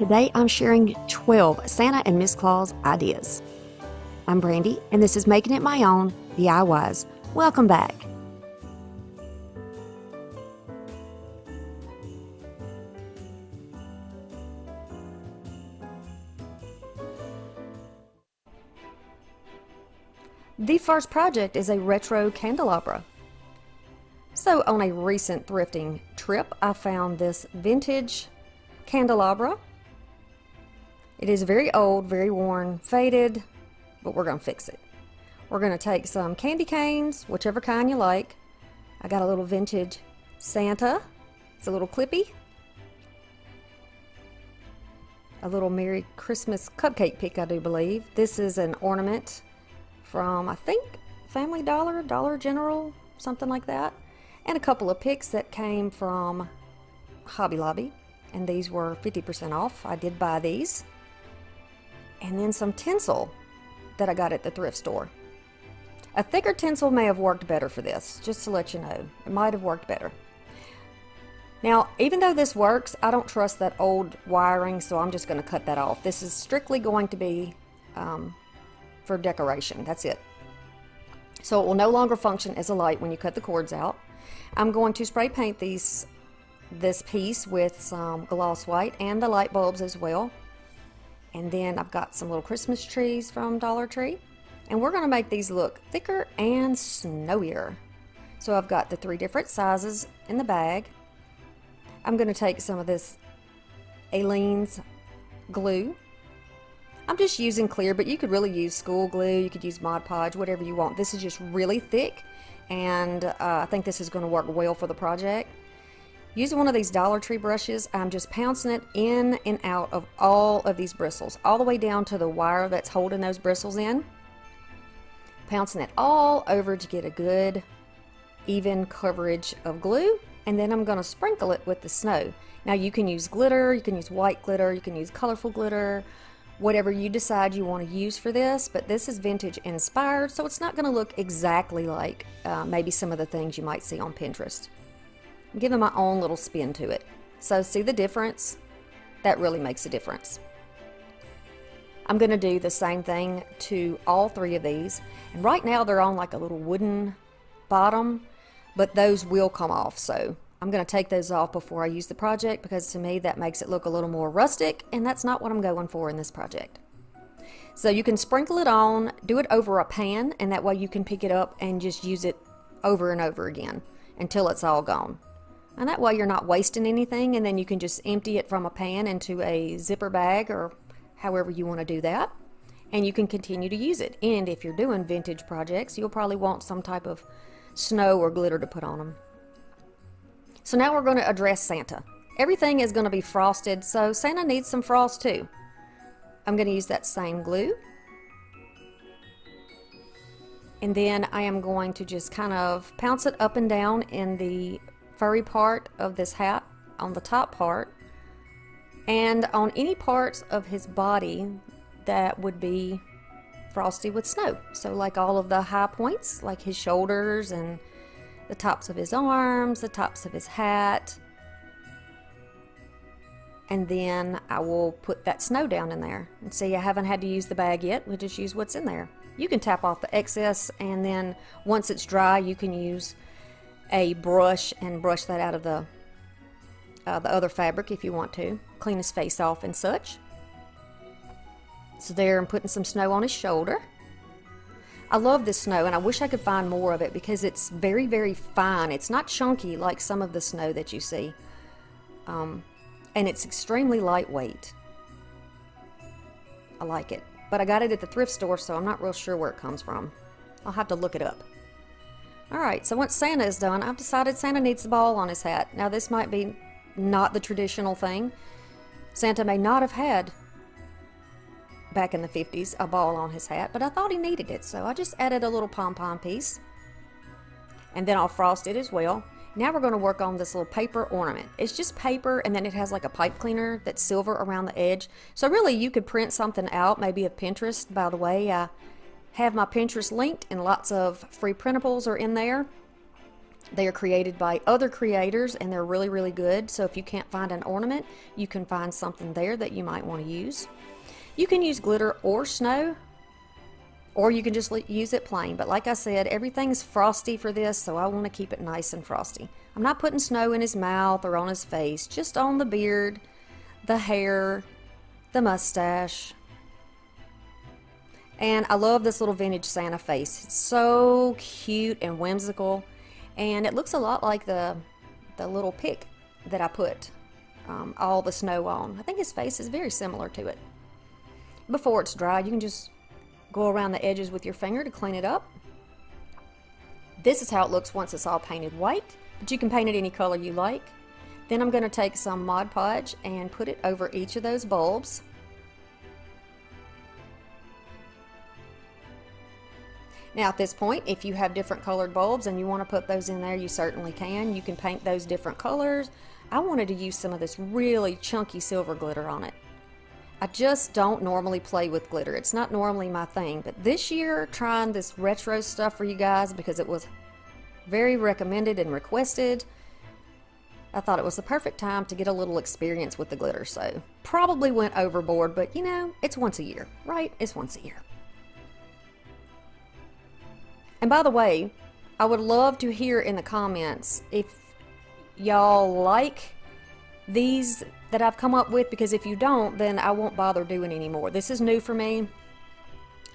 Today I'm sharing 12 Santa and Miss Claus ideas. I'm Brandy, and this is Making It My Own DIYs. Welcome back. The first project is a retro candelabra. So on a recent thrifting trip, I found this vintage candelabra. It is very old, very worn, faded, but we're going to fix it. We're going to take some candy canes, whichever kind you like. I got a little vintage Santa. It's a little clippy. A little Merry Christmas cupcake pick, I do believe. This is an ornament from, I think, Family Dollar, Dollar General, something like that. And a couple of picks that came from Hobby Lobby. And these were 50% off. I did buy these. And then some tinsel that I got at the thrift store. A thicker tinsel may have worked better for this, just to let you know. It might have worked better. Now, even though this works, I don't trust that old wiring, so I'm just going to cut that off. This is strictly going to be for decoration. That's it. So it will no longer function as a light when you cut the cords out. I'm going to spray paint this piece with some gloss white and the light bulbs as well. And then I've got some little Christmas trees from Dollar Tree. And we're going to make these look thicker and snowier. So I've got the 3 different sizes in the bag. I'm going to take some of this Aleene's glue. I'm just using clear, but you could really use school glue. You could use Mod Podge, whatever you want. This is just really thick, and I think this is going to work well for the project. Using one of these Dollar Tree brushes, I'm just pouncing it in and out of all of these bristles, all the way down to the wire that's holding those bristles in. Pouncing it all over to get a good, even coverage of glue, and then I'm going to sprinkle it with the snow. Now you can use glitter, you can use white glitter, you can use colorful glitter, whatever you decide you want to use for this, but this is vintage inspired, so it's not going to look exactly like maybe some of the things you might see on Pinterest. I'm giving my own little spin to it. So see the difference? That really makes a difference. I'm going to do the same thing to all 3 of these, and right now they're on like a little wooden bottom, but those will come off, so I'm going to take those off before I use the project, because to me that makes it look a little more rustic, and that's not what I'm going for in this project. So you can sprinkle it on, do it over a pan, and that way you can pick it up and just use it over and over again until it's all gone. And that way you're not wasting anything, and then you can just empty it from a pan into a zipper bag or however you want to do that, and you can continue to use it. And if you're doing vintage projects, you'll probably want some type of snow or glitter to put on them. So now we're going to address Santa. Everything is going to be frosted, so Santa needs some frost too. I'm going to use that same glue. And then I am going to just kind of pounce it up and down in the furry part of this hat, on the top part, and on any parts of his body that would be frosty with snow. So like all of the high points, like his shoulders and the tops of his arms, the tops of his hat. And then I will put that snow down in there. And see, I haven't had to use the bag yet. We just use what's in there. You can tap off the excess, and then once it's dry, you can use a brush and brush that out of the other fabric if you want to. Clean his face off and such. So there, I'm putting some snow on his shoulder. I love this snow, and I wish I could find more of it because it's very, very fine. It's not chunky like some of the snow that you see. And it's extremely lightweight. I like it. But I got it at the thrift store, so I'm not real sure where it comes from. I'll have to look it up. Alright, so once Santa is done, I've decided Santa needs the ball on his hat. Now this might be not the traditional thing. Santa may not have had, back in the 50s, a ball on his hat, but I thought he needed it, so I just added a little pom-pom piece. And then I'll frost it as well. Now we're going to work on this little paper ornament. It's just paper, and then it has like a pipe cleaner that's silver around the edge. So really you could print something out, maybe of Pinterest. By the way, I have my Pinterest linked, and lots of free printables are in there. They are created by other creators and they're really, really good. So if you can't find an ornament, you can find something there that you might want to use. You can use glitter or snow, or you can just use it plain. But like I said, everything's frosty for this, so I want to keep it nice and frosty. I'm not putting snow in his mouth or on his face, just on the beard, the hair, the mustache. And I love this little vintage Santa face. It's so cute and whimsical. And it looks a lot like the little pic that I put all the snow on. I think his face is very similar to it. Before it's dry, you can just go around the edges with your finger to clean it up. This is how it looks once it's all painted white, but you can paint it any color you like. Then I'm going to take some Mod Podge and put it over each of those bulbs. Now at this point, if you have different colored bulbs and you want to put those in there, you certainly can. You can paint those different colors. I wanted to use some of this really chunky silver glitter on it. I just don't normally play with glitter. It's not normally my thing, but this year trying this retro stuff for you guys because it was very recommended and requested, I thought it was the perfect time to get a little experience with the glitter. So probably went overboard, but you know, it's once a year, right? It's once a year. And by the way, I would love to hear in the comments if y'all like these that I've come up with, because if you don't, then I won't bother doing any more. This is new for me.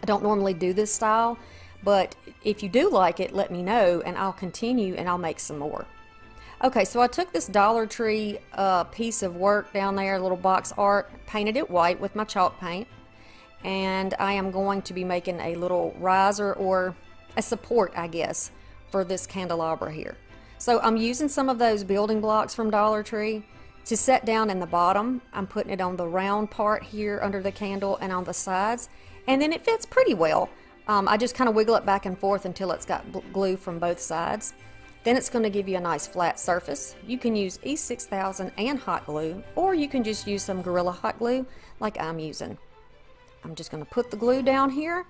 I don't normally do this style, but if you do like it, let me know and I'll continue and I'll make some more. Okay, so I took this Dollar Tree piece of work down there, little box art, painted it white with my chalk paint, and I am going to be making a little riser or a support, I guess, for this candelabra here. So I'm using some of those building blocks from Dollar Tree to set down in the bottom. I'm putting it on the round part here under the candle and on the sides, and then it fits pretty well. I just kind of wiggle it back and forth until it's got glue from both sides. Then it's going to give you a nice flat surface. You can use E6000 and hot glue, or you can just use some Gorilla hot glue like I'm using. I'm just going to put the glue down here,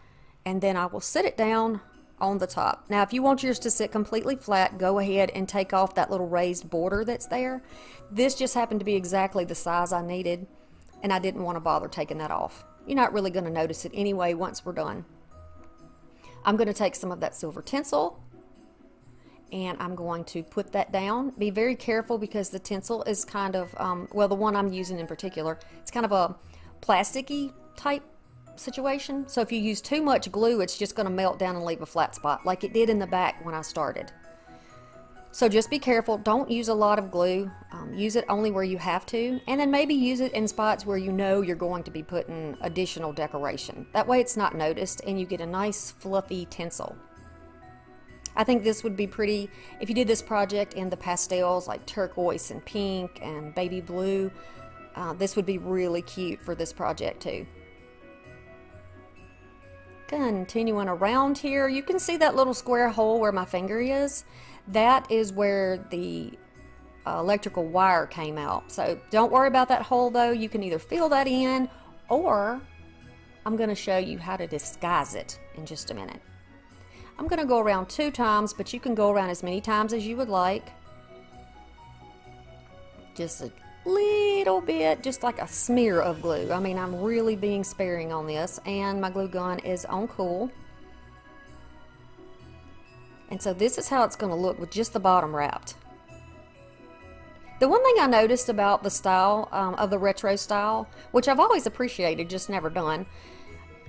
and then I will set it down on the top. Now if you want yours to sit completely flat, go ahead and take off that little raised border that's there. This just happened to be exactly the size I needed, and I didn't want to bother taking that off. You're not really going to notice it anyway once we're done. I'm going to take some of that silver tinsel and I'm going to put that down. Be very careful because the tinsel is kind of, well, the one I'm using in particular, it's kind of a plasticky type situation. So if you use too much glue, it's just going to melt down and leave a flat spot like it did in the back when I started. So just be careful. Don't use a lot of glue. Use it only where you have to, and then maybe use it in spots where you know you're going to be putting additional decoration. That way it's not noticed and you get a nice fluffy tinsel. I think this would be pretty if you did this project in the pastels like turquoise and pink and baby blue. This would be really cute for this project too. Continuing around here, you can see that little square hole where my finger is. That is where the electrical wire came out. So don't worry about that hole though. You can either fill that in, or I'm going to show you how to disguise it in just a minute. I'm going to go around 2 times, but you can go around as many times as you would like. Just a little bit, just like a smear of glue. I mean, I'm really being sparing on this, and my glue gun is on cool. And so this is how it's going to look with just the bottom wrapped. The one thing I noticed about the style of the retro style, which I've always appreciated, just never done,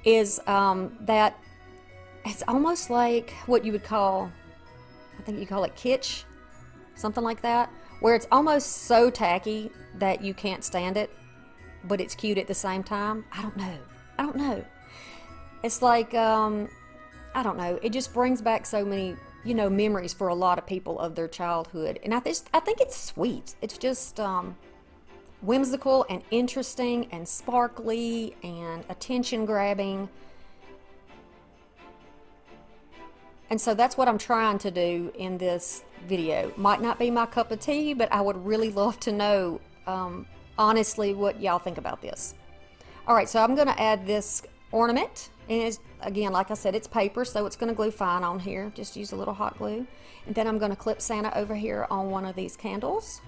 is that it's almost like what you would call, I think you call it kitsch, something like that, where it's almost so tacky that you can't stand it, but it's cute at the same time. I don't know. It's like, I don't know. It just brings back so many, you know, memories for a lot of people of their childhood. And I think it's sweet. It's just whimsical and interesting and sparkly and attention grabbing. And so that's what I'm trying to do in this video. Might not be my cup of tea, but I would really love to know, honestly, what y'all think about this. All right, so I'm going to add this ornament. And it's, again, like I said, it's paper, so it's going to glue fine on here. Just use a little hot glue. And then I'm going to clip Santa over here on one of these candles.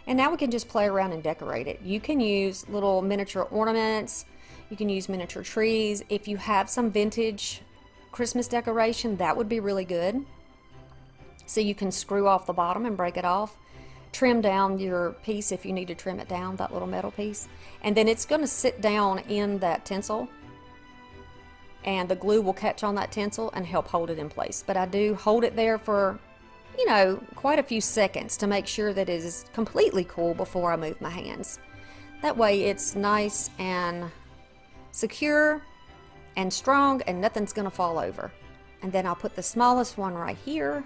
And now we can just play around and decorate it. You can use little miniature ornaments. You can use miniature trees. If you have some vintage Christmas decoration, that would be really good. So you can screw off the bottom and break it off. Trim down your piece if you need to trim it down, that little metal piece. And then it's going to sit down in that tinsel. And the glue will catch on that tinsel and help hold it in place. But I do hold it there for, you know, quite a few seconds to make sure that it is completely cool before I move my hands. That way it's nice and secure and strong and nothing's going to fall over. And then I'll put the smallest one right here.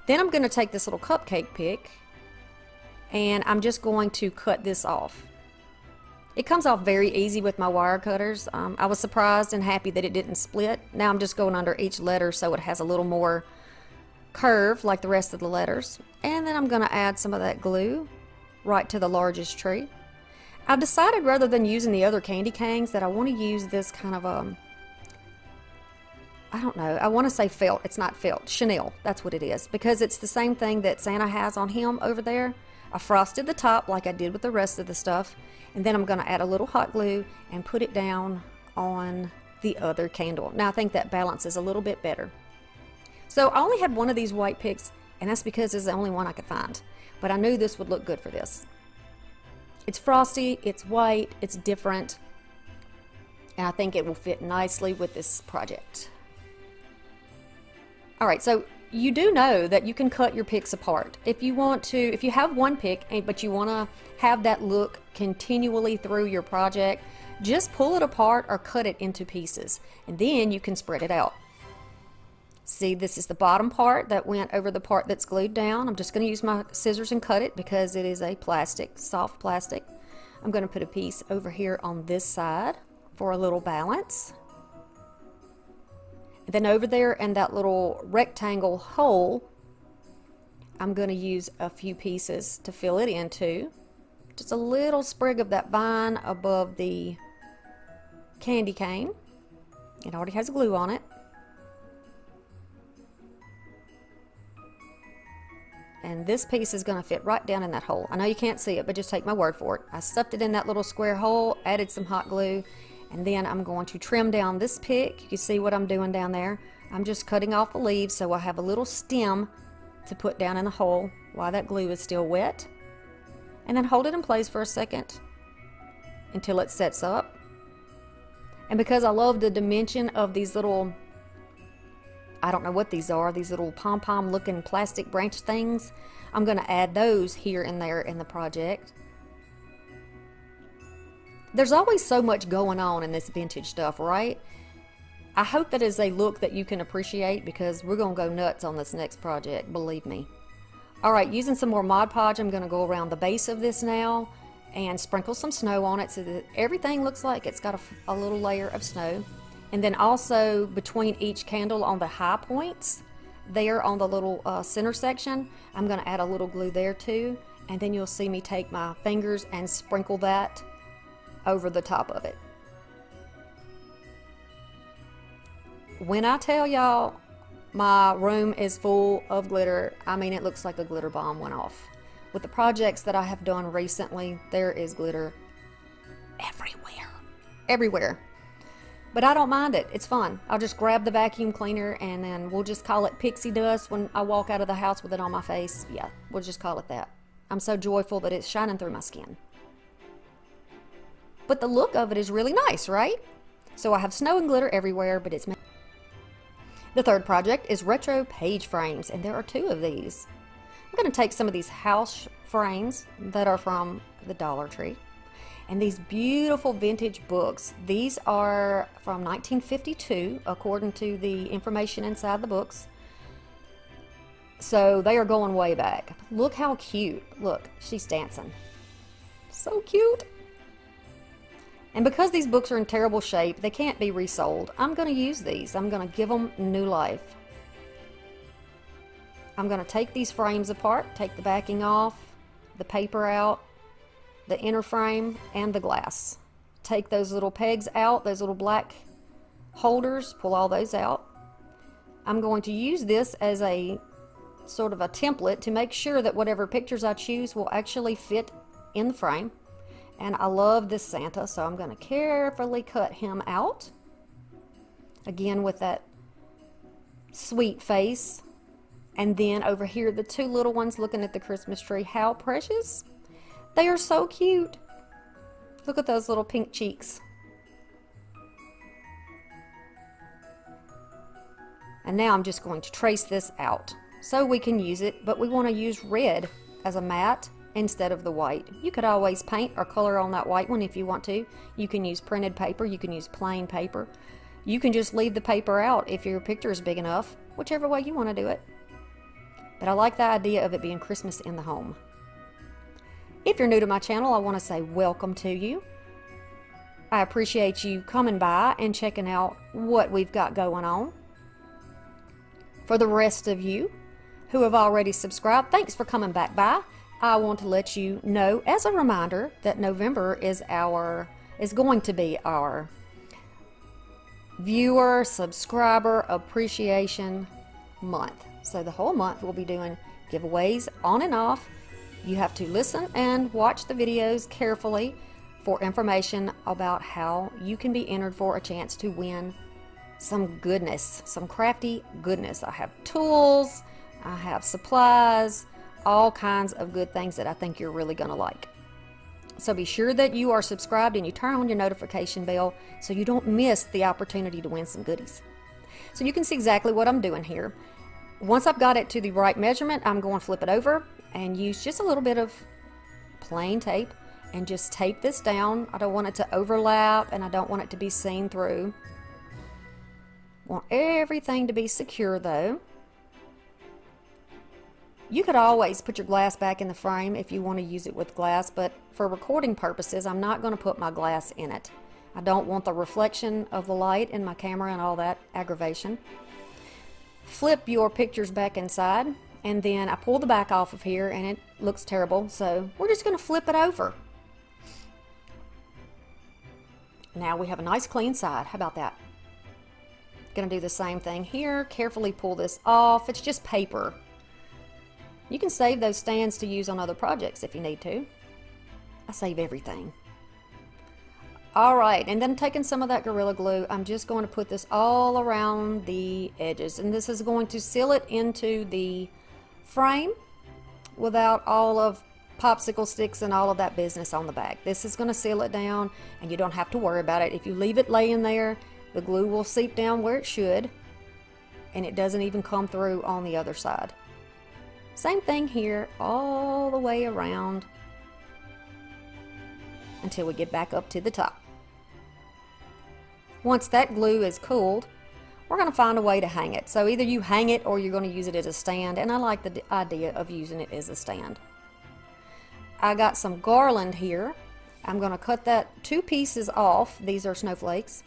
Then I'm going to take this little cupcake pick and I'm just going to cut this off. It comes off very easy with my wire cutters. I was surprised and happy that it didn't split. Now I'm just going under each letter so it has a little more curve like the rest of the letters. And then I'm going to add some of that glue right to the largest tree. I've decided rather than using the other candy canes that I want to use this kind of I don't know, I want to say felt. It's not felt, chenille, that's what it is, because it's the same thing that Santa has on him over there. I frosted the top like I did with the rest of the stuff, and then I'm going to add a little hot glue and put it down on the other candle. Now I think that balances a little bit better. So I only had one of these white picks, and that's because it's the only one I could find, but I knew this would look good for this. It's frosty, it's white, it's different, and I think it will fit nicely with this project. Alright, so you do know that you can cut your picks apart. If you want to, if you have one pick, but you want to have that look continually through your project, just pull it apart or cut it into pieces, and then you can spread it out. See, this is the bottom part that went over the part that's glued down. I'm just going to use my scissors and cut it because it is a plastic, soft plastic. I'm going to put a piece over here on this side for a little balance. And then over there in that little rectangle hole, I'm going to use a few pieces to fill it into. Just a little sprig of that vine above the candy cane. It already has glue on it. And this piece is going to fit right down in that hole. I know you can't see it, but just take my word for it. I stuffed it in that little square hole, added some hot glue, and then I'm going to trim down this pick. You see what I'm doing down there? I'm just cutting off the leaves so I have a little stem to put down in the hole while that glue is still wet. And then hold it in place for a second until it sets up. And because I love the dimension of these little, I don't know what these are, these little pom-pom looking plastic branch things, I'm going to add those here and there in the project. There's always so much going on in this vintage stuff, right? I hope that is a look that you can appreciate because we're going to go nuts on this next project, believe me. Alright, using some more Mod Podge, I'm going to go around the base of this now and sprinkle some snow on it so that everything looks like it's got a little layer of snow. And then also between each candle on the high points, there on the little center section, I'm going to add a little glue there too. And then you'll see me take my fingers and sprinkle that over the top of it. When I tell y'all my room is full of glitter, I mean it looks like a glitter bomb went off. With the projects that I have done recently, there is glitter everywhere. Everywhere. But I don't mind it. It's fun. I'll just grab the vacuum cleaner and then we'll just call it pixie dust when I walk out of the house with it on my face. Yeah, we'll just call it that. I'm so joyful that it's shining through my skin. But the look of it is really nice, right? So I have snow and glitter everywhere, but it's... The third project is retro page frames, and there are two of these. I'm going to take some of these house frames that are from the Dollar Tree, and these beautiful vintage books. These are from 1952, according to the information inside the books. So they are going way back. Look how cute. Look, she's dancing. So cute. And because these books are in terrible shape, they can't be resold. I'm going to use these. I'm going to give them new life. I'm going to take these frames apart, take the backing off, the paper out, the inner frame, and the glass. Take those little pegs out, those little black holders, pull all those out. I'm going to use this as a sort of a template to make sure that whatever pictures I choose will actually fit in the frame. And I love this Santa, so I'm going to carefully cut him out. Again, with that sweet face. And then over here, the two little ones looking at the Christmas tree. How precious. They are so cute. Look at those little pink cheeks. And now I'm just going to trace this out so we can use it, but we want to use red as a matte instead of the white. You could always paint or color on that white one if you want to. You can use printed paper, you can use plain paper. You can just leave the paper out if your picture is big enough, whichever way you want to do it. But I like the idea of it being Christmas in the home. If you're new to my channel, I want to say welcome to you. I appreciate you coming by and checking out what we've got going on. For the rest of you who have already subscribed, thanks for coming back by. I want to let you know as a reminder that November is going to be our viewer subscriber appreciation month. So the whole month we'll be doing giveaways on and off. You have to listen and watch the videos carefully for information about how you can be entered for a chance to win some goodness, some crafty goodness. I have tools, I have supplies, all kinds of good things that I think you're really going to like. So be sure that you are subscribed and you turn on your notification bell so you don't miss the opportunity to win some goodies. So you can see exactly what I'm doing here. Once I've got it to the right measurement, I'm going to flip it over and use just a little bit of plain tape and just tape this down. I don't want it to overlap and I don't want it to be seen through. Want everything to be secure though. You could always put your glass back in the frame if you want to use it with glass, but for recording purposes, I'm not going to put my glass in it. I don't want the reflection of the light in my camera and all that aggravation. Flip your pictures back inside, and then I pull the back off of here and it looks terrible, so we're just going to flip it over. Now we have a nice clean side. How about that? Going to do the same thing here. Carefully pull this off. It's just paper. You can save those stands to use on other projects if you need to. I save everything. Alright, and then taking some of that Gorilla Glue, I'm just going to put this all around the edges. And this is going to seal it into the frame without all of popsicle sticks and all of that business on the back. This is going to seal it down and you don't have to worry about it. If you leave it laying there, the glue will seep down where it should and it doesn't even come through on the other side. Same thing here all the way around until we get back up to the top. Once that glue is cooled, we're going to find a way to hang it. So either you hang it or you're going to use it as a stand, and I like the idea of using it as a stand. I got some garland here. I'm going to cut that 2 pieces off. These are snowflakes.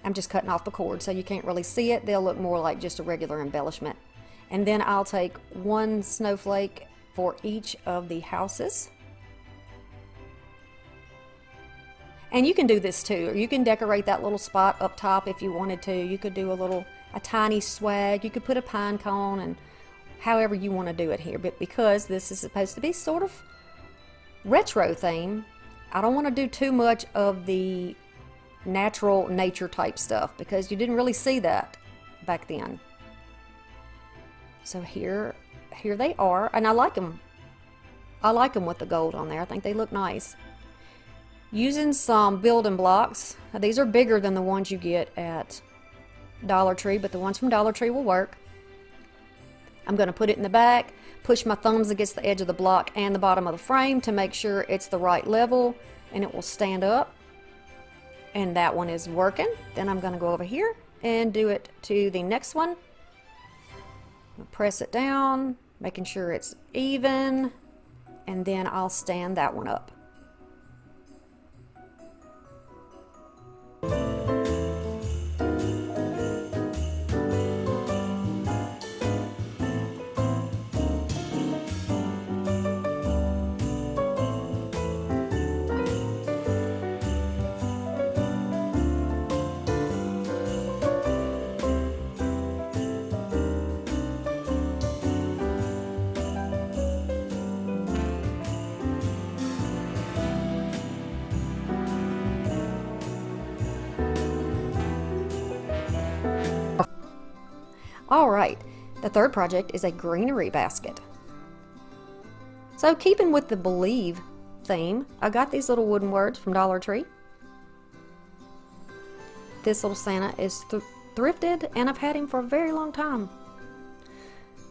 I'm just cutting off the cord so you can't really see it. They'll look more like just a regular embellishment. And then I'll take 1 snowflake for each of the houses. And you can do this too. You can decorate that little spot up top if you wanted to. You could do a tiny swag. You could put a pine cone and however you want to do it here. But because this is supposed to be sort of retro theme, I don't want to do too much of the natural nature type stuff because you didn't really see that back then. So here they are, and I like them. I like them with the gold on there. I think they look nice. Using some building blocks. Now, these are bigger than the ones you get at Dollar Tree, but the ones from Dollar Tree will work. I'm going to put it in the back, push my thumbs against the edge of the block and the bottom of the frame to make sure it's the right level and it will stand up. And that one is working. Then I'm going to go over here and do it to the next one. Press it down, making sure it's even, and then I'll stand that one up. All right, the third project is a greenery basket. So keeping with the believe theme, I got these little wooden words from Dollar Tree. This little Santa is thrifted, and I've had him for a very long time.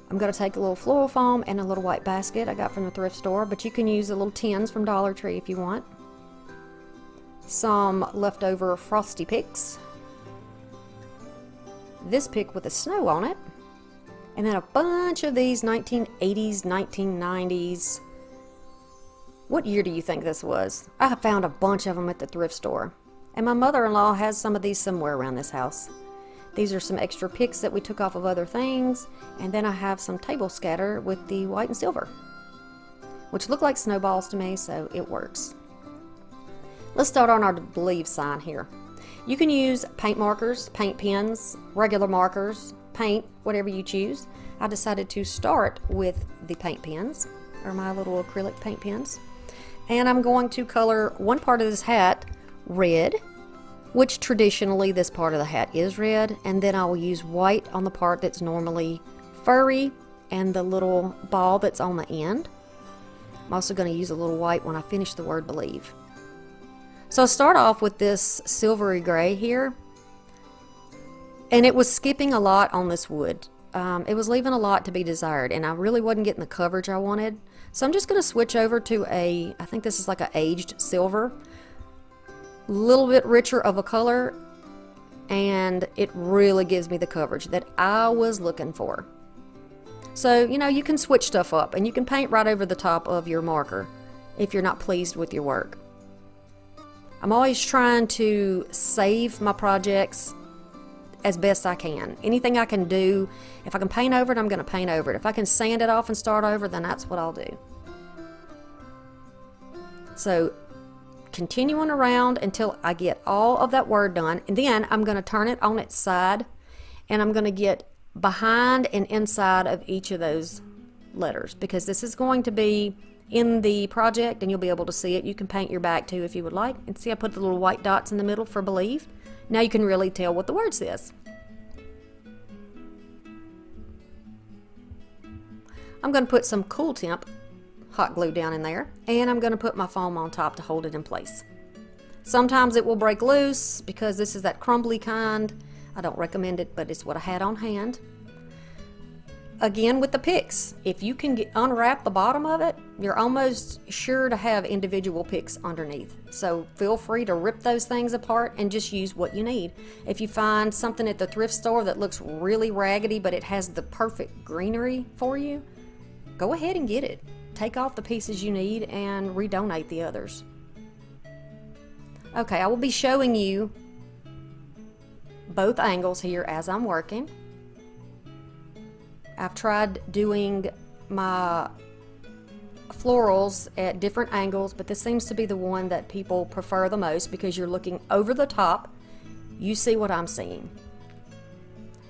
I'm going to take a little floral foam and a little white basket I got from the thrift store, but you can use the little tins from Dollar Tree if you want. Some leftover frosty picks. This pick with the snow on it. And then a bunch of these 1980s, 1990s. What year do you think this was? I found a bunch of them at the thrift store. And my mother-in-law has some of these somewhere around this house. These are some extra picks that we took off of other things, and then I have some table scatter with the white and silver, which look like snowballs to me, so it works. Let's start on our believe sign here. You can use paint markers, paint pens, regular markers, paint, whatever you choose. I decided to start with the paint pens, or my little acrylic paint pens, and I'm going to color one part of this hat red, which traditionally this part of the hat is red, and then I will use white on the part that's normally furry and the little ball that's on the end. I'm also going to use a little white when I finish the word believe. So I'll start off with this silvery gray here, and it was skipping a lot on this wood. It was leaving a lot to be desired, and I really wasn't getting the coverage I wanted. So I'm just going to switch over to I think this is like an aged silver. Little bit richer of a color, and it really gives me the coverage that I was looking for. So, you know, you can switch stuff up, and you can paint right over the top of your marker if you're not pleased with your work. I'm always trying to save my projects as best I can. Anything I can do, if I can paint over it, I'm going to paint over it. If I can sand it off and start over, then that's what I'll do. So continuing around until I get all of that word done, and then I'm going to turn it on its side, and I'm going to get behind and inside of each of those letters, because this is going to be in the project and you'll be able to see it. You can paint your back too if you would like, and see I put the little white dots in the middle for believe. Now you can really tell what the word says. I'm going to put some Cool Temp hot glue down in there, and I'm going to put my foam on top to hold it in place. Sometimes it will break loose because this is that crumbly kind. I don't recommend it, but it's what I had on hand. Again with the picks, if you can unwrap the bottom of it, you're almost sure to have individual picks underneath. So feel free to rip those things apart and just use what you need. If you find something at the thrift store that looks really raggedy but it has the perfect greenery for you, go ahead and get it. Take off the pieces you need and redonate the others. Okay, I will be showing you both angles here as I'm working. I've tried doing my florals at different angles, but this seems to be the one that people prefer the most because you're looking over the top. You see what I'm seeing.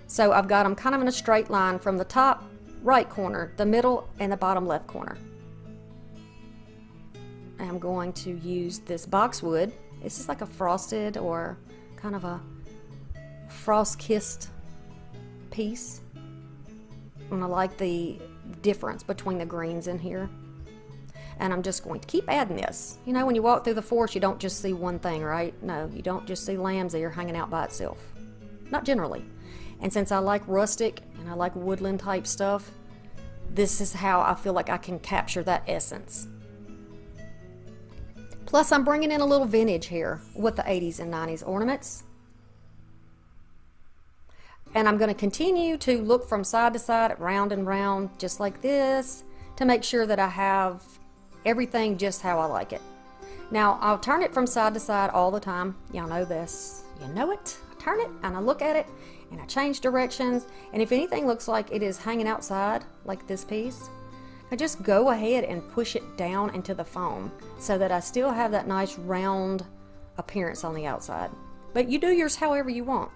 So I've got them kind of in a straight line from the top right corner, the middle, and the bottom left corner. I'm going to use this boxwood. This is like a frosted or kind of a frost-kissed piece. And I like the difference between the greens in here. And I'm just going to keep adding this. You know, when you walk through the forest, you don't just see one thing, right? No, you don't just see lamb's ear hanging out by itself. Not generally. And since I like rustic and I like woodland type stuff, this is how I feel like I can capture that essence. Plus, I'm bringing in a little vintage here with the 80s and 90s ornaments. And I'm going to continue to look from side to side, round and round, just like this, to make sure that I have everything just how I like it. Now, I'll turn it from side to side all the time. Y'all know this. You know it. I turn it and I look at it and I change directions. And if anything looks like it is hanging outside, like this piece, I just go ahead and push it down into the foam so that I still have that nice round appearance on the outside. But you do yours however you want.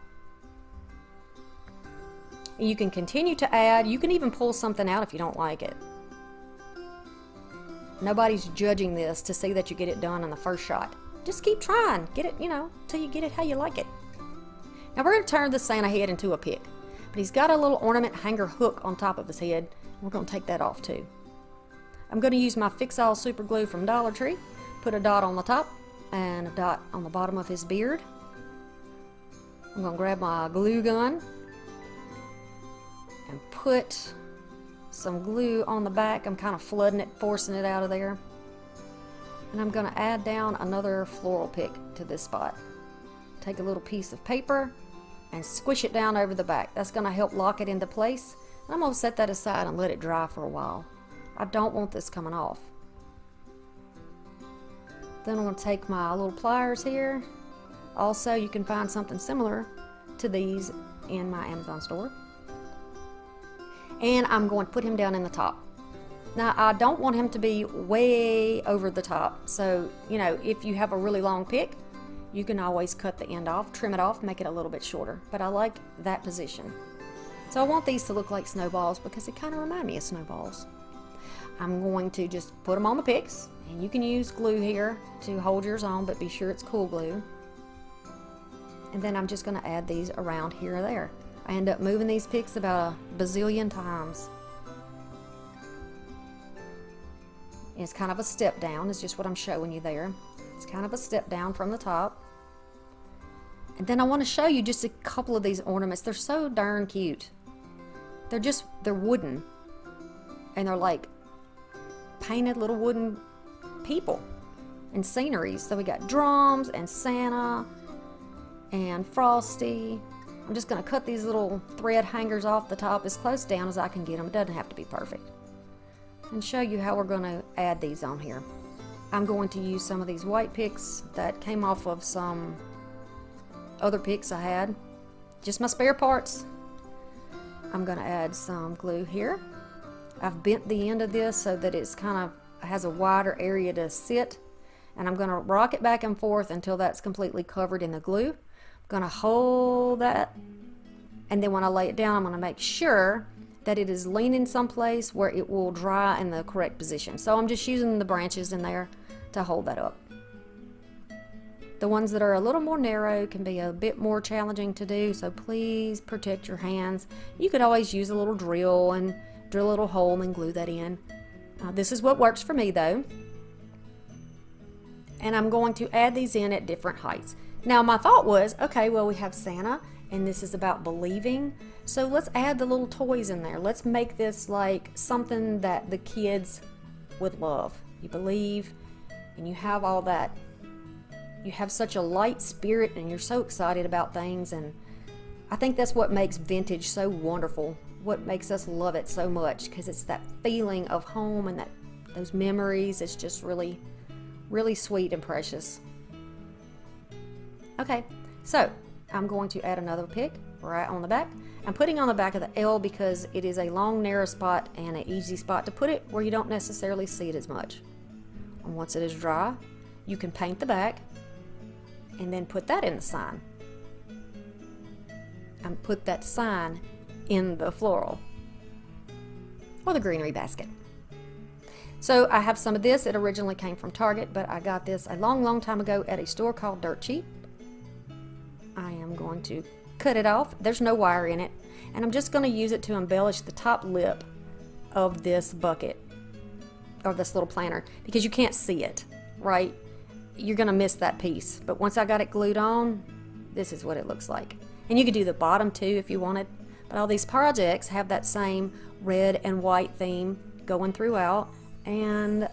You can continue to add. You can even pull something out if you don't like it. Nobody's judging this to see that you get it done on the first shot. Just keep trying. Get it, you know, till you get it how you like it. Now we're going to turn the Santa head into a pick. but he's got a little ornament hanger hook on top of his head. We're going to take that off too. I'm going to use my Fix-All super glue from Dollar Tree, put a dot on the top and a dot on the bottom of his beard. I'm going to grab my glue gun and put some glue on the back. I'm kind of flooding it, forcing it out of there. And I'm going to add down another floral pick to this spot. Take a little piece of paper and squish it down over the back. That's going to help lock it into place. And I'm going to set that aside and let it dry for a while. I don't want this coming off. Then I'm going to take my little pliers here. Also, you can find something similar to these in my Amazon store. And I'm going to put him down in the top. Now, I don't want him to be way over the top. So, you know, if you have a really long pick, you can always cut the end off, trim it off, make it a little bit shorter. But I like that position. So I want these to look like snowballs because they kind of remind me of snowballs. I'm going to just put them on the picks. And you can use glue here to hold yours on, but be sure it's cool glue. And then I'm just going to add these around here or there. I end up moving these picks about a bazillion times. It's kind of a step down, is just what I'm showing you there. It's kind of a step down from the top. And then I want to show you just a couple of these ornaments. They're so darn cute. They're wooden. And they're like painted little wooden people and sceneries. So we got drums and Santa and Frosty. I'm just going to cut these little thread hangers off the top as close down as I can get them. It doesn't have to be perfect. And show you how we're going to add these on here. I'm going to use some of these white picks that came off of some other picks I had. Just my spare parts. I'm going to add some glue here. I've bent the end of this so that it's kind of has a wider area to sit. And I'm going to rock it back and forth until that's completely covered in the glue. I'm going to hold that. And then when I lay it down, I'm going to make sure that it is leaning someplace where it will dry in the correct position. So I'm just using the branches in there to hold that up. The ones that are a little more narrow can be a bit more challenging to do, so please protect your hands. You could always use a little drill and drill a little hole and then glue that in. This is what works for me though. And I'm going to add these in at different heights. Now my thought was, okay, well we have Santa and this is about believing. So let's add the little toys in there. Let's make this like something that the kids would love. You believe and you have all that. You have such a light spirit and you're so excited about things, and I think that's what makes vintage so wonderful. What makes us love it so much, because it's that feeling of home and those memories. It's just really, really sweet and precious. Okay, so I'm going to add another pick right on the back. I'm putting on the back of the L because it is a long, narrow spot and an easy spot to put it where you don't necessarily see it as much. And once it is dry, you can paint the back and then put that in the sign. And put that sign in the floral or the greenery basket. So I have some of this. It originally came from Target, but I got this a long, long time ago at a store called Dirt Cheap. I am going to cut it off. There's no wire in it. And I'm just going to use it to embellish the top lip of this bucket or this little planter, because you can't see it, right? You're going to miss that piece. But once I got it glued on, this is what it looks like. And you could do the bottom too if you wanted. But all these projects have that same red and white theme going throughout. And,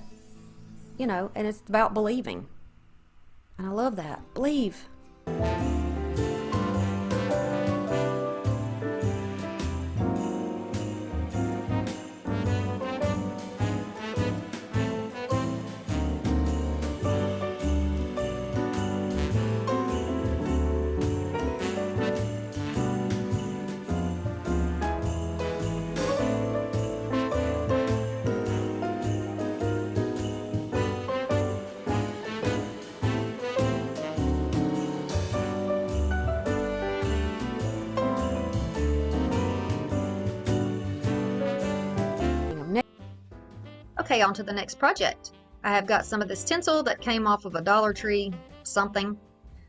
you know, and it's about believing. And I love that. Believe. Okay, on to the next project. I have got some of this tinsel that came off of a Dollar Tree something.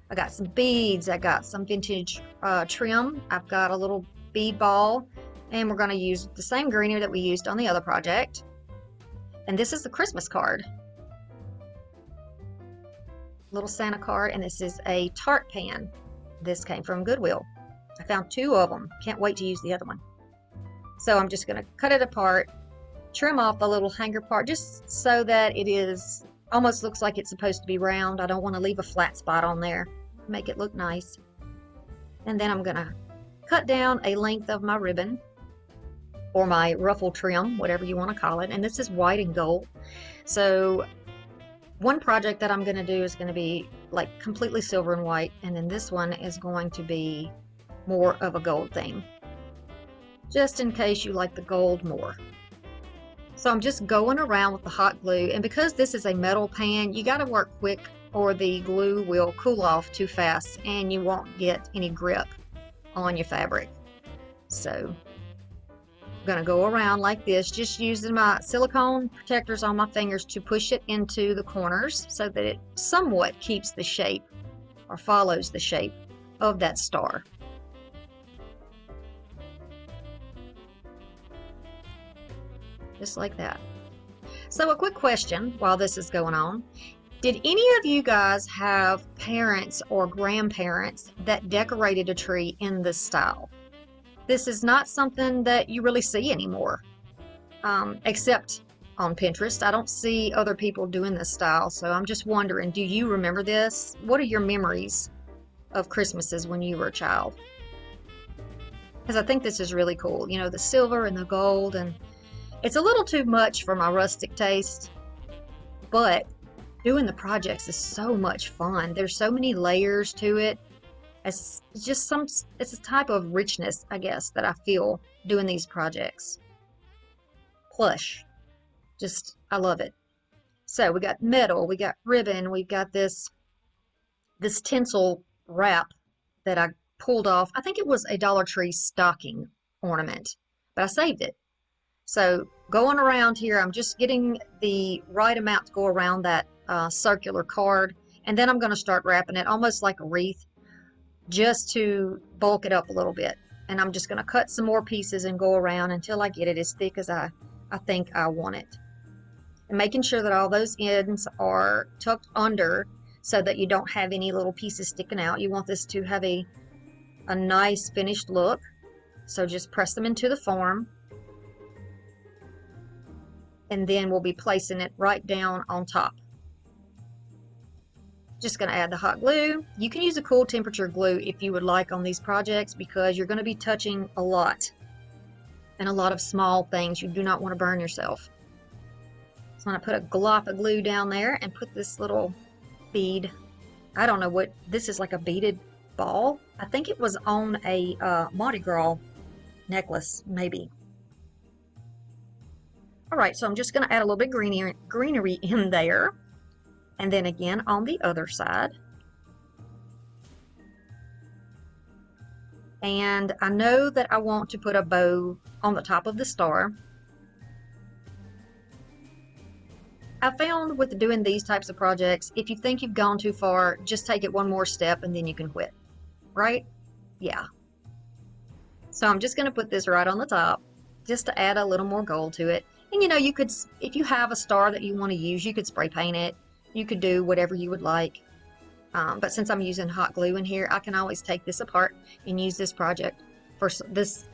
I got some beads. I got some vintage trim. I've got a little bead ball, and we're going to use the same greenery that we used on the other project. And this is the Christmas card. Little Santa card, and this is a tart pan. This came from Goodwill. I found 2 of them. Can't wait to use the other one. So I'm just going to cut it apart, trim off the little hanger part just so that it is almost looks like it's supposed to be round. I don't want to leave a flat spot on there. Make it look nice. And then I'm going to cut down a length of my ribbon or my ruffle trim, whatever you want to call it. And this is white and gold. So one project that I'm going to do is going to be like completely silver and white, and then this one is going to be more of a gold theme, just in case you like the gold more. So I'm just going around with the hot glue, and because this is a metal pan, you got to work quick or the glue will cool off too fast and you won't get any grip on your fabric. So I'm going to go around like this, just using my silicone protectors on my fingers to push it into the corners so that it somewhat keeps the shape or follows the shape of that star. Just like that. So a quick question while this is going on. Did any of you guys have parents or grandparents that decorated a tree in this style? This is not something that you really see anymore, except on Pinterest. I don't see other people doing this style, so I'm just wondering, do you remember this? What are your memories of Christmases when you were a child? Because I think this is really cool. You know, the silver and the gold, and it's a little too much for my rustic taste, but doing the projects is so much fun. There's so many layers to it. It's just it's a type of richness, I guess, that I feel doing these projects. Plush. Just, I love it. So we got metal, we got ribbon, we've got this tinsel wrap that I pulled off. I think it was a Dollar Tree stocking ornament, but I saved it. So going around here, I'm just getting the right amount to go around that circular card, and then I'm going to start wrapping it almost like a wreath, just to bulk it up a little bit. And I'm just going to cut some more pieces and go around until I get it as thick as I think I want it. And making sure that all those ends are tucked under so that you don't have any little pieces sticking out. You want this to have a nice finished look. So just press them into the form. And then we'll be placing it right down on top. Just going to add the hot glue. You can use a cool temperature glue if you would like on these projects, because you're going to be touching a lot and a lot of small things. You do not want to burn yourself. So I'm going to put a glop of glue down there and put this little bead. I don't know what this is, like a beaded ball. I think it was on a Mardi Gras necklace, maybe. All right, so I'm just going to add a little bit greenery in there. And then again on the other side. And I know that I want to put a bow on the top of the star. I found with doing these types of projects, if you think you've gone too far, just take it one more step and then you can quit, right? Yeah. So I'm just going to put this right on the top just to add a little more gold to it. And you know, you could, if you have a star that you want to use, you could spray paint it. You could do whatever you would like. But since I'm using hot glue in here, I can always take this apart and use this project for this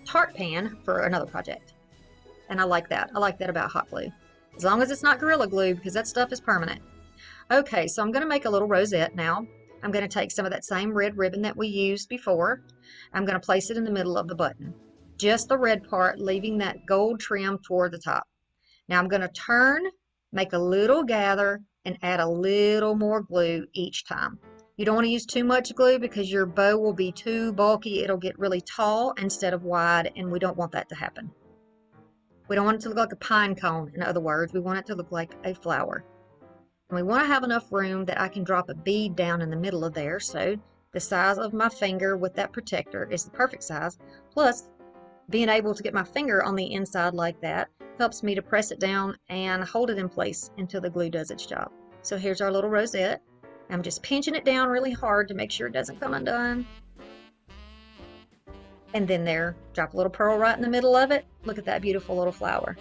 tart pan for another project. And I like that. I like that about hot glue. As long as it's not Gorilla Glue, because that stuff is permanent. Okay, so I'm going to make a little rosette now. I'm going to take some of that same red ribbon that we used before. I'm going to place it in the middle of the button. Just the red part, leaving that gold trim toward the top. Now I'm going to turn, make a little gather, and add a little more glue each time. You don't want to use too much glue because your bow will be too bulky. It'll get really tall instead of wide, and we don't want that to happen. We don't want it to look like a pine cone. In other words, we want it to look like a flower. And we want to have enough room that I can drop a bead down in the middle of there. So the size of my finger with that protector is the perfect size. Plus, being able to get my finger on the inside like that helps me to press it down and hold it in place until the glue does its job. So here's our little rosette. I'm just pinching it down really hard to make sure it doesn't come undone. And then there, drop a little pearl right in the middle of it. Look at that beautiful little flower.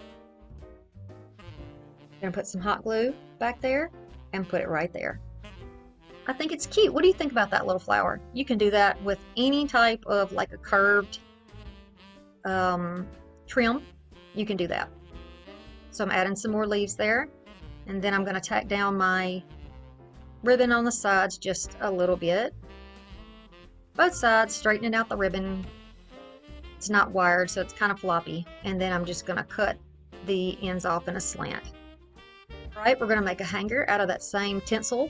Gonna put some hot glue back there and put it right there. I think it's cute. What do you think about that little flower? You can do that with any type of like a curved trim. You can do that. So I'm adding some more leaves there, and then I'm going to tack down my ribbon on the sides just a little bit. Both sides, straightening out the ribbon. It's not wired, so it's kind of floppy. And then I'm just going to cut the ends off in a slant. All right, we're going to make a hanger out of that same tinsel.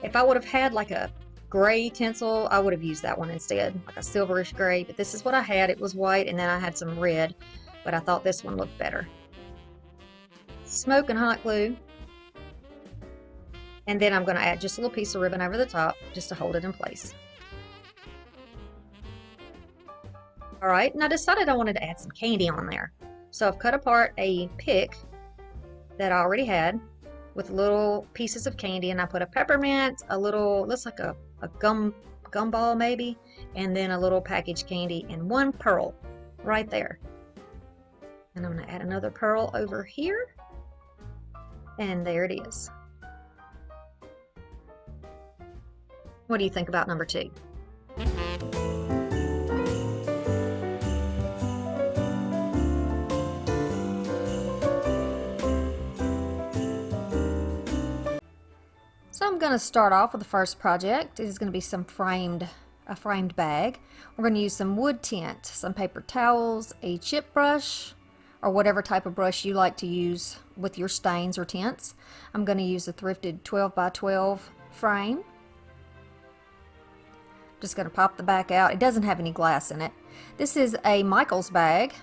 If I would have had like a gray tinsel, I would have used that one instead, like a silverish gray, but this is what I had. It was white, and then I had some red, but I thought this one looked better. Smoke and hot glue. And then I'm going to add just a little piece of ribbon over the top just to hold it in place. All right, and I decided I wanted to add some candy on there. So I've cut apart a pick that I already had with little pieces of candy, and I put a peppermint, a little, looks like a gumball maybe, and then a little packaged candy and one pearl right there. And I'm going to add another pearl over here, and there it is. What do you think about number 2? So I'm going to start off with the first project. It is going to be a framed bag. We're going to use some wood tint, some paper towels, a chip brush, or whatever type of brush you like to use with your stains or tints. I'm going to use a thrifted 12 by 12 frame. Just going to pop the back out. It doesn't have any glass in it. This is a Michael's bag,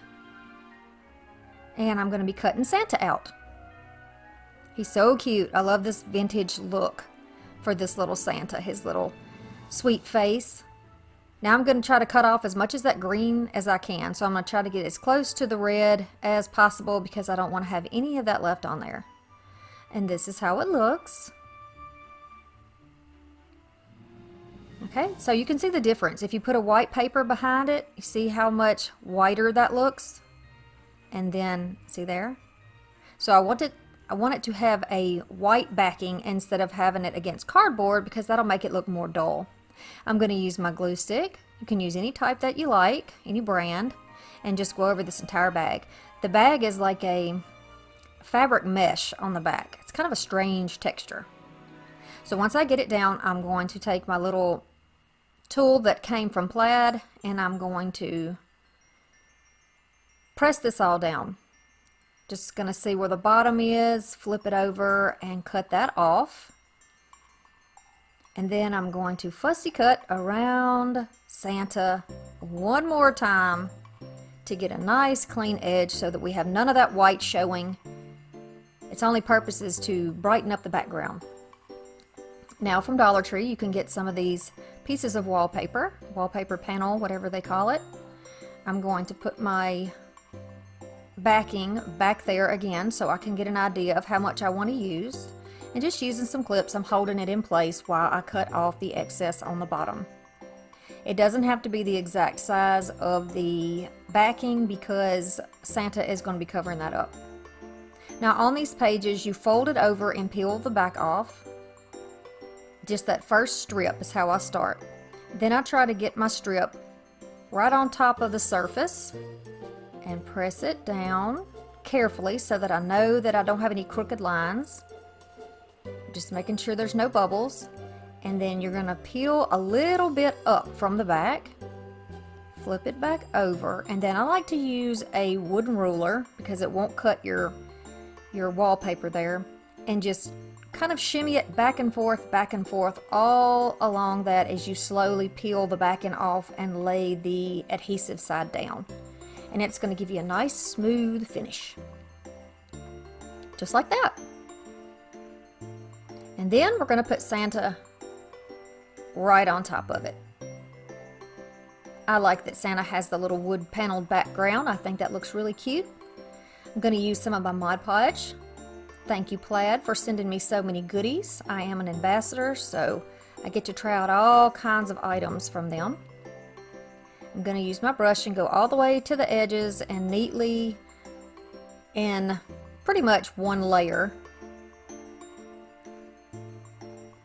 and I'm going to be cutting Santa out. He's so cute. I love this vintage look for this little Santa, his little sweet face. Now I'm going to try to cut off as much of that green as I can. So I'm going to try to get as close to the red as possible because I don't want to have any of that left on there. And this is how it looks. Okay, so you can see the difference. If you put a white paper behind it, you see how much whiter that looks? And then, see there? So I want it to have a white backing instead of having it against cardboard because that'll make it look more dull. I'm going to use my glue stick. You can use any type that you like, any brand, and just go over this entire bag. The bag is like a fabric mesh on the back. It's kind of a strange texture. So once I get it down, I'm going to take my little tool that came from plaid, and I'm going to press this all down. Just going to see where the bottom is, flip it over, and cut that off. And then I'm going to fussy cut around Santa one more time to get a nice clean edge so that we have none of that white showing. Its only purpose is to brighten up the background. Now from Dollar Tree you can get some of these pieces of wallpaper panel, whatever they call it. I'm going to put my backing back there again so I can get an idea of how much I want to use, and just using some clips I'm holding it in place while I cut off the excess on the bottom. It doesn't have to be the exact size of the backing because Santa is going to be covering that up. Now on these pages you fold it over and peel the back off. Just that first strip is how I start. Then I try to get my strip right on top of the surface and press it down carefully so that I know that I don't have any crooked lines. Just making sure there's no bubbles. And then you're going to peel a little bit up from the back, flip it back over, and then I like to use a wooden ruler because it won't cut your wallpaper there, and just kind of shimmy it back and forth all along that as you slowly peel the backing off and lay the adhesive side down. And it's going to give you a nice smooth finish. Just like that. And then we're going to put Santa right on top of it. I like that Santa has the little wood paneled background. I think that looks really cute. I'm going to use some of my Mod Podge. Thank you, Plaid, for sending me so many goodies. I am an ambassador, so I get to try out all kinds of items from them. I'm going to use my brush and go all the way to the edges and neatly in pretty much one layer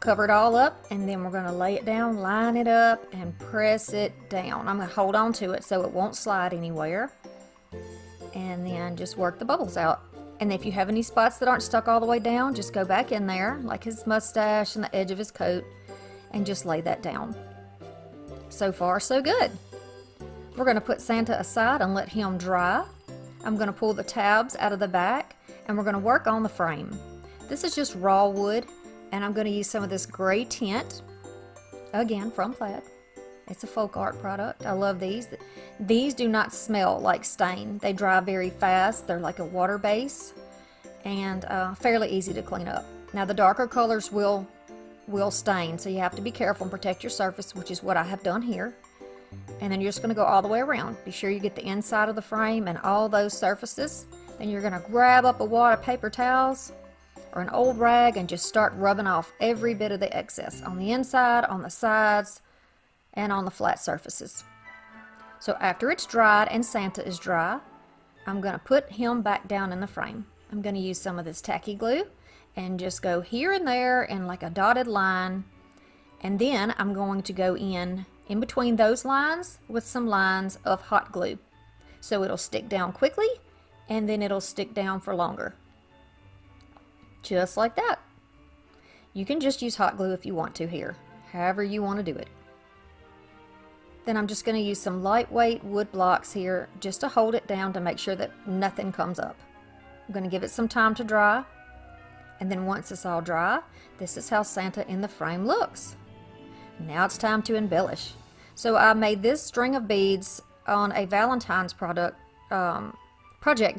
cover it all up, and then we're going to lay it down, line it up, and press it down. I'm going to hold on to it so it won't slide anywhere, and then just work the bubbles out. And if you have any spots that aren't stuck all the way down, just go back in there, like his mustache and the edge of his coat, and just lay that down. So far, so good. We're going to put Santa aside and let him dry. I'm going to pull the tabs out of the back, and we're going to work on the frame. This is just raw wood, and I'm going to use some of this gray tint, again from Plaid. It's a folk art product. I love these. These do not smell like stain. They dry very fast. They're like a water base and fairly easy to clean up. Now the darker colors will stain, so you have to be careful and protect your surface, which is what I have done here. And then you're just going to go all the way around. Be sure you get the inside of the frame and all those surfaces. Then you're going to grab up a wad of paper towels or an old rag and just start rubbing off every bit of the excess on the inside, on the sides, and on the flat surfaces. So after it's dried and Santa is dry, I'm going to put him back down in the frame. I'm going to use some of this tacky glue and just go here and there in like a dotted line, and then I'm going to go in between those lines with some lines of hot glue, so it'll stick down quickly and then it'll stick down for longer. Just like that. You can just use hot glue if you want to here, however you want to do it. Then I'm just going to use some lightweight wood blocks here just to hold it down to make sure that nothing comes up. I'm going to give it some time to dry, and then once it's all dry, this is how Santa in the frame looks. Now it's time to embellish. So I made this string of beads on a Valentine's project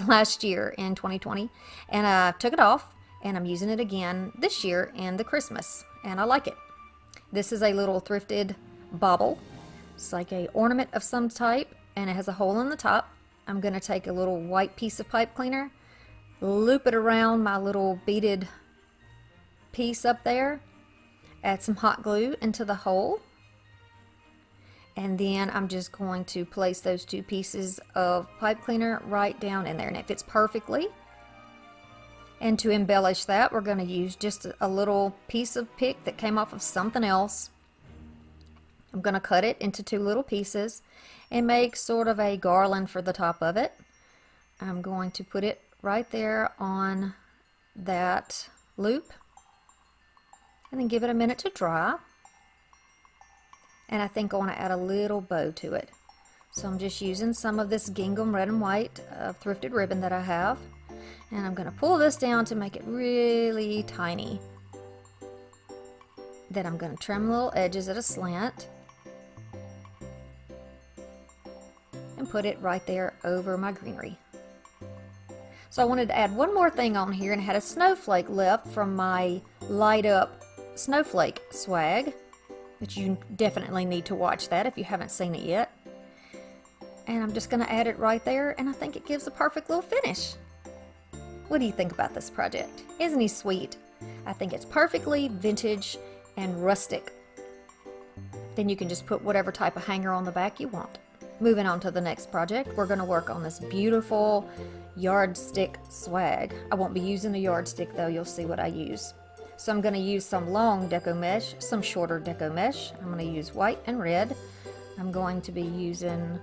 last year in 2020, and I took it off, and I'm using it again this year in the Christmas, and I like it. This is a little thrifted bauble. It's like a ornament of some type, and it has a hole in the top. I'm going to take a little white piece of pipe cleaner, loop it around my little beaded piece up there, add some hot glue into the hole, and then I'm just going to place those two pieces of pipe cleaner right down in there, and it fits perfectly. And to embellish that, we're going to use just a little piece of pick that came off of something else. I'm going to cut it into two little pieces and make sort of a garland for the top of it. I'm going to put it right there on that loop and then give it a minute to dry. And I think I want to add a little bow to it. So I'm just using some of this gingham red and white thrifted ribbon that I have. And I'm going to pull this down to make it really tiny. Then I'm going to trim little edges at a slant and put it right there over my greenery. So I wanted to add one more thing on here, and I had a snowflake left from my light up snowflake swag, which you definitely need to watch that if you haven't seen it yet. And I'm just going to add it right there, and I think it gives a perfect little finish. What do you think about this project? Isn't he sweet? I think it's perfectly vintage and rustic. Then you can just put whatever type of hanger on the back you want. Moving on to the next project, we're going to work on this beautiful yardstick swag. I won't be using a yardstick though, you'll see what I use. So I'm going to use some long deco mesh, some shorter deco mesh. I'm going to use white and red. I'm going to be using,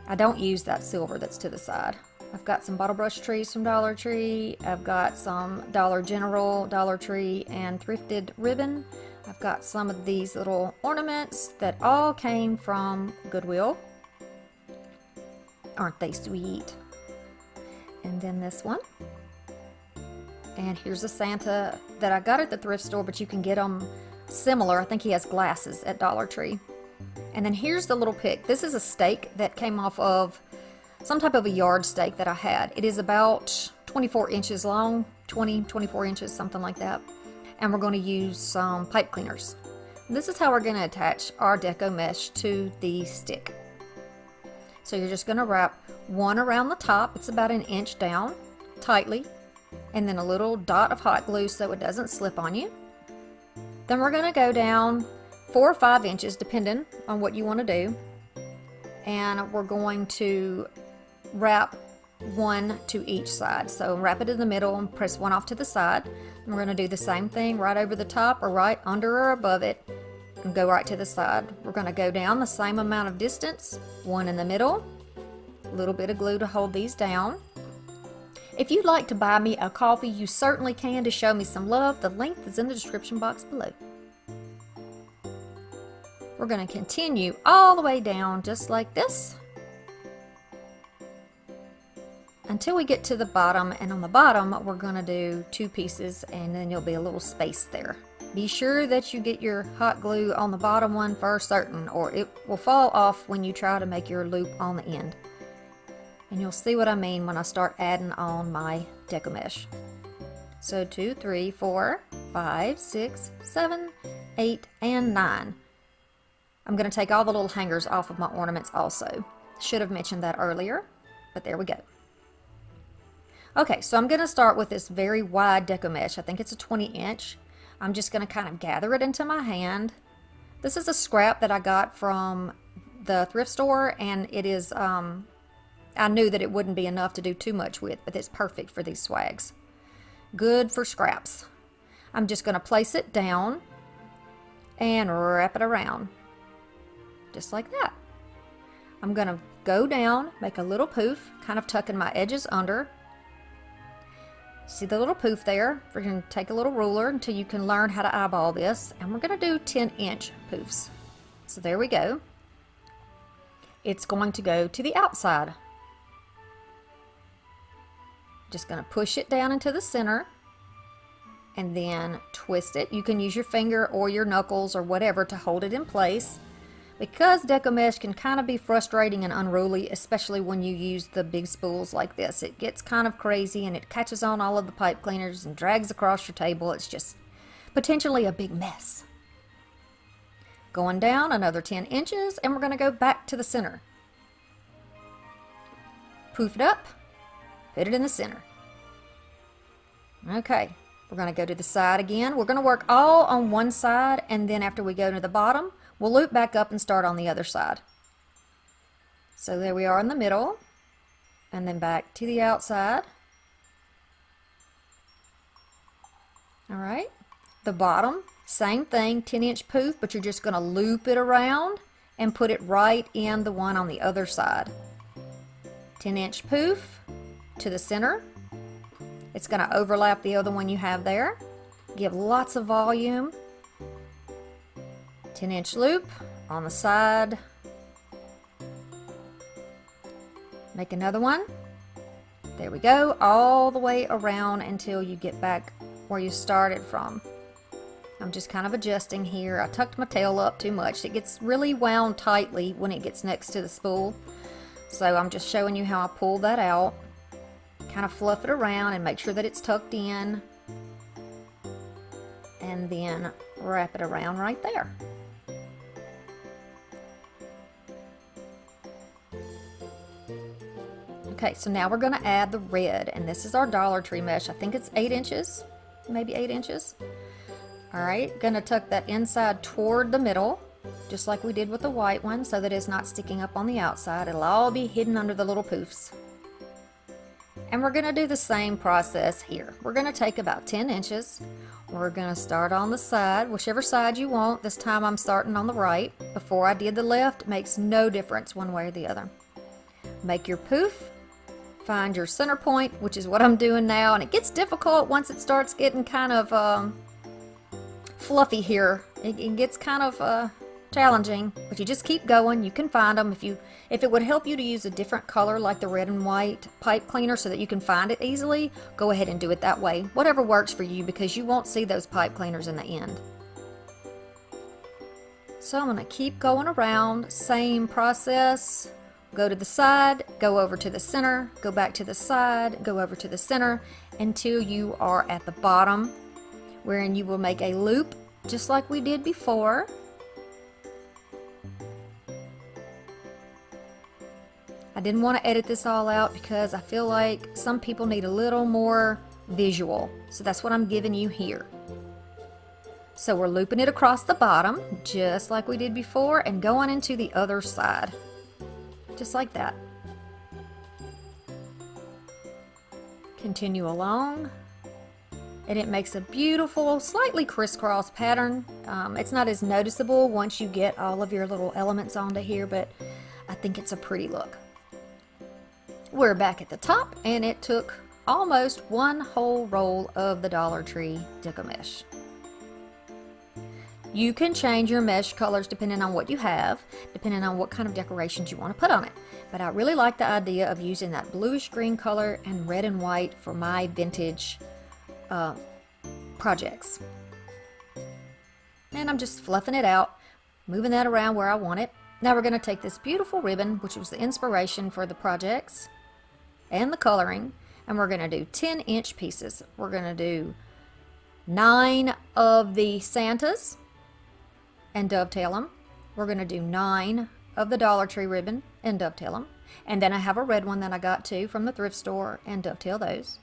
I don't use that silver that's to the side. I've got some bottle brush trees from Dollar Tree. I've got some Dollar General, Dollar Tree, and thrifted ribbon. I've got some of these little ornaments that all came from Goodwill. Aren't they sweet? And then this one. And here's a Santa that I got at the thrift store, but you can get them similar. I think he has glasses at Dollar Tree. And then here's the little pick. This is a stake that came off of some type of a yard stake that I had. It is about 24 inches long, 24 inches, something like that. And we're going to use some pipe cleaners. This is how we're going to attach our deco mesh to the stick. So you're just going to wrap one around the top. It's about an inch down tightly, and then a little dot of hot glue so it doesn't slip on you. Then we're going to go down 4 or 5 inches depending on what you want to do, and we're going to wrap one to each side. So wrap it in the middle and press one off to the side. And we're going to do the same thing right over the top or right under or above it and go right to the side. We're going to go down the same amount of distance, one in the middle, a little bit of glue to hold these down. If you'd like to buy me a coffee, you certainly can to show me some love. The link is in the description box below. We're going to continue all the way down just like this until we get to the bottom, and on the bottom we're going to do 2 pieces, and then there'll be a little space there. Be sure that you get your hot glue on the bottom one for certain, or it will fall off when you try to make your loop on the end. And you'll see what I mean when I start adding on my deco mesh. So 2, 3, 4, 5, 6, 7, 8, and 9. I'm going to take all the little hangers off of my ornaments also. Should have mentioned that earlier, but there we go. Okay, so I'm going to start with this very wide deco mesh. I think it's a 20-inch. I'm just going to kind of gather it into my hand. This is a scrap that I got from the thrift store, and it is, I knew that it wouldn't be enough to do too much with, but it's perfect for these swags. Good for scraps. I'm just going to place it down and wrap it around. Just like that. I'm going to go down, make a little poof, kind of tucking my edges under. See the little poof there? We're going to take a little ruler until you can learn how to eyeball this, and we're going to do 10-inch poofs. So there we go. It's going to go to the outside. Just going to push it down into the center and then twist it. You can use your finger or your knuckles or whatever to hold it in place. Because deco mesh can kind of be frustrating and unruly, especially when you use the big spools like this. It gets kind of crazy and it catches on all of the pipe cleaners and drags across your table. It's just potentially a big mess. Going down another 10 inches, and we're going to go back to the center. Poof it up, put it in the center. Okay, we're going to go to the side again. We're going to work all on one side, and then after we go to the bottom, we'll loop back up and start on the other side. So there we are in the middle, and then back to the outside. All right, the bottom, same thing, 10-inch poof, but you're just going to loop it around and put it right in the one on the other side. 10-inch poof to the center. It's going to overlap the other one you have there. Give lots of volume. 10-inch loop on the side. Make another one. There we go, all the way around until you get back where you started from. I'm just kind of adjusting here. I tucked my tail up too much. It gets really wound tightly when it gets next to the spool. So I'm just showing you how I pull that out. Kind of fluff it around and make sure that it's tucked in. And then wrap it around right there. Okay, so now we're going to add the red, and this is our Dollar Tree mesh. I think it's 8 inches, maybe 8 inches. All right, going to tuck that inside toward the middle, just like we did with the white one, so that it's not sticking up on the outside. It'll all be hidden under the little poofs. And we're going to do the same process here. We're going to take about 10 inches. We're going to start on the side, whichever side you want. This time I'm starting on the right. Before I did the left, it makes no difference one way or the other. Make your poof. Find your center point, which is what I'm doing now, and it gets difficult once it starts getting kind of fluffy here. It gets kind of challenging, but you just keep going. You can find them. If it would help you to use a different color like the red and white pipe cleaner so that you can find it easily, go ahead and do it that way. Whatever works for you, because you won't see those pipe cleaners in the end. So I'm going to keep going around, same process. Go to the side, go over to the center, go back to the side, go over to the center until you are at the bottom, wherein you will make a loop just like we did before. I didn't want to edit this all out because I feel like some people need a little more visual, so that's what I'm giving you here. So we're looping it across the bottom just like we did before and going into the other side. just like that. Continue along, and it makes a beautiful, slightly crisscross pattern. It's not as noticeable once you get all of your little elements onto here, but I think it's a pretty look. We're back at the top, and it took almost one whole roll of the Dollar Tree Deco mesh. You can change your mesh colors depending on what you have, depending on what kind of decorations you want to put on it. But I really like the idea of using that bluish green color and red and white for my vintage projects. And I'm just fluffing it out, moving that around where I want it. Now we're going to take this beautiful ribbon, which was the inspiration for the projects and the coloring, and we're going to do 10-inch pieces. We're going to do 9 of the Santas and dovetail them. We're going to do 9 of the Dollar Tree ribbon and dovetail them. And then I have a red one that I got too from the thrift store and dovetail those.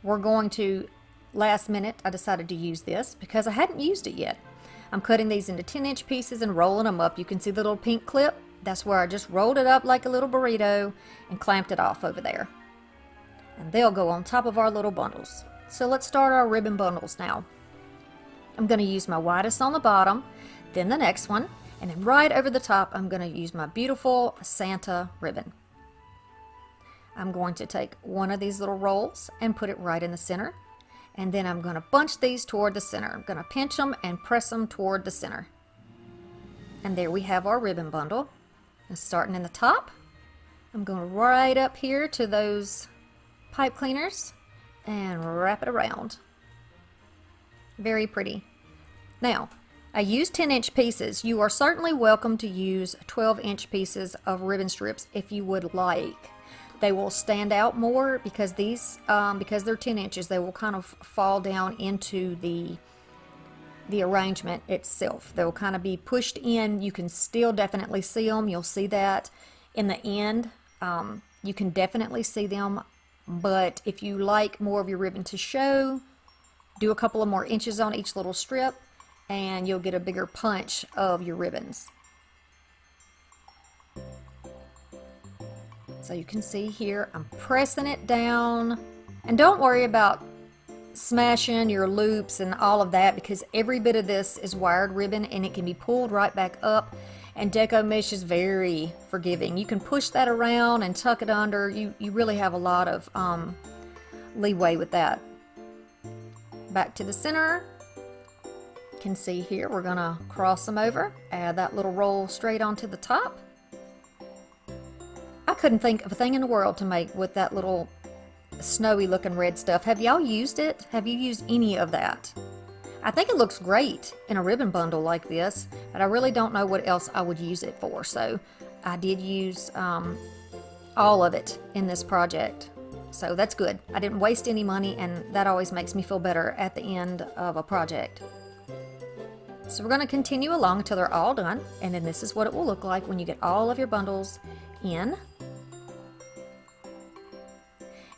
We're going to, last minute, I decided to use this because I hadn't used it yet. I'm cutting these into 10-inch pieces and rolling them up. You can see the little pink clip. That's where I just rolled it up like a little burrito and clamped it off over there. And they'll go on top of our little bundles. So let's start our ribbon bundles now. I'm going to use my widest on the bottom, then the next one, and then right over the top I'm going to use my beautiful Santa ribbon. I'm going to take one of these little rolls and put it right in the center, and then I'm going to bunch these toward the center. I'm going to pinch them and press them toward the center. And there we have our ribbon bundle. And starting in the top, I'm going right up here to those pipe cleaners and wrap it around. Very pretty. Now, I used 10-inch pieces. You are certainly welcome to use 12-inch pieces of ribbon strips if you would like. They will stand out more because these, because they're 10 inches, they will kind of fall down into the arrangement itself. They'll kind of be pushed in. You can still definitely see them. You'll see that in the end. You can definitely see them, but if you like more of your ribbon to show, do a couple of more inches on each little strip, and you'll get a bigger punch of your ribbons. So you can see here, I'm pressing it down. And don't worry about smashing your loops and all of that, because every bit of this is wired ribbon and it can be pulled right back up. And Deco mesh is very forgiving. You can push that around and tuck it under. You really have a lot of leeway with that. Back to the center. You can see here, we're gonna cross them over, add that little roll straight onto the top. I couldn't think of a thing in the world to make with that little snowy looking red stuff. Have y'all used it? Have you used any of that? I think it looks great in a ribbon bundle like this, but I really don't know what else I would use it for. So I did use all of it in this project. So that's good. I didn't waste any money, and that always makes me feel better at the end of a project. So we're going to continue along until they're all done, and then this is what it will look like when you get all of your bundles in.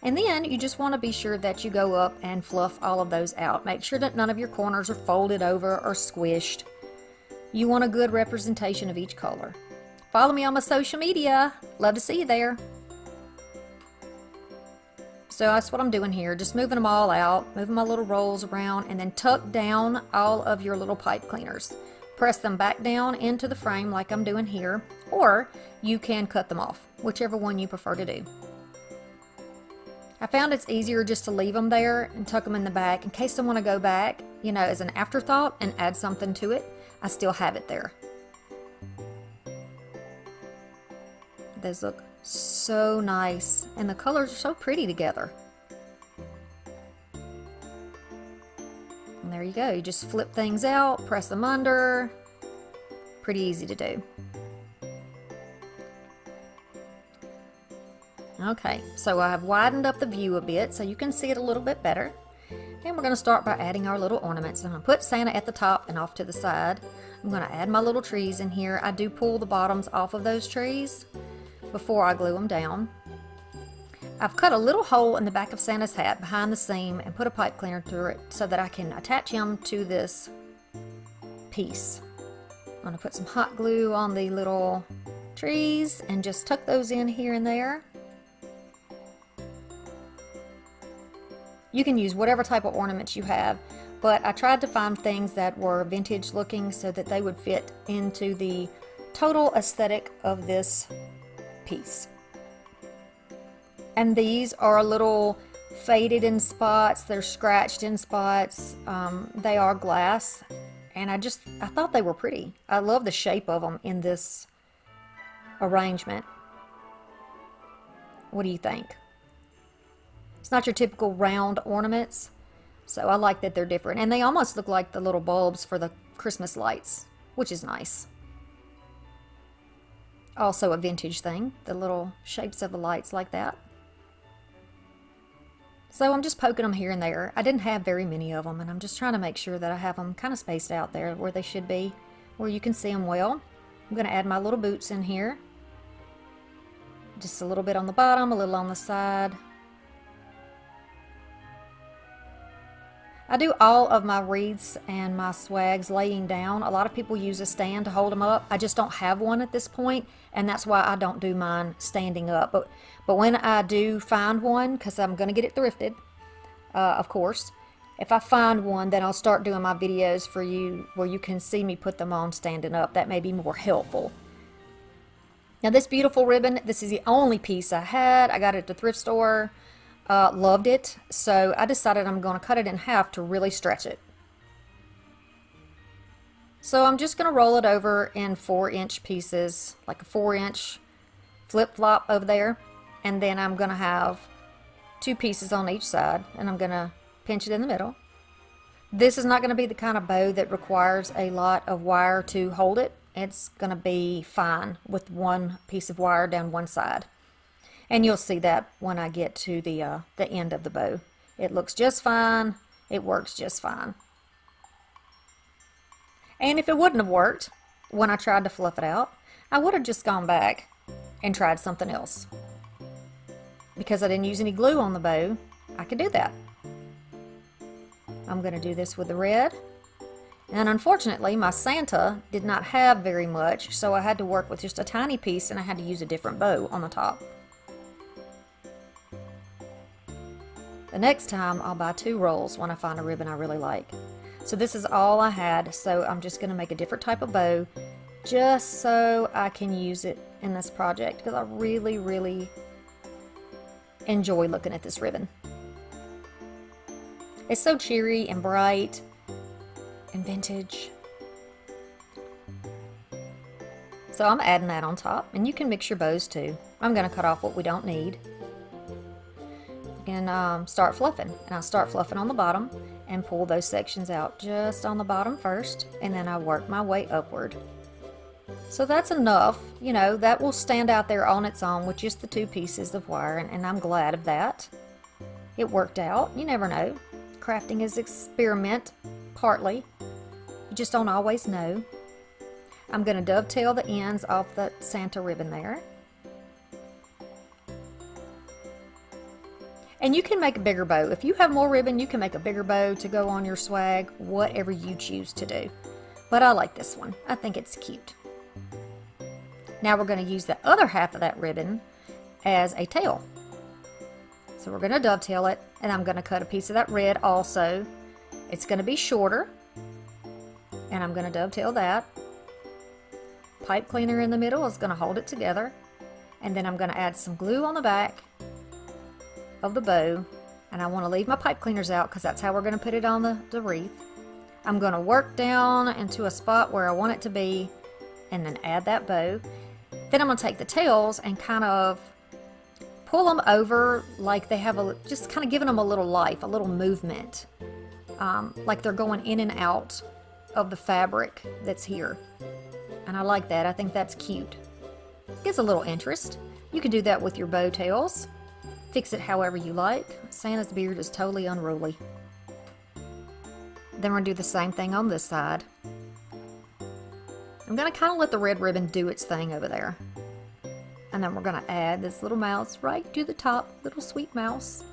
And then you just want to be sure that you go up and fluff all of those out. Make sure that none of your corners are folded over or squished. You want a good representation of each color. Follow me on my social media. Love to see you there. So that's what I'm doing here, just moving them all out, moving my little rolls around, and then tuck down all of your little pipe cleaners. Press them back down into the frame like I'm doing here, or you can cut them off, whichever one you prefer to do. I found it's easier just to leave them there and tuck them in the back in case I want to go back, you know, as an afterthought and add something to it. I still have it there. Those look so nice, and the colors are so pretty together. And there you go. You just flip things out, press them under. Pretty easy to do. Okay, so I have widened up the view a bit so you can see it a little bit better. And we're going to start by adding our little ornaments. I'm going to put Santa at the top and off to the side. I'm going to add my little trees in here. I do pull the bottoms off of those trees before I glue them down. I've cut a little hole in the back of Santa's hat behind the seam and put a pipe cleaner through it so that I can attach him to this piece. I'm going to put some hot glue on the little trees and just tuck those in here and there. You can use whatever type of ornaments you have, but I tried to find things that were vintage looking so that they would fit into the total aesthetic of this piece. And these are a little faded in spots, they're scratched in spots, they are glass, and I thought they were pretty. I love the shape of them in this arrangement. What do you think? It's not your typical round ornaments, so I like that they're different, and they almost look like the little bulbs for the Christmas lights, which is nice. Also a vintage thing, the little shapes of the lights like that. So I'm just poking them here and there. I didn't have very many of them, and I'm just trying to make sure that I have them kind of spaced out there where they should be, where you can see them well. I'm going to add my little boots in here. Just a little bit on the bottom, a little on the side. I do all of my wreaths and my swags laying down. A lot of people use a stand to hold them up. I just don't have one at this point, and that's why I don't do mine standing up. But when I do find one, because I'm going to get it thrifted, of course, if I find one, then I'll start doing my videos for you where you can see me put them on standing up. That may be more helpful. Now this beautiful ribbon, this is the only piece I had. I got it at the thrift store. Loved it, so I decided I'm going to cut it in half to really stretch it. So I'm just going to roll it over in 4-inch pieces, like a 4-inch flip-flop over there, and then I'm going to have 2 pieces on each side, and I'm going to pinch it in the middle. This is not going to be the kind of bow that requires a lot of wire to hold it. It's going to be fine with one piece of wire down one side. And you'll see that when I get to the end of the bow. It looks just fine. It works just fine. And if it wouldn't have worked when I tried to fluff it out, I would have just gone back and tried something else. Because I didn't use any glue on the bow, I could do that. I'm going to do this with the red. And unfortunately, my Santa did not have very much, so I had to work with just a tiny piece, and I had to use a different bow on the top. The next time I'll buy 2 rolls when I find a ribbon I really like. So this is all I had, so I'm just going to make a different type of bow just so I can use it in this project, because I really, really enjoy looking at this ribbon. It's so cheery and bright and vintage. So I'm adding that on top, and you can mix your bows too. I'm going to cut off what we don't need and start fluffing. And I'll start fluffing on the bottom and pull those sections out just on the bottom first, and then I work my way upward. So that's enough, you know, that will stand out there on its own with just the 2 pieces of wire, and I'm glad of that. It worked out. You never know. Crafting is experiment, partly. You just don't always know. I'm going to dovetail the ends off the Santa ribbon there. And you can make a bigger bow. If you have more ribbon, you can make a bigger bow to go on your swag, whatever you choose to do. But I like this one. I think it's cute. Now we're going to use the other half of that ribbon as a tail. So we're going to dovetail it, and I'm going to cut a piece of that red also. It's going to be shorter, and I'm going to dovetail that. Pipe cleaner in the middle is going to hold it together, and then I'm going to add some glue on the back of the bow, and I want to leave my pipe cleaners out because that's how we're going to put it on the wreath. I'm going to work down into a spot where I want it to be and then add that bow. Then I'm going to take the tails and kind of pull them over like they have just kind of giving them a little life, a little movement, like they're going in and out of the fabric that's here. And I like that. I think that's cute. Gives a little interest. You can do that with your bow tails. Fix it however you like. Santa's beard is totally unruly. Then we're going to do the same thing on this side. I'm going to kind of let the red ribbon do its thing over there. And then we're going to add this little mouse right to the top, little sweet mouse.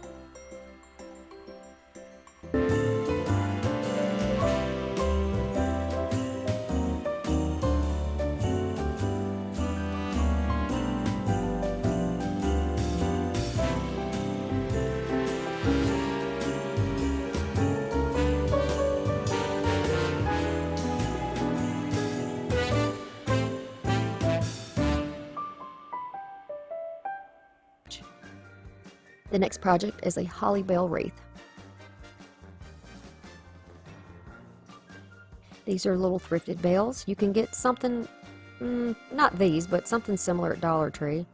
The next project is a holly bell wreath. These are little thrifted bells. You can get something, not these, but something similar at Dollar Tree.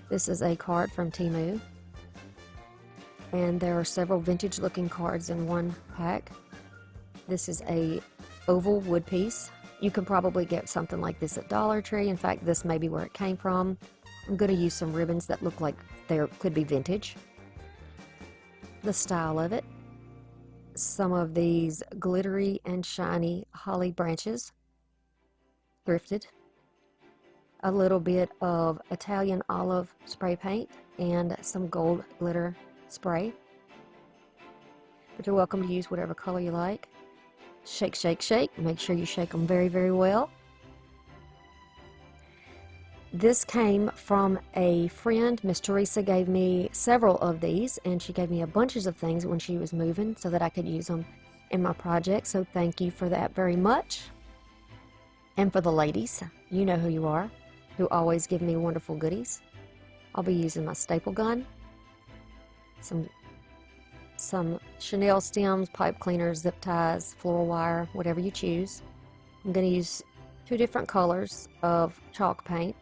This is a card from Temu. And there are several vintage looking cards in one pack. This is a oval wood piece. You can probably get something like this at Dollar Tree. In fact, this may be where it came from. I'm going to use some ribbons that look like they could be vintage. The style of it. Some of these glittery and shiny holly branches. Thrifted. A little bit of Italian olive spray paint and some gold glitter spray. But you're welcome to use whatever color you like. Shake, shake, shake. Make sure you shake them very, very well. This came from a friend. Miss Teresa gave me several of these, and she gave me a bunches of things when she was moving so that I could use them in my project. So thank you for that very much. And for the ladies, you know who you are, who always give me wonderful goodies. I'll be using my staple gun, some Chanel stems, pipe cleaners, zip ties, floral wire, whatever you choose. I'm going to use 2 different colors of chalk paint.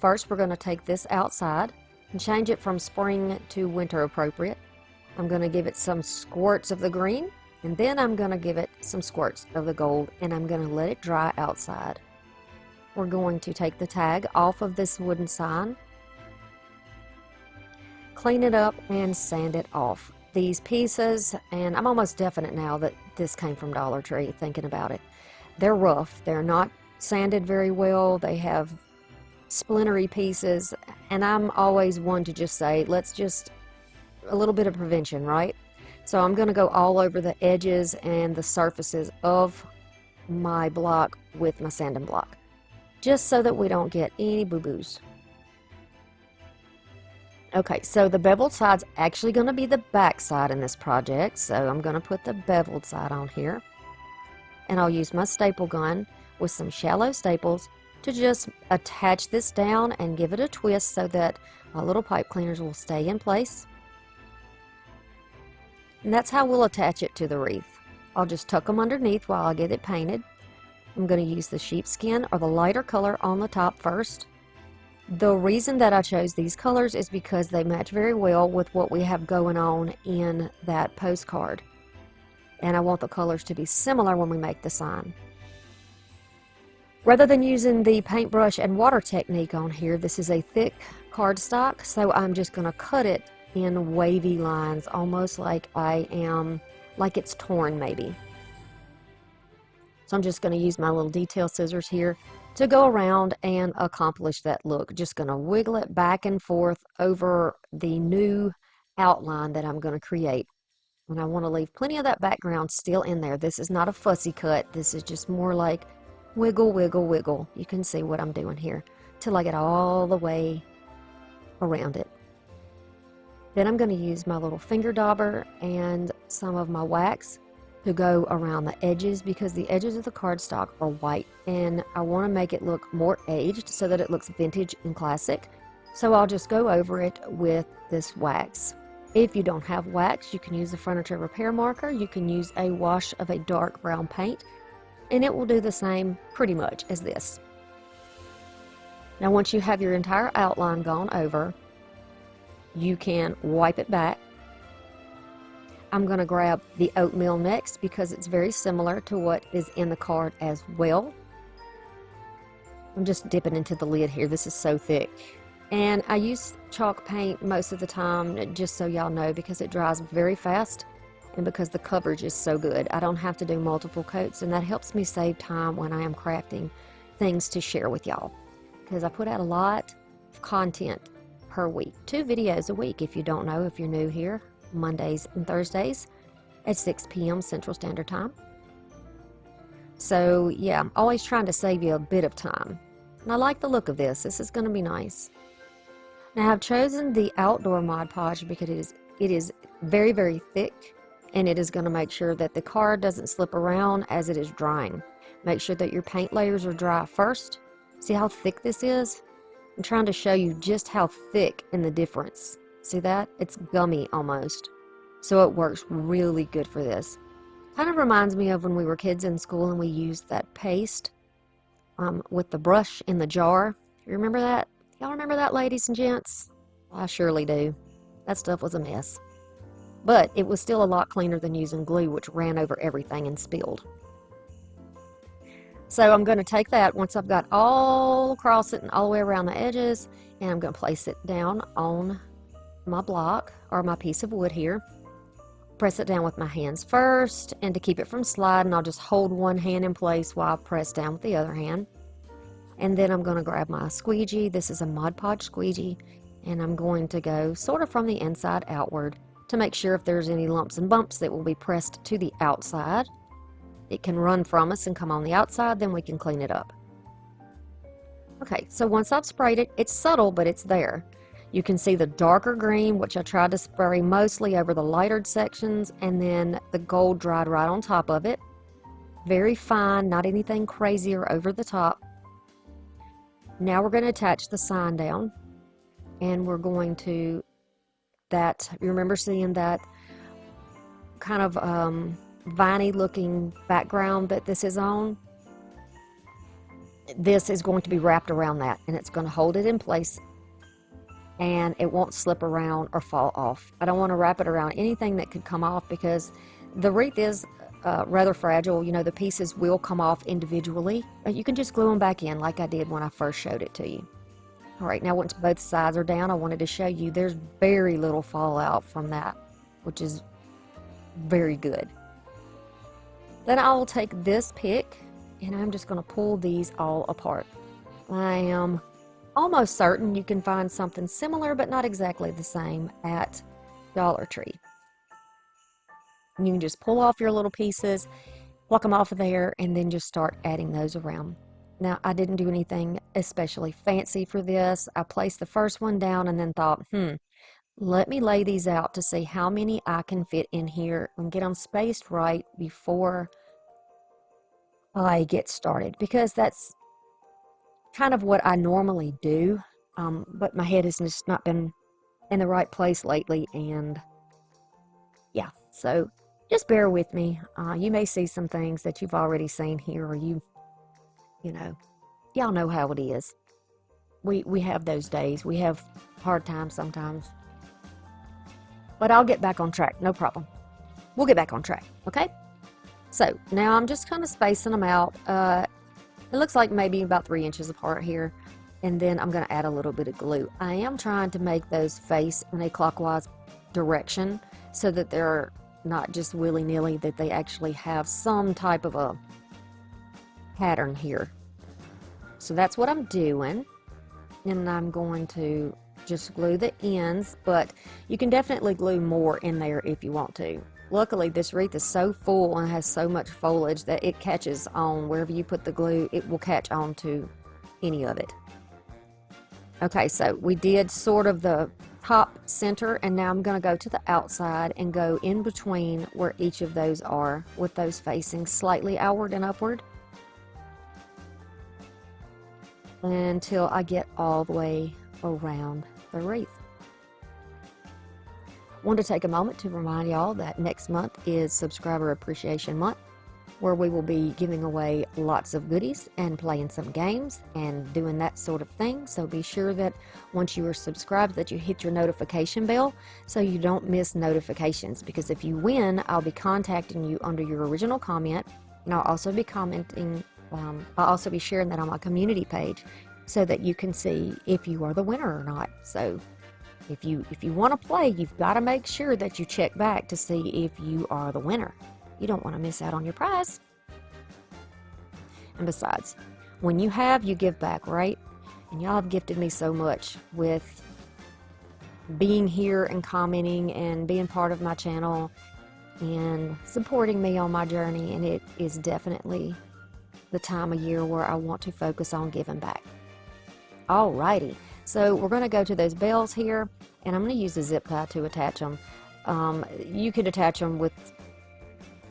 First, we're going to take this outside and change it from spring to winter appropriate. I'm going to give it some squirts of the green, and then I'm going to give it some squirts of the gold, and I'm going to let it dry outside. We're going to take the tag off of this wooden sign, clean it up, and sand it off. These pieces, and I'm almost definite now that this came from Dollar Tree, thinking about it. They're rough. They're not sanded very well. They have splintery pieces, and I'm always one to just say, let's just a little bit of prevention, right? So I'm going to go all over the edges and the surfaces of my block with my sanding block, just so that we don't get any boo-boos. Okay, so the beveled side's actually going to be the back side in this project, so I'm going to put the beveled side on here, and I'll use my staple gun with some shallow staples to just attach this down and give it a twist so that my little pipe cleaners will stay in place. And that's how we'll attach it to the wreath. I'll just tuck them underneath while I get it painted. I'm going to use the sheepskin or the lighter color on the top first. The reason that I chose these colors is because they match very well with what we have going on in that postcard. And I want the colors to be similar when we make the sign. Rather than using the paintbrush and water technique on here, this is a thick cardstock, so I'm just going to cut it in wavy lines, almost like like it's torn maybe. So I'm just going to use my little detail scissors here to go around and accomplish that look. Just going to wiggle it back and forth over the new outline that I'm going to create. And I want to leave plenty of that background still in there. This is not a fussy cut. This is just more like wiggle, wiggle, wiggle. You can see what I'm doing here till I get all the way around it. Then I'm going to use my little finger dauber and some of my wax to go around the edges, because the edges of the cardstock are white and I want to make it look more aged so that it looks vintage and classic. So I'll just go over it with this wax. If you don't have wax, you can use a furniture repair marker. You can use a wash of a dark brown paint, and it will do the same pretty much as this. Now once you have your entire outline gone over, you can wipe it back. I'm going to grab the oatmeal next because it's very similar to what is in the card as well. I'm just dipping into the lid here. This is so thick. And I use chalk paint most of the time, just so y'all know, because it dries very fast and because the coverage is so good. I don't have to do multiple coats, and that helps me save time when I am crafting things to share with y'all, because I put out a lot of content per week. 2 videos a week, if you don't know, if you're new here. Mondays and Thursdays at 6 p.m. Central Standard Time. So yeah, I'm always trying to save you a bit of time. And I like the look of this. This is going to be nice. Now I've chosen the outdoor Mod Podge because it is very, very thick, and it is going to make sure that the card doesn't slip around as it is drying. Make sure that your paint layers are dry first. See how thick this is? I'm trying to show you just how thick and the difference. See that? It's gummy almost. So it works really good for this. Kind of reminds me of when we were kids in school and we used that paste with the brush in the jar. You remember that? Y'all remember that, ladies and gents? I surely do. That stuff was a mess. But it was still a lot cleaner than using glue, which ran over everything and spilled. So I'm going to take that once I've got all across it and all the way around the edges, and I'm going to place it down on my block or my piece of wood here. Press it down with my hands first, and to keep it from sliding, I'll just hold one hand in place while I press down with the other hand. And then I'm going to grab my squeegee. This is a Mod Podge squeegee, and I'm going to go sort of from the inside outward to make sure if there's any lumps and bumps that will be pressed to the outside. It can run from us and come on the outside, then we can clean it up. Okay, so once I've sprayed it, it's subtle, but it's there. You can see the darker green, which I tried to spray mostly over the lighter sections, and then the gold dried right on top of it. Very fine, not anything crazy or over the top. Now we're going to attach the sign down, and we're going to, you remember seeing that kind of viney looking background that this is on? This is going to be wrapped around that, and it's going to hold it in place, and it won't slip around or fall off. I don't want to wrap it around anything that could come off because the wreath is rather fragile. You know, the pieces will come off individually, but you can just glue them back in like I did when I first showed it to you. All right, now once both sides are down, I wanted to show you there's very little fallout from that, which is very good. Then I'll take this pick and I'm just going to pull these all apart. I am almost certain you can find something similar but not exactly the same at Dollar Tree. You can just pull off your little pieces, pluck them off of there, and then just start adding those around. Now, I didn't do anything especially fancy for this. I placed the first one down and then thought, let me lay these out to see how many I can fit in here and get them spaced right before I get started, because that's kind of what I normally do, but my head has just not been in the right place lately, and yeah, so just bear with me. You may see some things that you've already seen here, or you know, y'all know how it is. We have those days. We have hard times sometimes. But I'll get back on track, no problem. We'll get back on track, okay? So now I'm just kind of spacing them out. It looks like maybe about 3 inches apart here. And then I'm going to add a little bit of glue. I am trying to make those face in a clockwise direction so that they're not just willy-nilly, that they actually have some type of a pattern here. So that's what I'm doing. And I'm going to just glue the ends, but you can definitely glue more in there if you want to. Luckily, this wreath is so full and has so much foliage that it catches on. Wherever you put the glue, it will catch on to any of it. Okay, so we did sort of the top center, and now I'm going to go to the outside and go in between where each of those are, with those facing slightly outward and upward, until I get all the way around the wreath. I want to take a moment to remind y'all that next month is Subscriber Appreciation Month, where we will be giving away lots of goodies and playing some games and doing that sort of thing. So be sure that once you are subscribed that you hit your notification bell so you don't miss notifications, because if you win, I'll be contacting you under your original comment, and I'll also be commenting, I'll also be sharing that on my community page so that you can see if you are the winner or not. So if you want to play, you've got to make sure that you check back to see if you are the winner. You don't want to miss out on your prize. And besides, when you have, you give back, right? And y'all have gifted me so much with being here and commenting and being part of my channel and supporting me on my journey, and it is definitely the time of year where I want to focus on giving back. Alrighty, so we're going to go to those bells here, and I'm going to use a zip tie to attach them. You could attach them with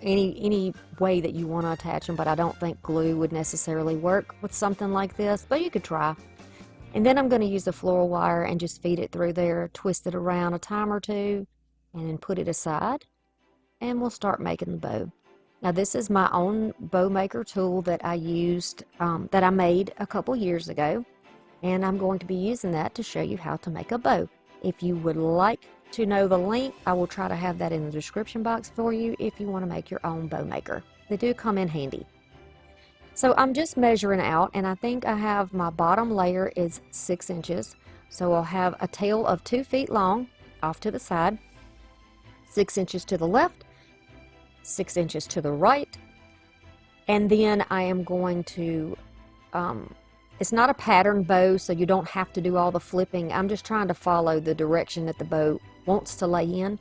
any way that you want to attach them, but I don't think glue would necessarily work with something like this, but you could try. And then I'm going to use the floral wire and just feed it through there, twist it around a time or two, and then put it aside, and we'll start making the bow. Now this is my own bow maker tool that I used, that I made a couple years ago, and I'm going to be using that to show you how to make a bow. If you would like to know the link, I will try to have that in the description box for you if you want to make your own bow maker. They do come in handy. So I'm just measuring out, and I think I have my bottom layer is 6 inches. So I'll have a tail of 2 feet long off to the side, 6 inches to the left, 6 inches to the right, and then I am going to, it's not a pattern bow, so you don't have to do all the flipping. I'm just trying to follow the direction that the bow wants to lay in.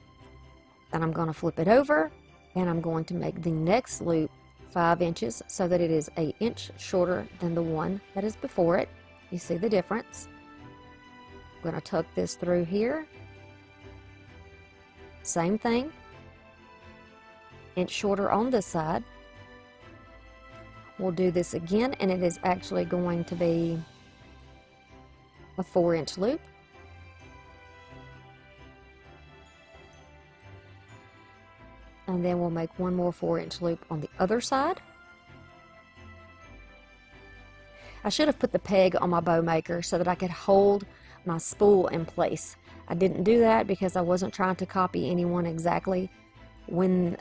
Then I'm going to flip it over, and I'm going to make the next loop 5 inches so that it is 1 inch shorter than the one that is before it. You see the difference. I'm going to tuck this through here. Same thing. Inch shorter on this side. We'll do this again, and it is actually going to be a 4-inch loop. And then we'll make one more 4-inch loop on the other side. I should have put the peg on my bow maker so that I could hold my spool in place. I didn't do that because I wasn't trying to copy anyone exactly. When,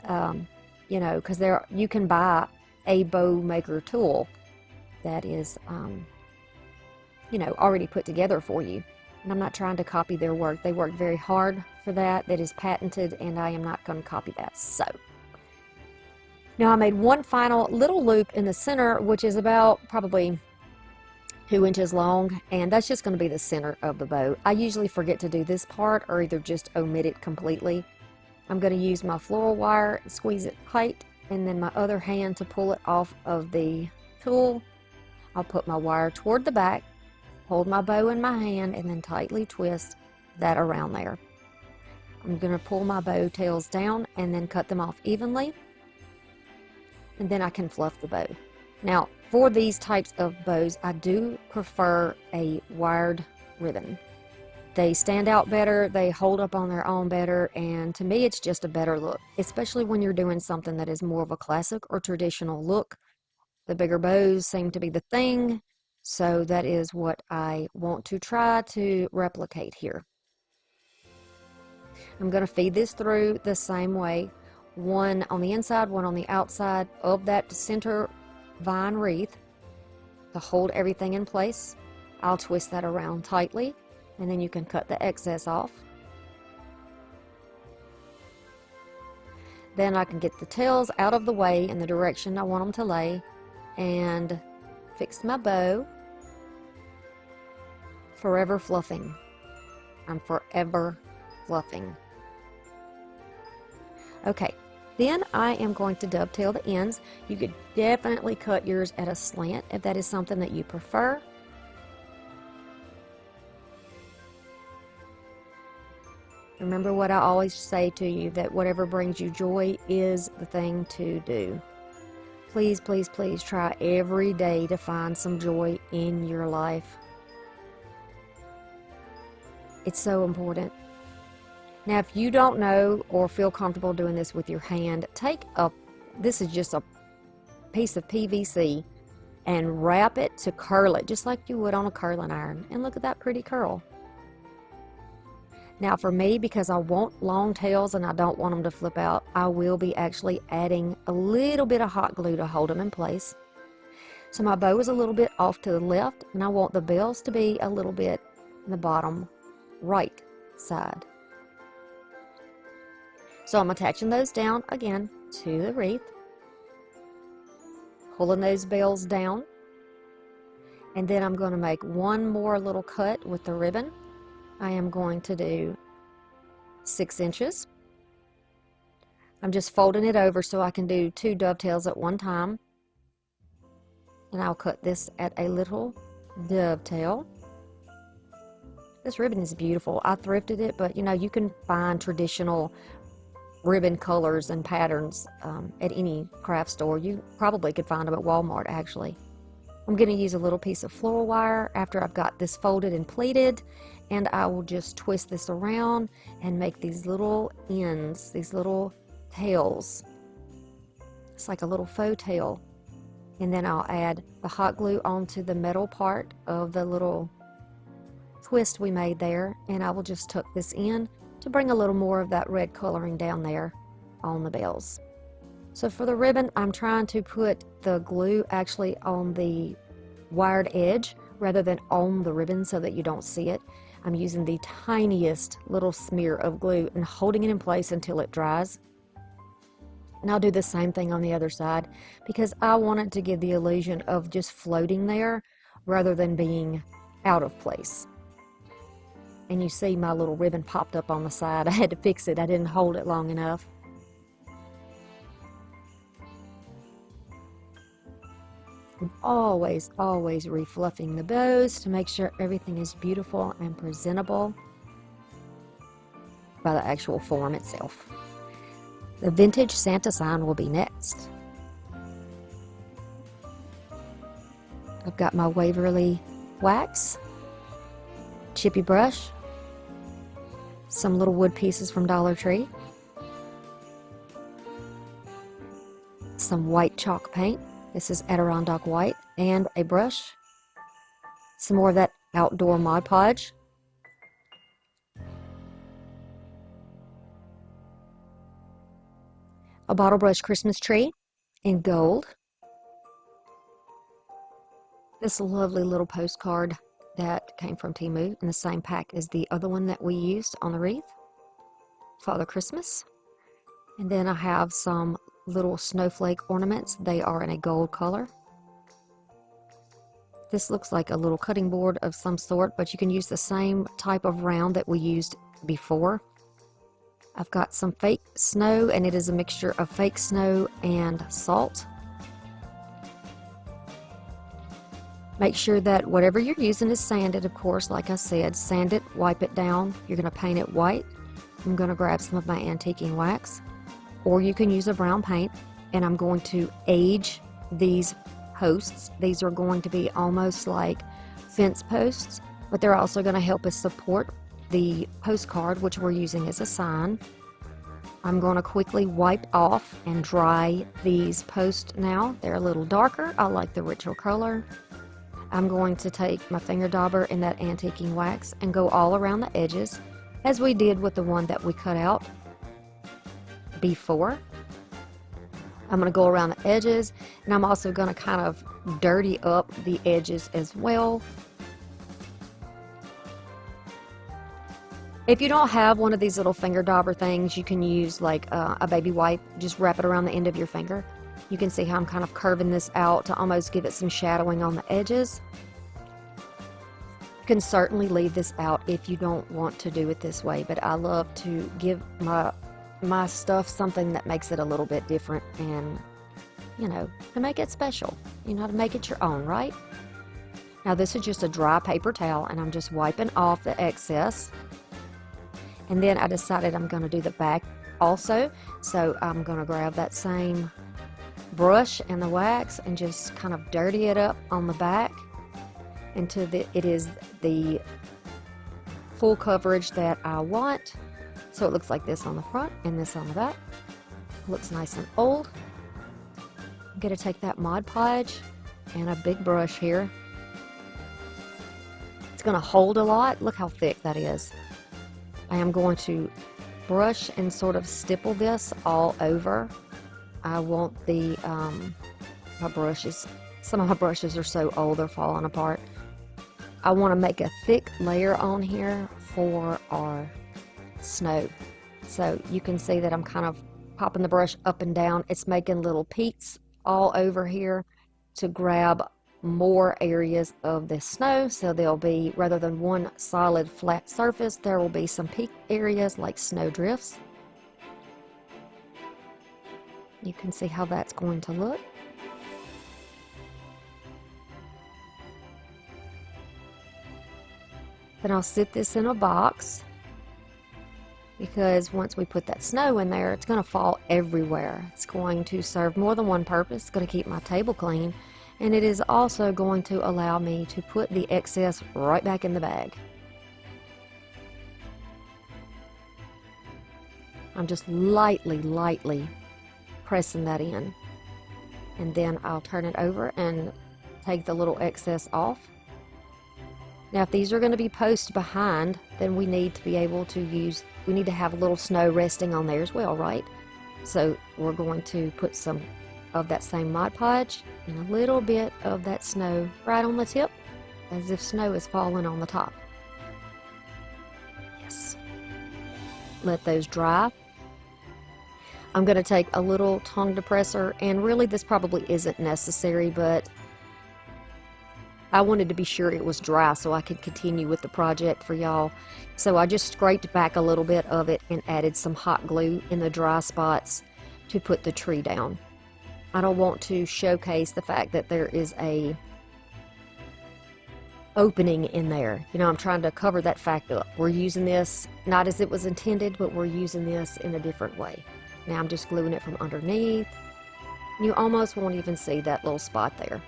you know, because you can buy a bow maker tool that is, you know, already put together for you. And I'm not trying to copy their work. They work very hard for that. That is patented, and I am not going to copy that. So now I made one final little loop in the center, which is about probably 2 inches long, and that's just going to be the center of the bow. I usually forget to do this part or either just omit it completely. I'm going to use my floral wire, squeeze it tight, and then my other hand to pull it off of the tool. I'll put my wire toward the back, hold my bow in my hand, and then tightly twist that around there. I'm going to pull my bow tails down and then cut them off evenly, and then I can fluff the bow. Now, for these types of bows, I do prefer a wired ribbon. They stand out better, they hold up on their own better, and to me it's just a better look, especially when you're doing something that is more of a classic or traditional look. The bigger bows seem to be the thing, so that is what I want to try to replicate here. I'm going to feed this through the same way, one on the inside, one on the outside of that center vine wreath to hold everything in place. I'll twist that around tightly, and then you can cut the excess off. Then I can get the tails out of the way in the direction I want them to lay, and fix my bow. Forever fluffing. I'm forever fluffing. Okay, then I am going to dovetail the ends. You could definitely cut yours at a slant if that is something that you prefer. Remember what I always say to you, that whatever brings you joy is the thing to do. Please, please, please try every day to find some joy in your life. It's so important. Now, if you don't know or feel comfortable doing this with your hand, this is just a piece of PVC, and wrap it to curl it just like you would on a curling iron. And look at that pretty curl. Now for me, because I want long tails and I don't want them to flip out, I will be actually adding a little bit of hot glue to hold them in place. So my bow is a little bit off to the left, and I want the bells to be a little bit in the bottom right side. So I'm attaching those down again to the wreath, pulling those bells down, and then I'm going to make one more little cut with the ribbon. I am going to do 6 inches. I'm just folding it over so I can do 2 dovetails at one time. And I'll cut this at a little dovetail. This ribbon is beautiful. I thrifted it, but you know, you can find traditional ribbon colors and patterns at any craft store. You probably could find them at Walmart, actually. I'm going to use a little piece of floral wire after I've got this folded and pleated, and I will just twist this around and make these little ends, these little tails. It's like a little faux tail. And then I'll add the hot glue onto the metal part of the little twist we made there, and I will just tuck this in to bring a little more of that red coloring down there on the bells. So for the ribbon, I'm trying to put the glue actually on the wired edge rather than on the ribbon so that you don't see it. I'm using the tiniest little smear of glue and holding it in place until it dries. And I'll do the same thing on the other side because I want it to give the illusion of just floating there rather than being out of place. And you see my little ribbon popped up on the side. I had to fix it. I didn't hold it long enough. I'm always refluffing the bows to make sure everything is beautiful and presentable by the actual form itself. The vintage Santa sign will be next. I've got my Waverly wax, chippy brush, some little wood pieces from Dollar Tree, some white chalk paint. This is Adirondack white, and a brush, some more of that outdoor Mod Podge, a bottle brush Christmas tree in gold, this lovely little postcard that came from Temu in the same pack as the other one that we used on the wreath, Father Christmas. And then I have some little snowflake ornaments. They are in a gold color. This looks like a little cutting board of some sort, but you can use the same type of round that we used before. I've got some fake snow, and it is a mixture of fake snow and salt. Make sure that whatever you're using is sanded, of course, like I said. Sand it, wipe it down. You're going to paint it white. I'm going to grab some of my antiquing wax, or you can use a brown paint, and I'm going to age these posts. These are going to be almost like fence posts, but they're also going to help us support the postcard, which we're using as a sign. I'm going to quickly wipe off and dry these posts now. They're a little darker. I like the richer color. I'm going to take my finger dauber and that antiquing wax and go all around the edges, as we did with the one that we cut out before. I'm going to go around the edges, and I'm also going to kind of dirty up the edges as well. If you don't have one of these little finger dauber things, you can use like a baby wipe. Just wrap it around the end of your finger. You can see how I'm kind of curving this out to almost give it some shadowing on the edges. You can certainly leave this out if you don't want to do it this way, but I love to give my stuff something that makes it a little bit different, and you know, to make it special, you know, to make it your own, right? Now this is just a dry paper towel, and I'm just wiping off the excess. And then I decided I'm going to do the back also, so I'm going to grab that same brush and the wax and just kind of dirty it up on the back until it is the full coverage that I want. So it looks like this on the front and this on the back. It looks nice and old. I'm going to take that Mod Podge and a big brush here. It's going to hold a lot. Look how thick that is. I am going to brush and sort of stipple this all over. I want the, my brushes, some of my brushes are so old they're falling apart. I want to make a thick layer on here for our snow. So you can see that I'm kind of popping the brush up and down. It's making little peaks all over here to grab more areas of the snow. So there'll be, rather than one solid flat surface, there will be some peak areas like snow drifts. You can see how that's going to look. Then I'll sit this in a box, because once we put that snow in there, it's going to fall everywhere. It's going to serve more than one purpose. It's going to keep my table clean, And it is also going to allow me to put the excess right back in the bag. I'm just lightly pressing that in. And then I'll turn it over and take the little excess off. Now if these are going to be posts behind, then we need to be able to we need to have a little snow resting on there as well, right? So we're going to put some of that same Mod Podge and a little bit of that snow right on the tip, as if snow is falling on the top. Yes. Let those dry. I'm going to take a little tongue depressor, and really this probably isn't necessary, but I wanted to be sure it was dry so I could continue with the project for y'all. So I just scraped back a little bit of it and added some hot glue in the dry spots to put the tree down. I don't want to showcase the fact that there is a opening in there. You know, I'm trying to cover that fact up. We're using this not as it was intended, but we're using this in a different way. Now I'm just gluing it from underneath. You almost won't even see that little spot there.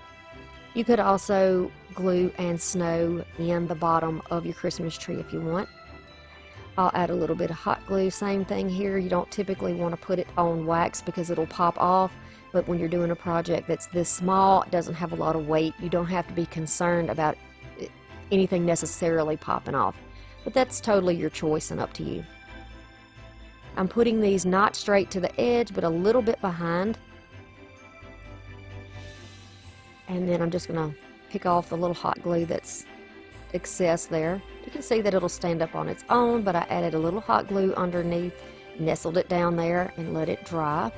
You could also glue and snow in the bottom of your Christmas tree if you want. I'll add a little bit of hot glue. Same thing here. You don't typically want to put it on wax because it'll pop off. But when you're doing a project that's this small, it doesn't have a lot of weight, you don't have to be concerned about anything necessarily popping off. But that's totally your choice and up to you. I'm putting these not straight to the edge, but a little bit behind. And then I'm just going to pick off the little hot glue that's excess there. You can see that it'll stand up on its own, but I added a little hot glue underneath, nestled it down there, and let it dry.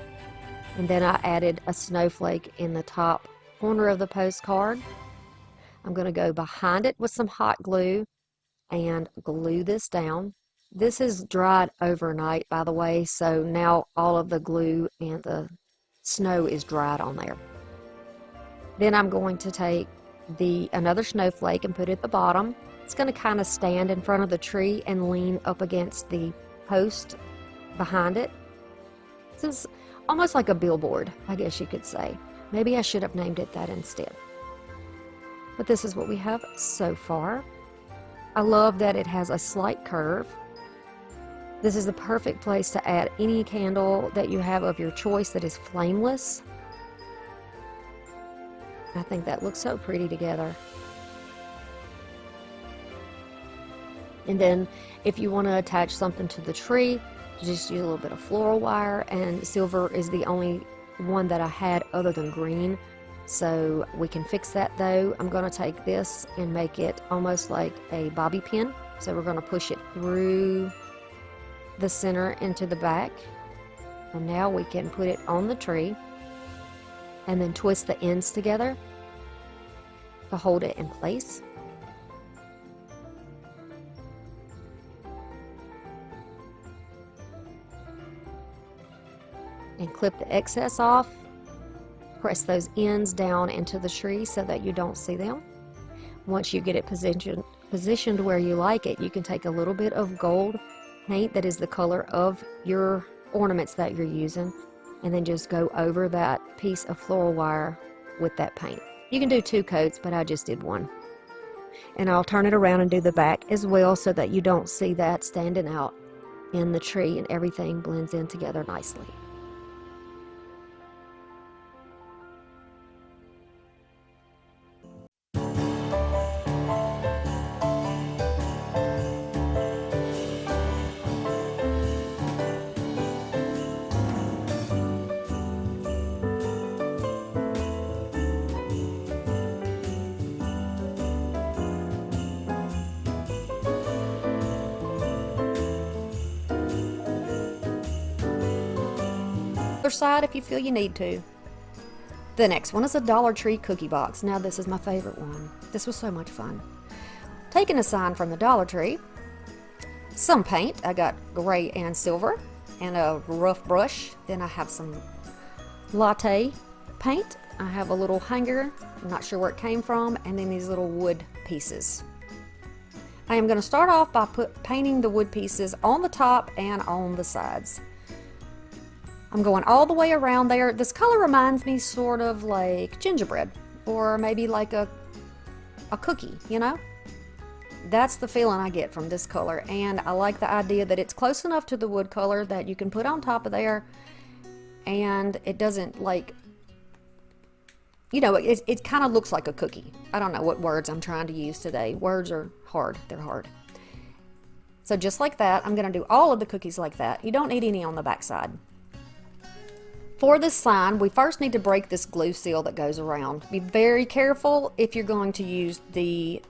And then I added a snowflake in the top corner of the postcard. I'm going to go behind it with some hot glue and glue this down. This is dried overnight, by the way, so now all of the glue and the snow is dried on there. Then I'm going to take another snowflake and put it at the bottom. It's going to kind of stand in front of the tree and lean up against the post behind it. This is almost like a billboard, I guess you could say. Maybe I should have named it that instead. But this is what we have so far. I love that it has a slight curve. This is the perfect place to add any candle that you have of your choice that is flameless. I think that looks so pretty together. And then if you want to attach something to the tree, just use a little bit of floral wire, and silver is the only one that I had other than green, so we can fix that though. I'm going to take this and make it almost like a bobby pin, so we're going to push it through the center into the back, and now we can put it on the tree and then twist the ends together to hold it in place. And clip the excess off. Press those ends down into the tree so that you don't see them. Once you get it positioned where you like it, you can take a little bit of gold paint that is the color of your ornaments that you're using, and then just go over that piece of floral wire with that paint. You can do 2 coats, but I just did 1. And I'll turn it around and do the back as well so that you don't see that standing out in the tree, and everything blends in together nicely. Other side if you feel you need to. The next one is a Dollar Tree cookie box. Now this is my favorite one. This was so much fun. Taking a sign from the Dollar Tree, some paint, I got gray and silver, and a rough brush. Then I have some latte paint. I have a little hanger, I'm not sure where it came from, and then these little wood pieces. I am going to start off by painting the wood pieces on the top and on the sides. I'm going all the way around there. This color reminds me sort of like gingerbread. or maybe like a cookie, you know? That's the feeling I get from this color, and I like the idea that it's close enough to the wood color that you can put on top of there, and it doesn't, like, you know, it kind of looks like a cookie. I don't know what words I'm trying to use today. Words are hard. They're hard. So just like that, I'm going to do all of the cookies like that. You don't need any on the back side. For this sign, we first need to break this glue seal that goes around. Be very careful if you're going to use the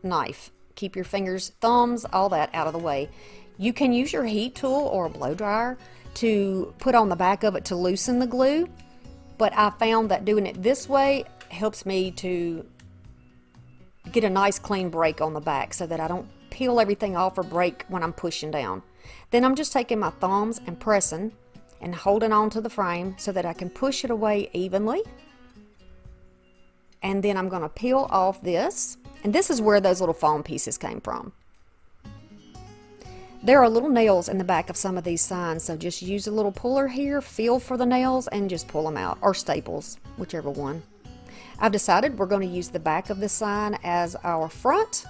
knife. Keep your fingers, thumbs, all that out of the way. You can use your heat tool or a blow dryer to put on the back of it to loosen the glue, but I found that doing it this way helps me to get a nice clean break on the back so that I don't peel everything off or break when I'm pushing down. Then I'm just taking my thumbs and pressing and holding on to the frame so that I can push it away evenly. And then I'm going to peel off this, and this is where those little foam pieces came from. There are little nails in the back of some of these signs, so just use a little puller here, feel for the nails, and just pull them out, or staples, whichever one. I've decided we're going to use the back of this sign as our front.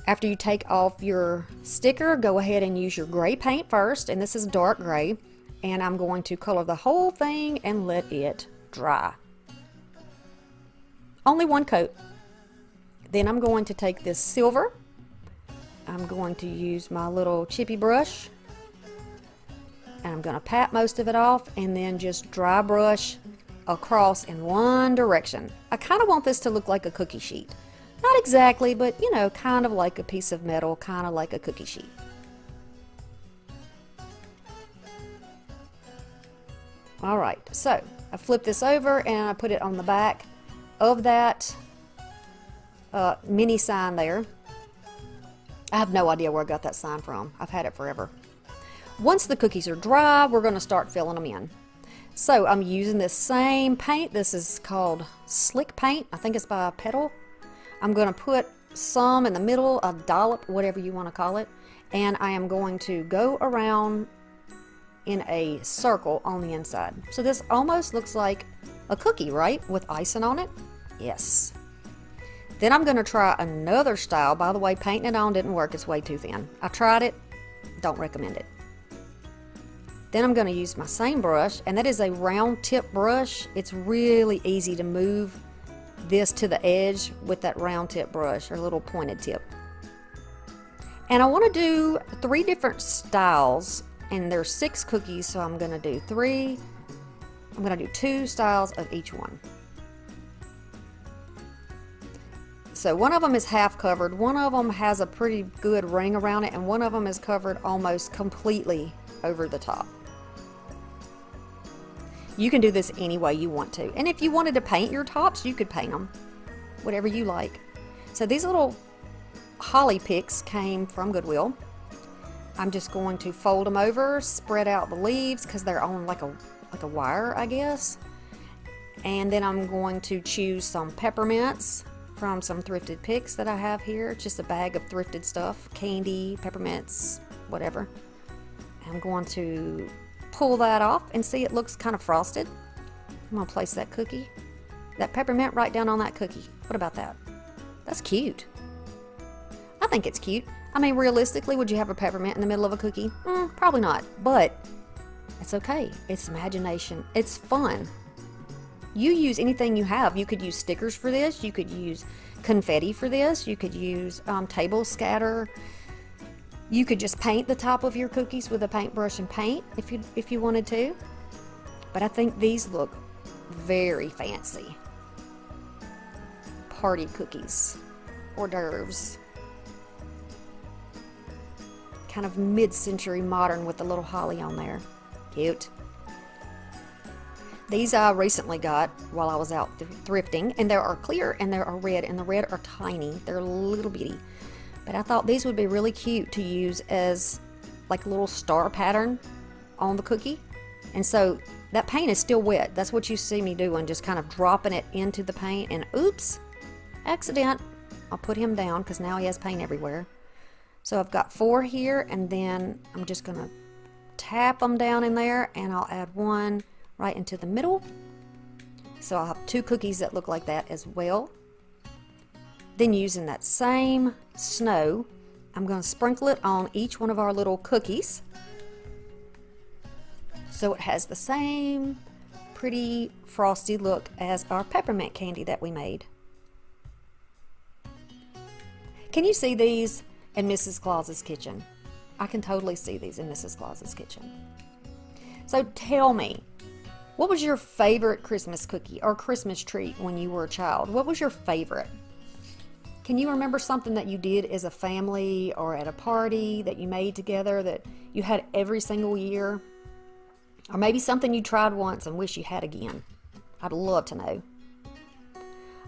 After you take off your sticker, go ahead and use your gray paint first, and this is dark gray, and I'm going to color the whole thing and let it dry. Only one coat. Then I'm going to take this silver. I'm going to use my little chippy brush, and I'm going to pat most of it off and then just dry brush across in one direction. I kind of want this to look like a cookie sheet. Not exactly, but you know, kind of like a piece of metal, kind of like a cookie sheet. Alright, so I flip this over and I put it on the back of that mini sign there. I have no idea where I got that sign from. I've had it forever. Once the cookies are dry, we're going to start filling them in. So I'm using this same paint. This is called Slick Paint. I think it's by Petal. I'm going to put some in the middle, a dollop, whatever you want to call it. And I am going to go around in a circle on the inside. So this almost looks like a cookie, right? With icing on it? Yes. Then I'm going to try another style. By the way, painting it on didn't work. It's way too thin. I tried it. Don't recommend it. Then I'm going to use my same brush, and that is a round tip brush. It's really easy to move this to the edge with that round tip brush, or little pointed tip. And I want to do 3 different styles, and there's 6 cookies, so I'm going to do 3. I'm going to do 2 styles of each one. So one of them is half covered, one of them has a pretty good ring around it, and one of them is covered almost completely over the top. You can do this any way you want to. And if you wanted to paint your tops, you could paint them. Whatever you like. So these little holly picks came from Goodwill. I'm just going to fold them over, spread out the leaves because they're on like a wire, I guess. And then I'm going to choose some peppermints from some thrifted picks that I have here. It's just a bag of thrifted stuff, candy, peppermints, whatever. I'm going to pull that off and see it looks kind of frosted. I'm going to place that cookie, that peppermint right down on that cookie. What about that? That's cute. I think it's cute. I mean, realistically, would you have a peppermint in the middle of a cookie? Probably not, but it's okay. It's imagination. It's fun. You use anything you have. You could use stickers for this. You could use confetti for this. You could use table scatter. You could just paint the top of your cookies with a paintbrush and paint if you wanted to. But I think these look very fancy. Party cookies, hors d'oeuvres. Kind of mid-century modern with the little holly on there. Cute. These I recently got while I was out thrifting, and there are clear and there are red, and the red are tiny. They're little bitty. But I thought these would be really cute to use as like a little star pattern on the cookie. And so that paint is still wet. That's what you see me doing, just kind of dropping it into the paint, and oops, accident. I'll put him down because now he has paint everywhere. So I've got 4 here, and then I'm just going to tap them down in there, and I'll add one right into the middle. So I'll have 2 cookies that look like that as well. Then using that same snow, I'm going to sprinkle it on each one of our little cookies. So it has the same pretty frosty look as our peppermint candy that we made. Can you see these in Mrs. Claus's kitchen? I can totally see these in Mrs. Claus's kitchen. So tell me, what was your favorite Christmas cookie or Christmas treat when you were a child? What was your favorite? Can you remember something that you did as a family or at a party that you made together that you had every single year? Or maybe something you tried once and wish you had again. I'd love to know.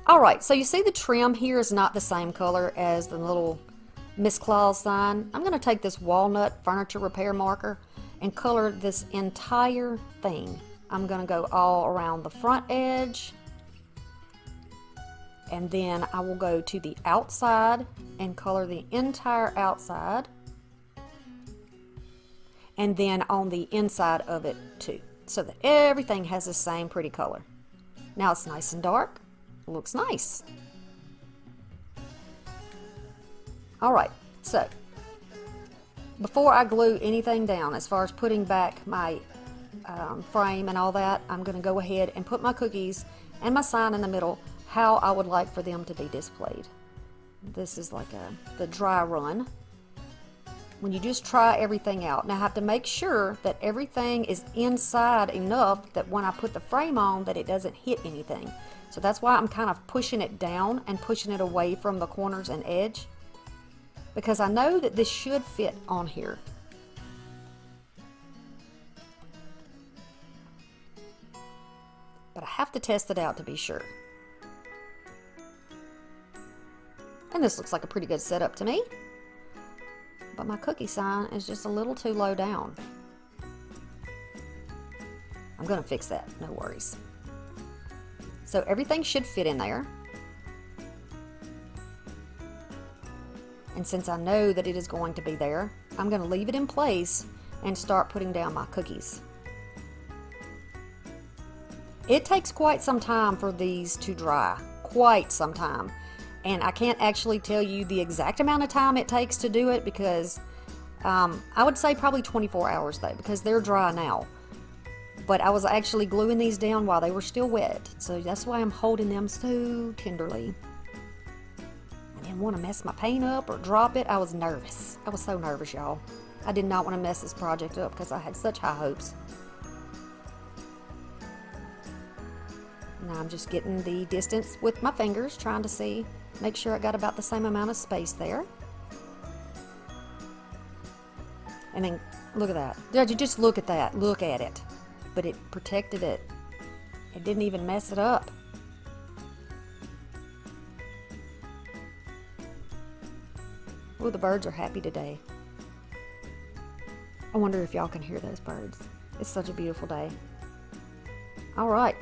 Alright, so you see the trim here is not the same color as the little Miss Claus sign. I'm going to take this walnut furniture repair marker and color this entire thing. I'm going to go all around the front edge, and then I will go to the outside and color the entire outside, and then on the inside of it too, so that everything has the same pretty color. Now it's nice and dark. It looks nice. Alright, so before I glue anything down as far as putting back my frame and all that, I'm going to go ahead and put my cookies and my sign in the middle how I would like for them to be displayed. This is like the dry run. When you just try everything out. Now I have to make sure that everything is inside enough that when I put the frame on that it doesn't hit anything. So that's why I'm kind of pushing it down and pushing it away from the corners and edge, because I know that this should fit on here. But I have to test it out to be sure. And this looks like a pretty good setup to me. But my cookie sign is just a little too low down. I'm going to fix that, no worries. So everything should fit in there. And since I know that it is going to be there, I'm going to leave it in place and start putting down my cookies. It takes quite some time for these to dry, quite some time. And I can't actually tell you the exact amount of time it takes to do it, because I would say probably 24 hours though, because they're dry now. But I was actually gluing these down while they were still wet, so that's why I'm holding them so tenderly. I didn't want to mess my paint up or drop it. I was nervous. I was so nervous, y'all. I did not want to mess this project up because I had such high hopes. Now I'm just getting the distance with my fingers, trying to see, make sure I got about the same amount of space there. And then look at that. Judge, just look at that. Look at it. But it protected it. It didn't even mess it up. Oh, the birds are happy today. I wonder if y'all can hear those birds. It's such a beautiful day. All right.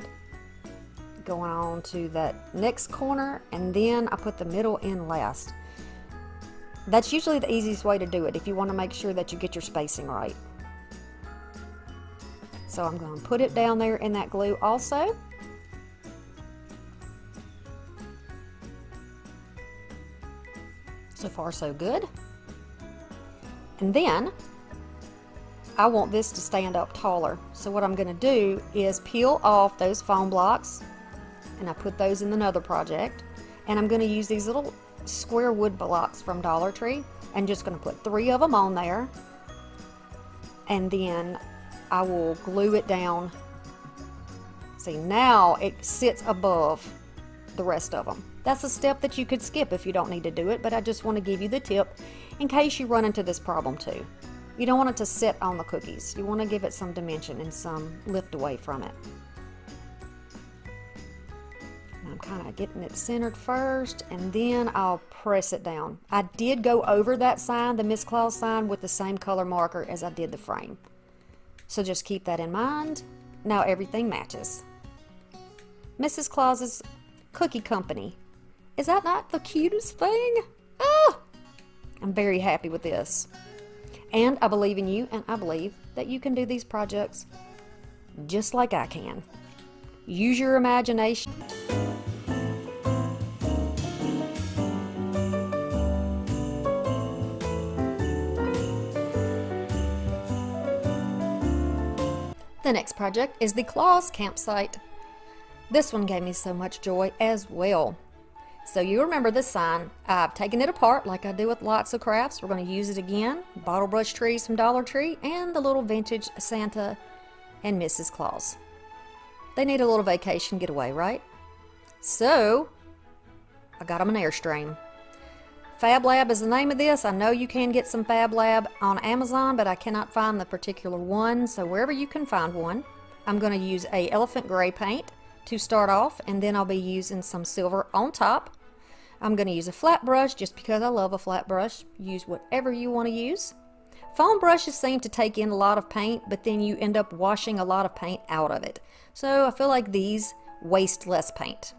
Going on to that next corner, and then I put the middle in last. That's usually the easiest way to do it if you want to make sure that you get your spacing right. So I'm going to put it down there in that glue also. So far so good. And then I want this to stand up taller. So what I'm going to do is peel off those foam blocks, and I put those in another project. And I'm going to use these little square wood blocks from Dollar Tree. I'm just going to put 3 of them on there. And then I will glue it down. See, now it sits above the rest of them. That's a step that you could skip if you don't need to do it, but I just want to give you the tip in case you run into this problem too. You don't want it to sit on the cookies. You want to give it some dimension and some lift away from it. I'm kind of getting it centered first, and then I'll press it down. I did go over that sign, the Miss Claus sign, with the same color marker as I did the frame. So just keep that in mind. Now everything matches. Mrs. Claus's Cookie Company. Is that not the cutest thing? Oh, I'm very happy with this. And I believe in you, and I believe that you can do these projects just like I can. Use your imagination. The next project is the Claus campsite. This one gave me so much joy as well. So you remember this sign. I've taken it apart like I do with lots of crafts. We're going to use it again. Bottle brush trees from Dollar Tree and the little vintage Santa and Mrs. Claus. They need a little vacation getaway, right? So I got them an Airstream. Fab Lab is the name of this. I know you can get some Fab Lab on Amazon, but I cannot find the particular one. So wherever you can find one, I'm going to use a elephant gray paint to start off, and then I'll be using some silver on top. I'm going to use a flat brush just because I love a flat brush. Use whatever you want to use. Foam brushes seem to take in a lot of paint, but then you end up washing a lot of paint out of it. So I feel like these waste less paint.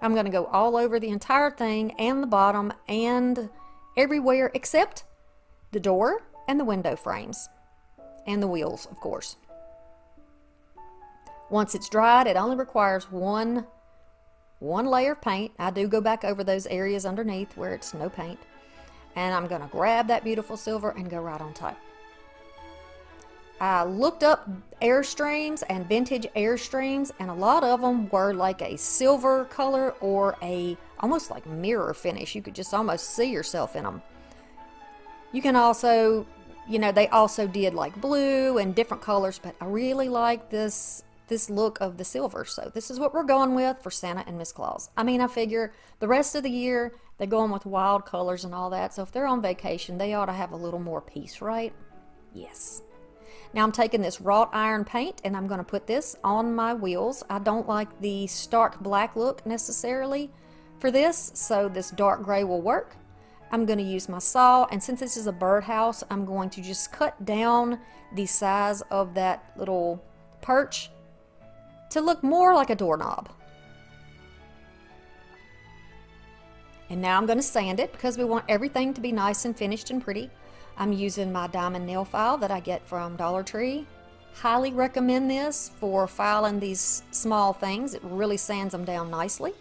I'm going to go all over the entire thing and the bottom and everywhere except the door and the window frames and the wheels, of course. Once it's dried, it only requires one layer of paint. I do go back over those areas underneath where it's no paint. And I'm going to grab that beautiful silver and go right on top. I looked up Airstreams and vintage Airstreams, and a lot of them were like a silver color or a almost like mirror finish. You could just almost see yourself in them. You can also, they also did like blue and different colors, but I really like this look of the silver. So this is what we're going with for Santa and Miss Claus. I mean, I figure the rest of the year they're going with wild colors and all that. So if they're on vacation, they ought to have a little more peace, right? Yes. Now I'm taking this wrought iron paint and I'm going to put this on my wheels. I don't like the stark black look necessarily for this, so this dark gray will work. I'm going to use my saw, and since this is a birdhouse, I'm going to just cut down the size of that little perch to look more like a doorknob. And now I'm going to sand it because we want everything to be nice and finished and pretty. I'm using my diamond nail file that I get from Dollar Tree. Highly recommend this for filing these small things. It really sands them down nicely.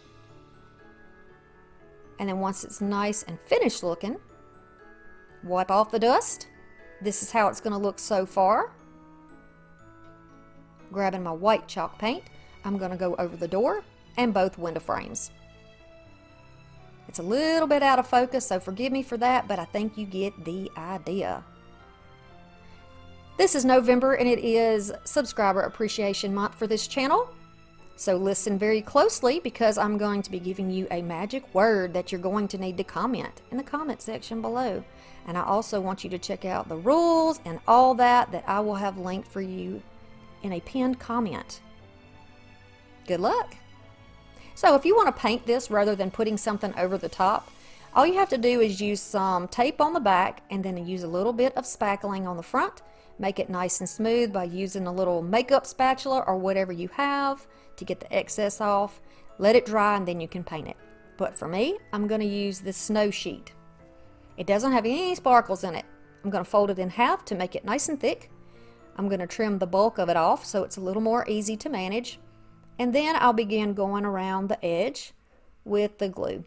And then once it's nice and finished looking, wipe off the dust. This is how it's going to look so far. Grabbing my white chalk paint, I'm going to go over the door and both window frames. It's a little bit out of focus, so forgive me for that, but I think you get the idea. This is November and it is Subscriber Appreciation Month for this channel. So listen very closely because I'm going to be giving you a magic word that you're going to need to comment in the comment section below. And I also want you to check out the rules and all that I will have linked for you in a pinned comment. Good luck! So if you want to paint this rather than putting something over the top, all you have to do is use some tape on the back and then use a little bit of spackling on the front. Make it nice and smooth by using a little makeup spatula or whatever you have to get the excess off. Let it dry and then you can paint it. But for me, I'm going to use this snow sheet. It doesn't have any sparkles in it. I'm going to fold it in half to make it nice and thick. I'm going to trim the bulk of it off so it's a little more easy to manage. And then I'll begin going around the edge with the glue.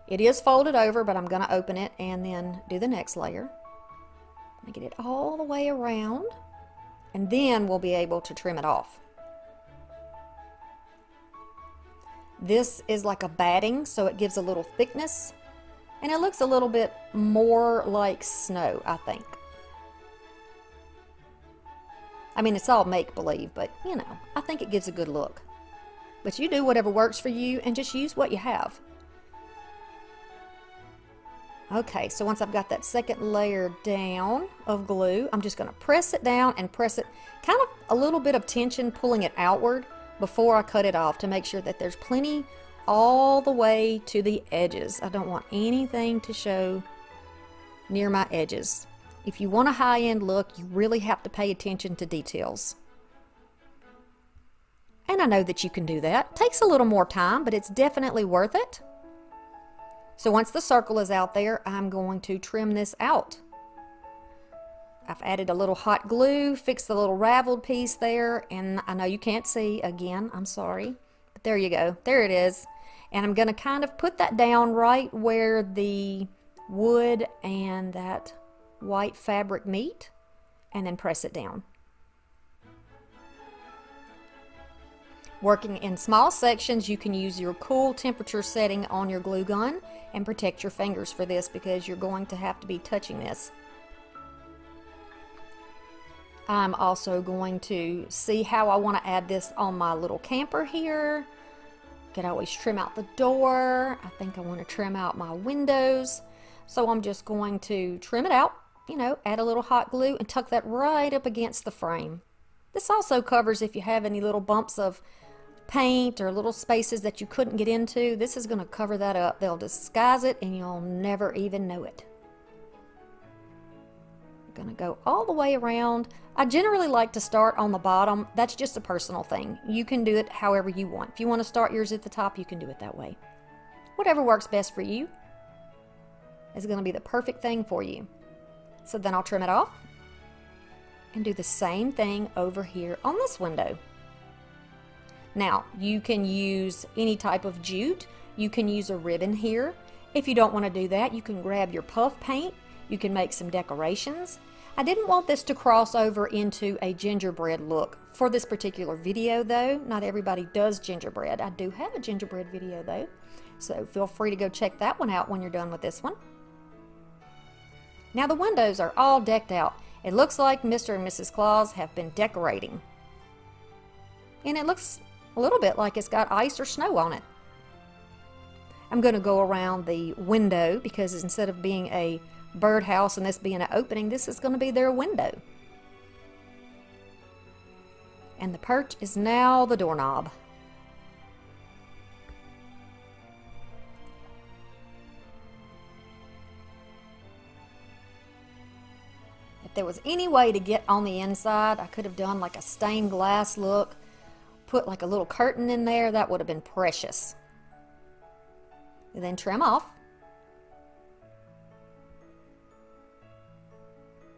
It is folded over, but I'm going to open it and then do the next layer. Get it all the way around, and then we'll be able to trim it off. This is like a batting, so it gives a little thickness, and it looks a little bit more like snow, I think. I mean, it's all make-believe, but I think it gives a good look. But you do whatever works for you and just use what you have. Okay, so once I've got that second layer down of glue, I'm just going to press it down and press it, kind of a little bit of tension, pulling it outward before I cut it off to make sure that there's plenty all the way to the edges. I don't want anything to show near my edges. If you want a high-end look, you really have to pay attention to details. And I know that you can do that. It takes a little more time, but it's definitely worth it. So once the circle is out there, I'm going to trim this out. I've added a little hot glue, fixed the little raveled piece there, and I know you can't see, again, I'm sorry, but there you go, there it is. And I'm going to kind of put that down right where the wood and that white fabric meet, and then press it down. Working in small sections, you can use your cool temperature setting on your glue gun and protect your fingers for this, because you're going to have to be touching this. I'm also going to see how I want to add this on my little camper here. Can always trim out the door. I think I want to trim out my windows. So I'm just going to trim it out, you know, add a little hot glue and tuck that right up against the frame. This also covers if you have any little bumps of paint or little spaces that you couldn't get into. This is going to cover that up. They'll disguise it and you'll never even know it. I'm going to go all the way around. I generally like to start on the bottom. That's just a personal thing. You can do it however you want. If you want to start yours at the top, you can do it that way. Whatever works best for you is going to be the perfect thing for you. So then I'll trim it off and do the same thing over here on this window. Now, you can use any type of jute. You can use a ribbon here. If you don't want to do that, you can grab your puff paint. You can make some decorations. I didn't want this to cross over into a gingerbread look for this particular video though. Not everybody does gingerbread. I do have a gingerbread video though, so feel free to go check that one out when you're done with this one. Now the windows are all decked out. It looks like Mr. and Mrs. Claus have been decorating. And it looks a little bit like it's got ice or snow on it. I'm going to go around the window because instead of being a birdhouse and this being an opening, this is going to be their window. And the perch is now the doorknob. If there was any way to get on the inside, I could have done like a stained glass look, put like a little curtain in there. That would have been precious. And then trim off.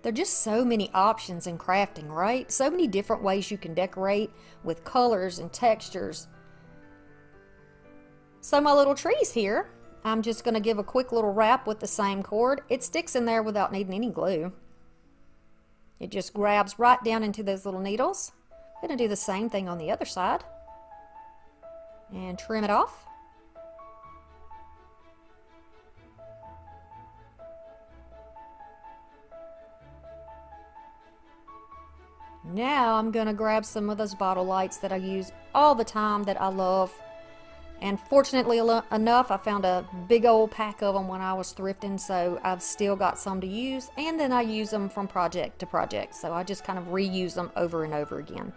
There are just so many options in crafting, right? So many different ways you can decorate with colors and textures. So my little trees here, I'm just going to give a quick little wrap with the same cord. It sticks in there without needing any glue. It just grabs right down into those little needles. I'm going to do the same thing on the other side. And trim it off. Now I'm going to grab some of those bottle lights that I use all the time that I love. And fortunately enough, I found a big old pack of them when I was thrifting, so I've still got some to use. And then I use them from project to project, so I just kind of reuse them over and over again.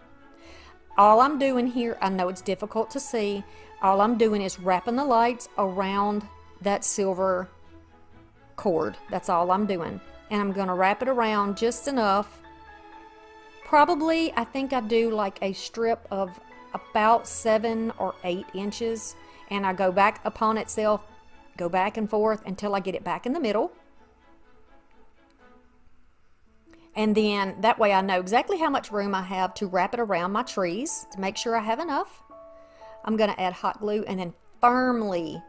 All I'm doing here, I know it's difficult to see, all I'm doing is wrapping the lights around that silver cord. That's all I'm doing. And I'm going to wrap it around just enough. Probably, I think I do like a strip of about 7 or 8 inches, and I go back upon itself, go back and forth until I get it back in the middle. And then that way I know exactly how much room I have to wrap it around my trees to make sure I have enough. I'm going to add hot glue and then firmly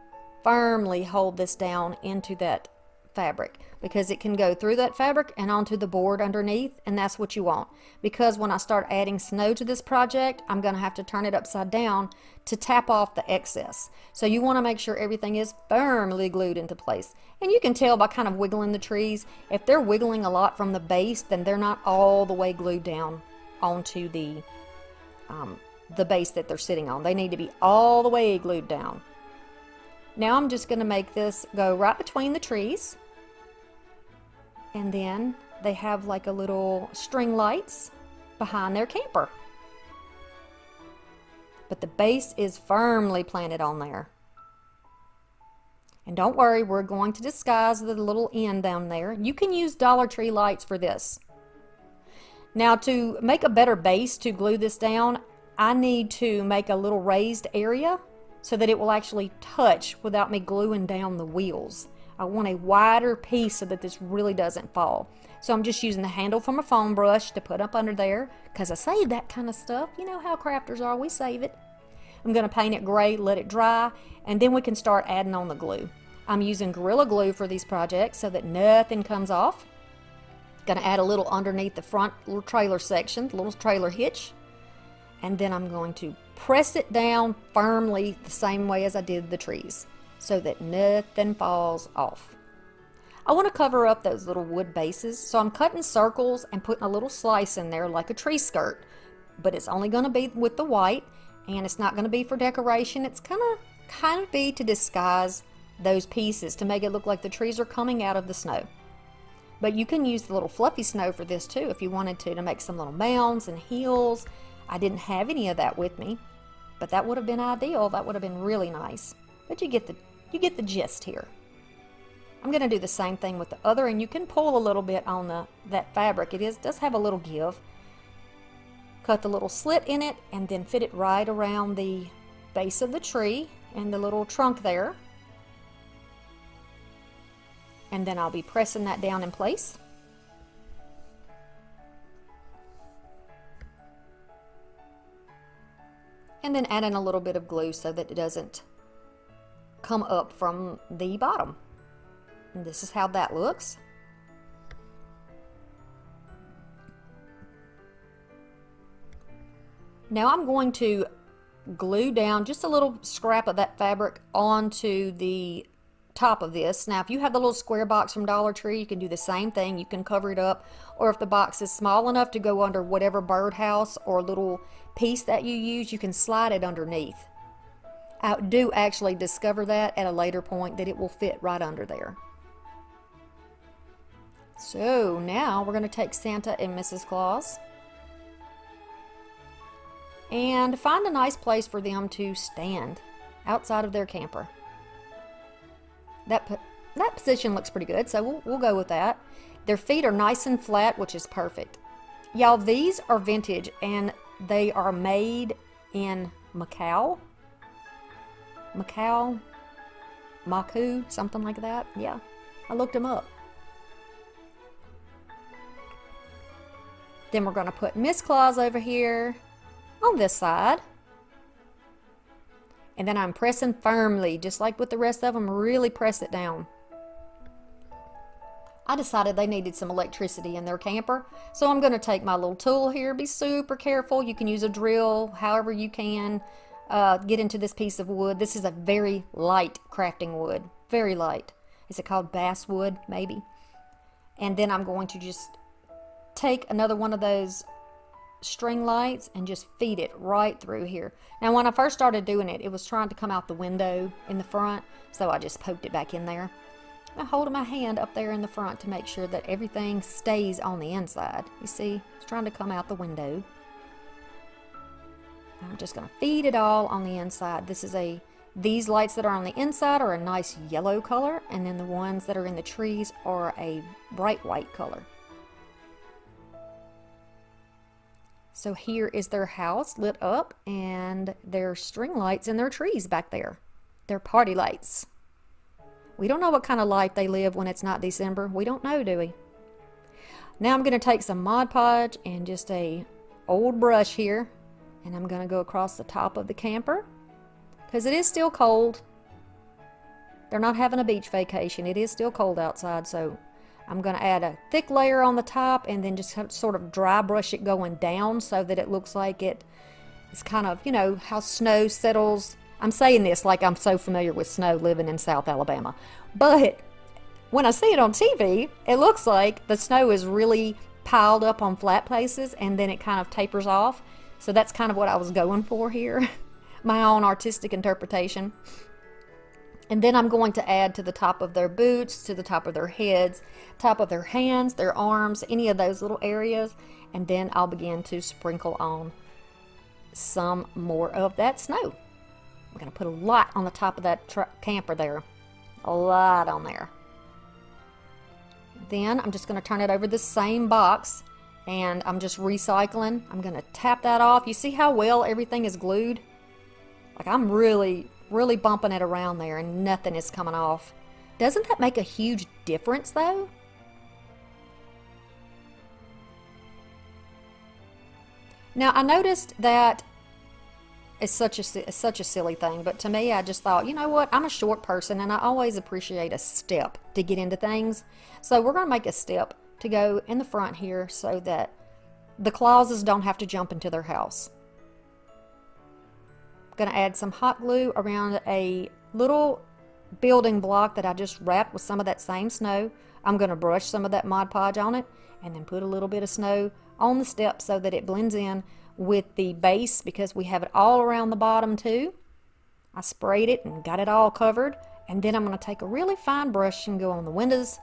hold this down into that fabric, because it can go through that fabric and onto the board underneath, and that's what you want. Because when I start adding snow to this project, I'm going to have to turn it upside down to tap off the excess. So you want to make sure everything is firmly glued into place. And you can tell by kind of wiggling the trees. If they're wiggling a lot from the base, then they're not all the way glued down onto the base that they're sitting on. They need to be all the way glued down. Now I'm just going to make this go right between the trees. And then they have like a little string lights behind their camper. But the base is firmly planted on there. And don't worry, we're going to disguise the little end down there. You can use Dollar Tree lights for this. Now to make a better base to glue this down, I need to make a little raised area so that it will actually touch without me gluing down the wheels. I want a wider piece so that this really doesn't fall. So I'm just using the handle from a foam brush to put up under there, because I save that kind of stuff. You know how crafters are, we save it. I'm going to paint it gray, let it dry, and then we can start adding on the glue. I'm using Gorilla Glue for these projects so that nothing comes off. Going to add a little underneath the front little trailer section, the little trailer hitch. And then I'm going to press it down firmly the same way as I did the trees so that nothing falls off. I want to cover up those little wood bases, so I'm cutting circles and putting a little slice in there like a tree skirt. But it's only going to be with the white, and it's not going to be for decoration. It's kind of be to disguise those pieces to make it look like the trees are coming out of the snow. But you can use the little fluffy snow for this too if you wanted to make some little mounds and hills. I didn't have any of that with me, but that would have been ideal. That would have been really nice. But you get the gist here. I'm going to do the same thing with the other, and you can pull a little bit on that fabric. It does have a little give. Cut the little slit in it and then fit it right around the base of the tree and the little trunk there. And then I'll be pressing that down in place. And then adding a little bit of glue so that it doesn't come up from the bottom. And this is how that looks. Now I'm going to glue down just a little scrap of that fabric onto the top of this. Now if you have the little square box from Dollar Tree, you can do the same thing. You can cover it up, or if the box is small enough to go under whatever birdhouse or little piece that you use, you can slide it underneath. I do actually discover that at a later point that it will fit right under there. So now we're going to take Santa and Mrs. Claus and find a nice place for them to stand outside of their camper. That position looks pretty good, so we'll go with that. Their feet are nice and flat, which is perfect. Y'all, these are vintage, and they are made in Macau, something like that. Yeah, I looked them up. Then we're going to put Miss Claus over here on this side. And then I'm pressing firmly, just like with the rest of them, really press it down. I decided they needed some electricity in their camper, so I'm going to take my little tool here. Be super careful. You can use a drill, however you can get into this piece of wood. This is a very light crafting wood, very light. Is it called basswood, maybe? And then I'm going to just take another one of those string lights and just feed it right through here. Now when I first started doing it, it was trying to come out the window in the front, so I just poked it back in there. I'm holding my hand up there in the front to make sure that everything stays on the inside. You see, it's trying to come out the window. I'm just going to feed it all on the inside. These lights that are on the inside are a nice yellow color, and then the ones that are in the trees are a bright white color. So here is their house lit up, and their string lights and their trees back there. They're party lights. We don't know what kind of life they live when it's not December. We don't know, do we? Now I'm going to take some Mod Podge and just a old brush here, and I'm going to go across the top of the camper because it is still cold. They're not having a beach vacation. It is still cold outside, so I'm going to add a thick layer on the top and then just sort of dry brush it going down so that it looks like it's kind of, you know, how snow settles. I'm saying this like I'm so familiar with snow living in South Alabama. But when I see it on TV, it looks like the snow is really piled up on flat places and then it kind of tapers off. So that's kind of what I was going for here. My own artistic interpretation. And then I'm going to add to the top of their boots, to the top of their heads, top of their hands, their arms, any of those little areas. And then I'll begin to sprinkle on some more of that snow. I'm going to put a lot on the top of that camper there. A lot on there. Then I'm just going to turn it over the same box and I'm just recycling. I'm going to tap that off. You see how well everything is glued? Like I'm really bumping it around there and nothing is coming off. Doesn't that make a huge difference though? Now I noticed that it's such a silly thing, but to me I just thought, you know what, I'm a short person and I always appreciate a step to get into things. So we're going to make a step to go in the front here so that the Clauses don't have to jump into their house. I'm going to add some hot glue around a little building block that I just wrapped with some of that same snow. I'm going to brush some of that Mod Podge on it and then put a little bit of snow on the steps so that it blends in with the base, because we have it all around the bottom too. I sprayed it and got it all covered, and then I'm going to take a really fine brush and go on the windows,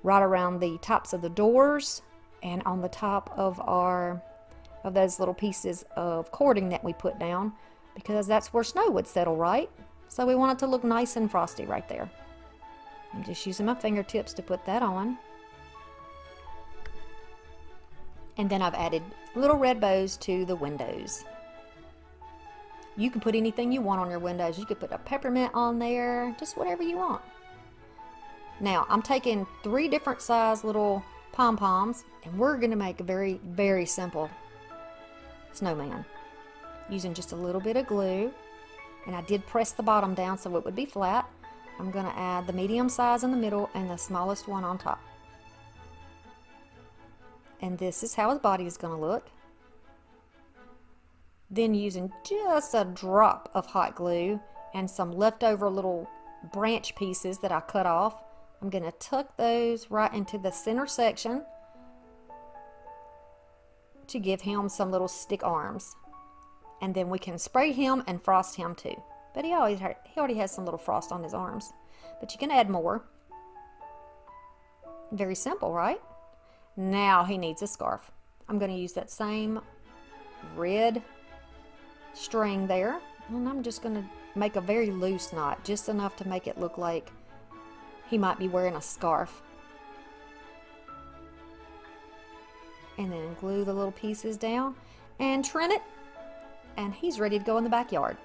right around the tops of the doors, and on the top of those little pieces of cording that we put down, because that's where snow would settle, right? So we want it to look nice and frosty right there. I'm just using my fingertips to put that on. And then I've added little red bows to the windows. You can put anything you want on your windows. You could put a peppermint on there, just whatever you want. Now I'm taking 3 different size little pom-poms, and we're going to make a very, very simple snowman using just a little bit of glue. And I did press the bottom down so it would be flat. I'm going to add the medium size in the middle and the smallest one on top. And this is how his body is going to look. Then using just a drop of hot glue and some leftover little branch pieces that I cut off, I'm going to tuck those right into the center section to give him some little stick arms. And then we can spray him and frost him too. But he already has some little frost on his arms. But you can add more. Very simple, right? Now he needs a scarf. I'm going to use that same red string there, and I'm just going to make a very loose knot, just enough to make it look like he might be wearing a scarf. And then glue the little pieces down and trim it, and he's ready to go in the backyard.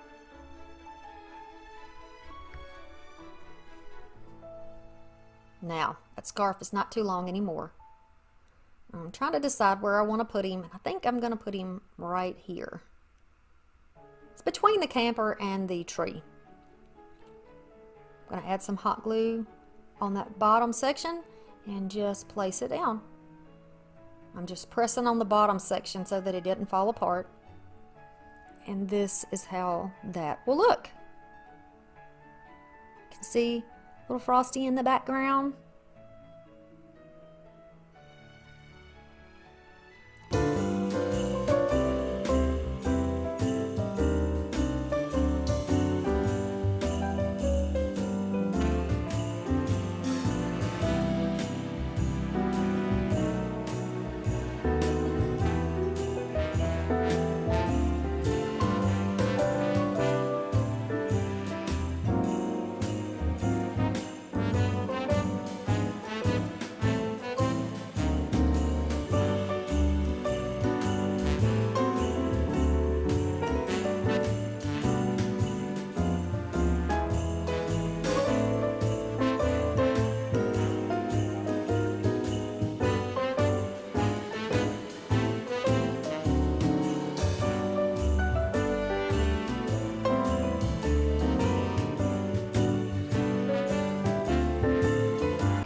Now, that scarf is not too long anymore. I'm trying to decide where I want to put him. I think I'm going to put him right here. It's between the camper and the tree. I'm going to add some hot glue on that bottom section and just place it down. I'm just pressing on the bottom section so that it didn't fall apart. And this is how that will look. You can see a little frosty in the background.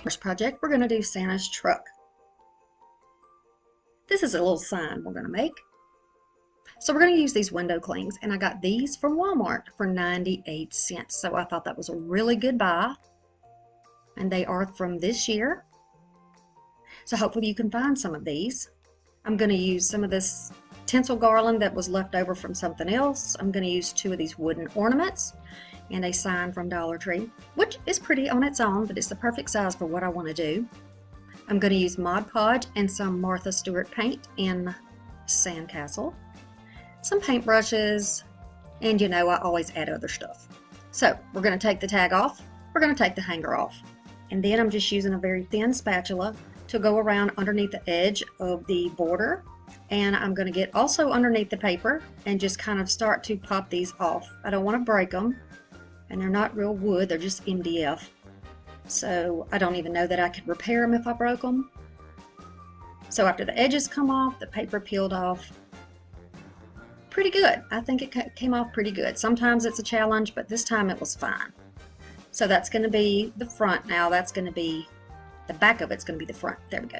First project, we're going to do Santa's truck. This is a little sign we're going to make. So we're going to use these window clings, and I got these from Walmart for 98 cents. So I thought that was a really good buy. And they are from this year. So hopefully you can find some of these. I'm going to use some of this tinsel garland that was left over from something else. I'm going to use 2 of these wooden ornaments and a sign from Dollar Tree, which is pretty on its own, but it's the perfect size for what I want to do. I'm going to use Mod Podge and some Martha Stewart paint in Sandcastle, some paintbrushes, and you know I always add other stuff. So we're going to take the tag off, we're going to take the hanger off, and then I'm just using a very thin spatula to go around underneath the edge of the border, and I'm going to get also underneath the paper and just kind of start to pop these off. I don't want to break them, and they're not real wood, they're just MDF. so I don't even know that I could repair them if I broke them. So after the edges come off, the paper peeled off pretty good. I think it came off pretty good. Sometimes it's a challenge, but this time it was fine. So that's going to be the front now. That's going to be the back of it's going to be the front. There we go.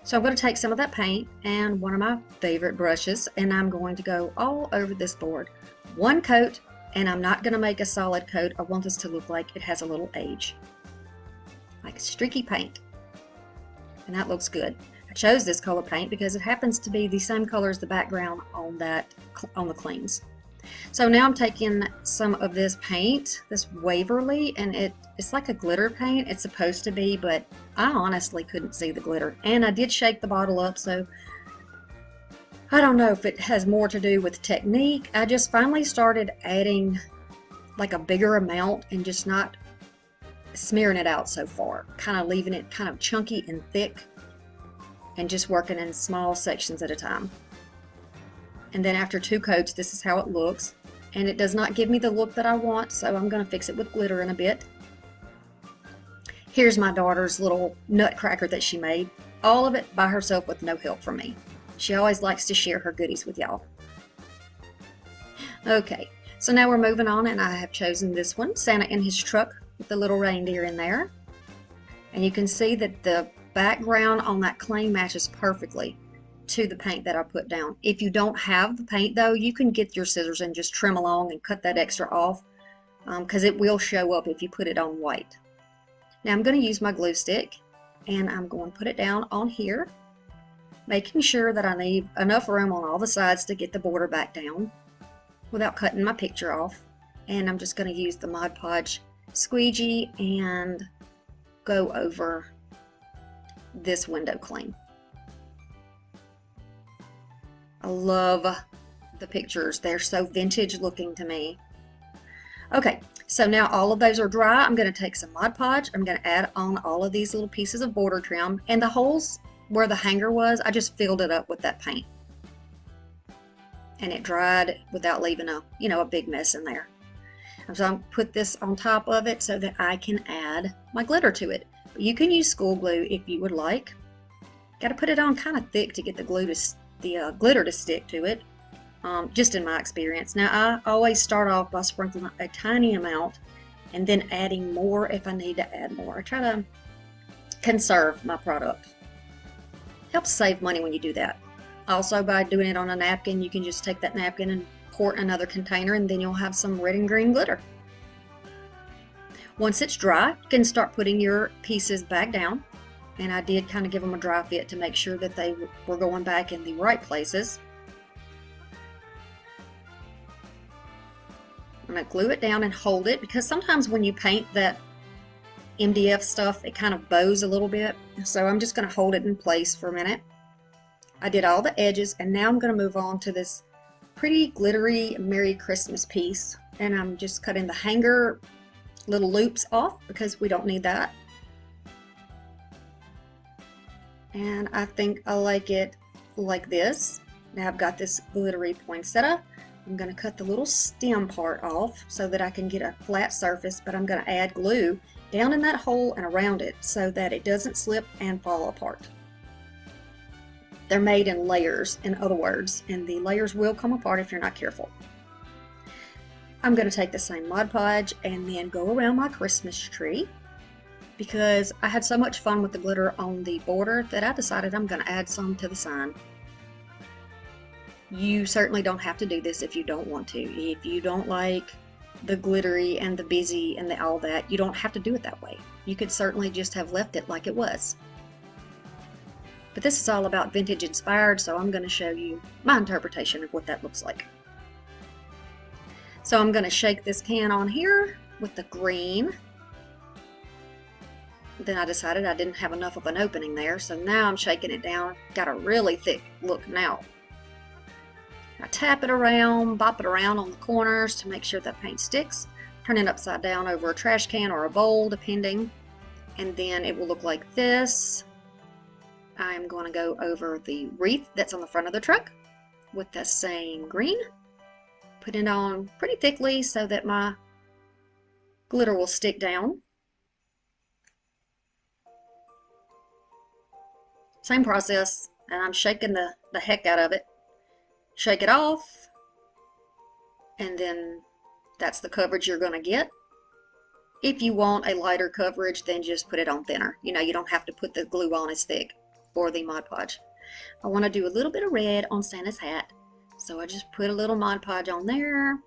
So I'm going to take some of that paint and one of my favorite brushes, and I'm going to go all over this board. One coat, and I'm not going to make a solid coat. I want this to look like it has a little age, like streaky paint, and that looks good. I chose this color paint because it happens to be the same color as the background on the cleans. So now I'm taking some of this paint, this Waverly, and it's like a glitter paint. It's supposed to be, but I honestly couldn't see the glitter. And I did shake the bottle up, so I don't know if it has more to do with technique. I just finally started adding like a bigger amount and just not smearing it out so far. Kind of leaving it kind of chunky and thick and just working in small sections at a time. And then after 2 coats, this is how it looks. And it does not give me the look that I want, so I'm going to fix it with glitter in a bit. Here's my daughter's little nutcracker that she made. All of it by herself with no help from me. She always likes to share her goodies with y'all. Okay, so now we're moving on, and I have chosen this one, Santa in his truck with the little reindeer in there. And you can see that the background on that clay matches perfectly to the paint that I put down. If you don't have the paint though, you can get your scissors and just trim along and cut that extra off, because it will show up if you put it on white. Now I'm going to use my glue stick, and I'm going to put it down on here, making sure that I leave enough room on all the sides to get the border back down without cutting my picture off. And I'm just going to use the Mod Podge squeegee and go over this window clean. I love the pictures. They're so vintage looking to me. Okay, so now all of those are dry. I'm going to take some Mod Podge. I'm going to add on all of these little pieces of border trim, and the holes where the hanger was, I just filled it up with that paint. And it dried without leaving a big mess in there. So I'm going to put this on top of it so that I can add my glitter to it. But you can use school glue if you would like. Got to put it on kind of thick to get the glitter to stick to it, just in my experience. Now I always start off by sprinkling a tiny amount and then adding more if I need to add more. I try to conserve my product. Helps save money when you do that. Also, by doing it on a napkin, you can just take that napkin and pour it in another container, and then you'll have some red and green glitter. Once it's dry, you can start putting your pieces back down. And I did kind of give them a dry fit to make sure that they were going back in the right places. I'm going to glue it down and hold it, because sometimes when you paint that MDF stuff, it kind of bows a little bit. So I'm just going to hold it in place for a minute. I did all the edges, and now I'm going to move on to this pretty glittery Merry Christmas piece. And I'm just cutting the hanger little loops off because we don't need that. And I think I like it like this. Now I've got this glittery poinsettia. I'm going to cut the little stem part off so that I can get a flat surface, but I'm going to add glue down in that hole and around it so that it doesn't slip and fall apart. They're made in layers, in other words, and the layers will come apart if you're not careful. I'm going to take the same Mod Podge and then go around my Christmas tree, because I had so much fun with the glitter on the border that I decided I'm going to add some to the sign. You certainly don't have to do this if you don't want to. If you don't like the glittery and the busy and all that, you don't have to do it that way. You could certainly just have left it like it was. But this is all about vintage inspired, so I'm going to show you my interpretation of what that looks like. So I'm going to shake this can on here with the green. Then I decided I didn't have enough of an opening there, so now I'm shaking it down. Got a really thick look now. I tap it around, bop it around on the corners to make sure that paint sticks. Turn it upside down over a trash can or a bowl, depending. And then it will look like this. I'm going to go over the wreath that's on the front of the truck with the same green. Put it on pretty thickly so that my glitter will stick down. Same process, and I'm shaking the heck out of it. Shake it off, and then that's the coverage you're going to get. If you want a lighter coverage, then just put it on thinner. You know, you don't have to put the glue on as thick or the Mod Podge. I want to do a little bit of red on Santa's hat, so I just put a little Mod Podge on there.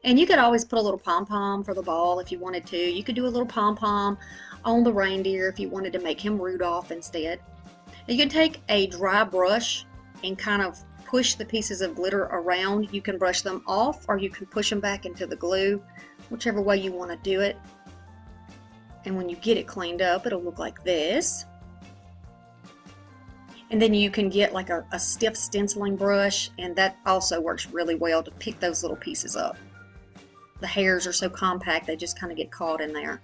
And you could always put a little pom-pom for the ball if you wanted to. You could do a little pom-pom on the reindeer if you wanted to make him Rudolph instead. You can take a dry brush and kind of push the pieces of glitter around. You can brush them off, or you can push them back into the glue, whichever way you want to do it. And when you get it cleaned up, it'll look like this. And then you can get like a stiff stenciling brush, and that also works really well to pick those little pieces up. The hairs are so compact, they just kind of get caught in there.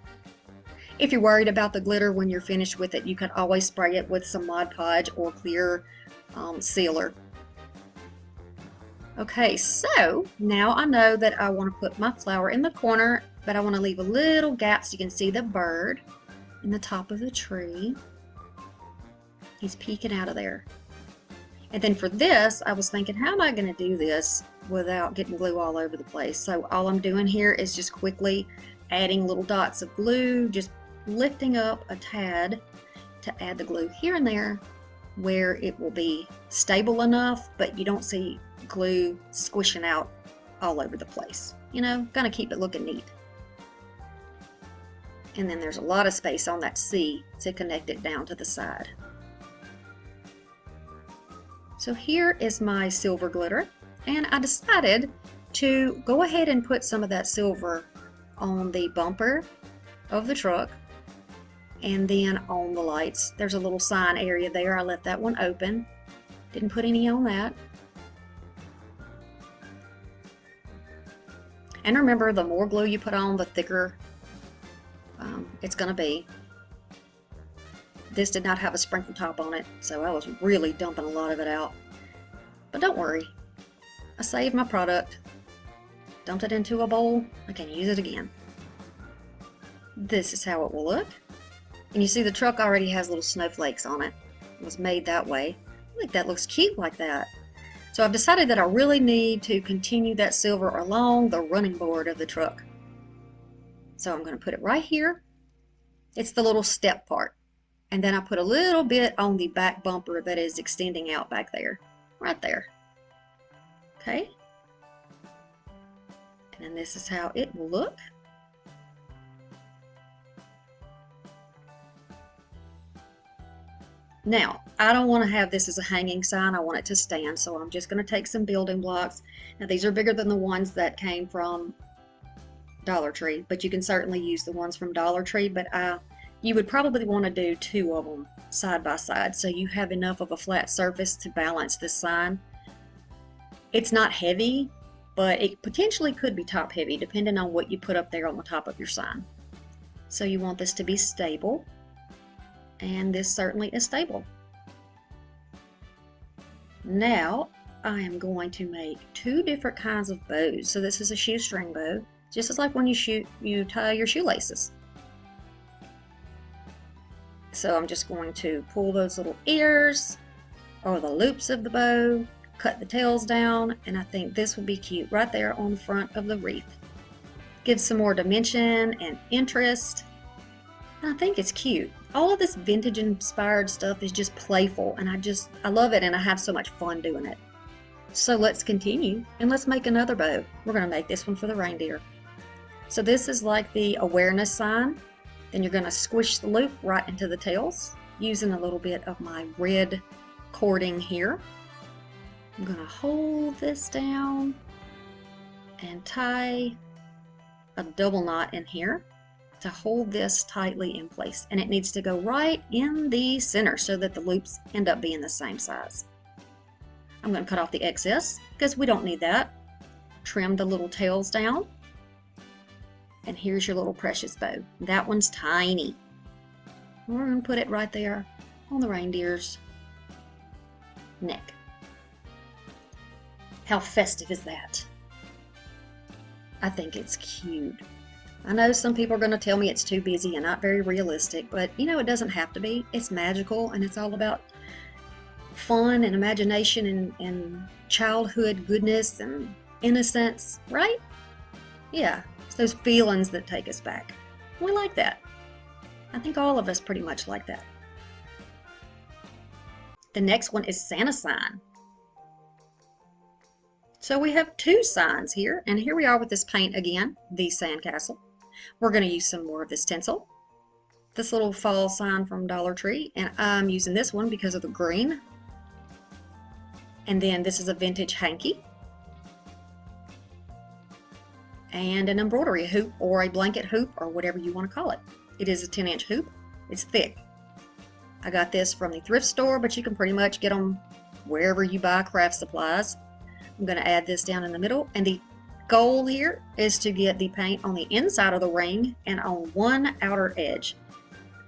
If you're worried about the glitter when you're finished with it, you can always spray it with some Mod Podge or clear sealer. Okay, so now I know that I want to put my flower in the corner, but I want to leave a little gap so you can see the bird in the top of the tree. He's peeking out of there. And then for this, I was thinking, how am I going to do this without getting glue all over the place? So all I'm doing here is just quickly adding little dots of glue, just lifting up a tad to add the glue here and there where it will be stable enough, but you don't see glue squishing out all over the place. You know, gonna keep it looking neat. And then there's a lot of space on that C to connect it down to the side. So here is my silver glitter, and I decided to go ahead and put some of that silver on the bumper of the truck and then on the lights. There's a little sign area there. I left that one open. Didn't put any on that. And remember, the more glue you put on, the thicker it's going to be. This did not have a sprinkle top on it, so I was really dumping a lot of it out. But don't worry, I saved my product, dumped it into a bowl. I can use it again. This is how it will look. And you see the truck already has little snowflakes on it. It was made that way. I think that looks cute like that. So I've decided that I really need to continue that silver along the running board of the truck. So I'm going to put it right here. It's the little step part. And then I put a little bit on the back bumper that is extending out back there. Right there. Okay. And then this is how it will look. Now, I don't want to have this as a hanging sign. I want it to stand, so I'm just going to take some building blocks. Now, these are bigger than the ones that came from Dollar Tree, but you can certainly use the ones from Dollar Tree, but you would probably want to do 2 of them side by side so you have enough of a flat surface to balance this sign. It's not heavy, but it potentially could be top heavy depending on what you put up there on the top of your sign. So you want this to be stable, and this certainly is stable. Now I am going to make 2 different kinds of bows. So this is a shoestring bow, just as like when you tie your shoelaces. So I'm just going to pull those little ears or the loops of the bow, cut the tails down, and I think this will be cute right there on the front of the wreath. Gives some more dimension and interest, and I think it's cute. All of this vintage inspired stuff is just playful, and I love it, and I have so much fun doing it. So let's continue, and let's make another bow. We're going to make this one for the reindeer. So this is like the awareness sign. Then you're going to squish the loop right into the tails using a little bit of my red cording here. I'm going to hold this down and tie a double knot in here to hold this tightly in place. And it needs to go right in the center so that the loops end up being the same size. I'm going to cut off the excess because we don't need that. Trim the little tails down. And here's your little precious bow. That one's tiny. We're going to put it right there on the reindeer's neck. How festive is that? I think it's cute. I know some people are going to tell me it's too busy and not very realistic, but you know, it doesn't have to be. It's magical, and it's all about fun and imagination and childhood goodness and innocence, right? Yeah, it's those feelings that take us back. We like that. I think all of us pretty much like that. The next one is Santa sign. So we have two signs here, and here we are with this paint again, the sandcastle. We're going to use some more of this tinsel. This little fall sign from Dollar Tree, and I'm using this one because of the green. And then this is a vintage hanky. And an embroidery hoop or a blanket hoop or whatever you want to call it. It is a 10-inch hoop. It's thick. I got this from the thrift store, but you can pretty much get them wherever you buy craft supplies. I'm going to add this down in the middle, and the goal here is to get the paint on the inside of the ring and on one outer edge.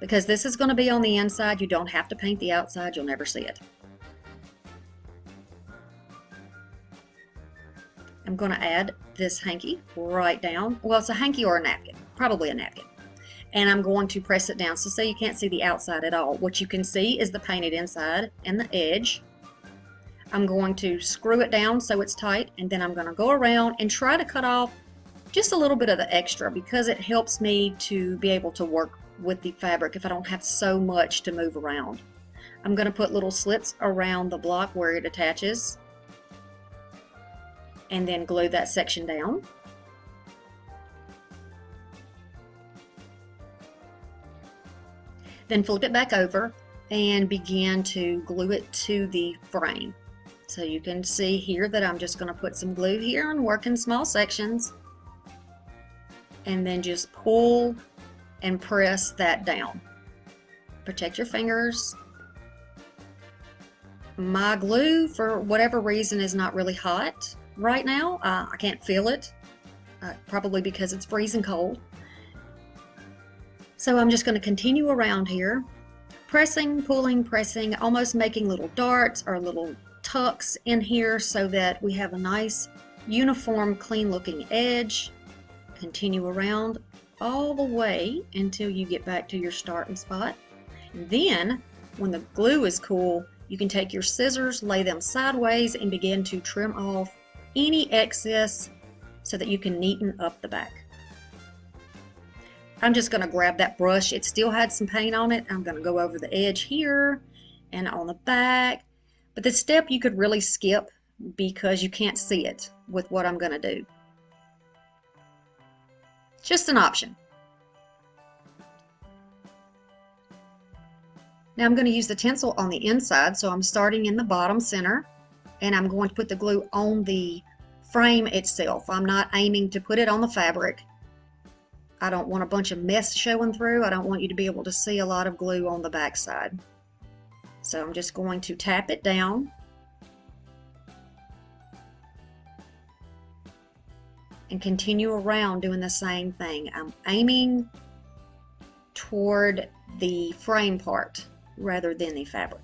Because this is going to be on the inside, you don't have to paint the outside, you'll never see it. I'm going to add this hanky right down. Well, it's a hanky or a napkin, probably a napkin. And I'm going to press it down so you can't see the outside at all. What you can see is the painted inside and the edge. I'm going to screw it down so it's tight, and then I'm going to go around and try to cut off just a little bit of the extra because it helps me to be able to work with the fabric if I don't have so much to move around. I'm going to put little slits around the block where it attaches and then glue that section down. Then flip it back over and begin to glue it to the frame. So you can see here that I'm just going to put some glue here and work in small sections and then just pull and press that down. Protect your fingers. My glue, for whatever reason, is not really hot right now. I can't feel it, probably because it's freezing cold. So I'm just going to continue around here, pressing, pulling, pressing, almost making little darts or little tucks in here so that we have a nice uniform clean looking edge. Continue around all the way until you get back to your starting spot. And then when the glue is cool, you can take your scissors, lay them sideways, and begin to trim off any excess so that you can neaten up the back. I'm just going to grab that brush. It still had some paint on it. I'm going to go over the edge here and on the back. But this step you could really skip because you can't see it with what I'm going to do. Just an option. Now I'm going to use the tinsel on the inside, so I'm starting in the bottom center and I'm going to put the glue on the frame itself. I'm not aiming to put it on the fabric. I don't want a bunch of mess showing through. I don't want you to be able to see a lot of glue on the back side. So I'm just going to tap it down and continue around doing the same thing. I'm aiming toward the frame part rather than the fabric.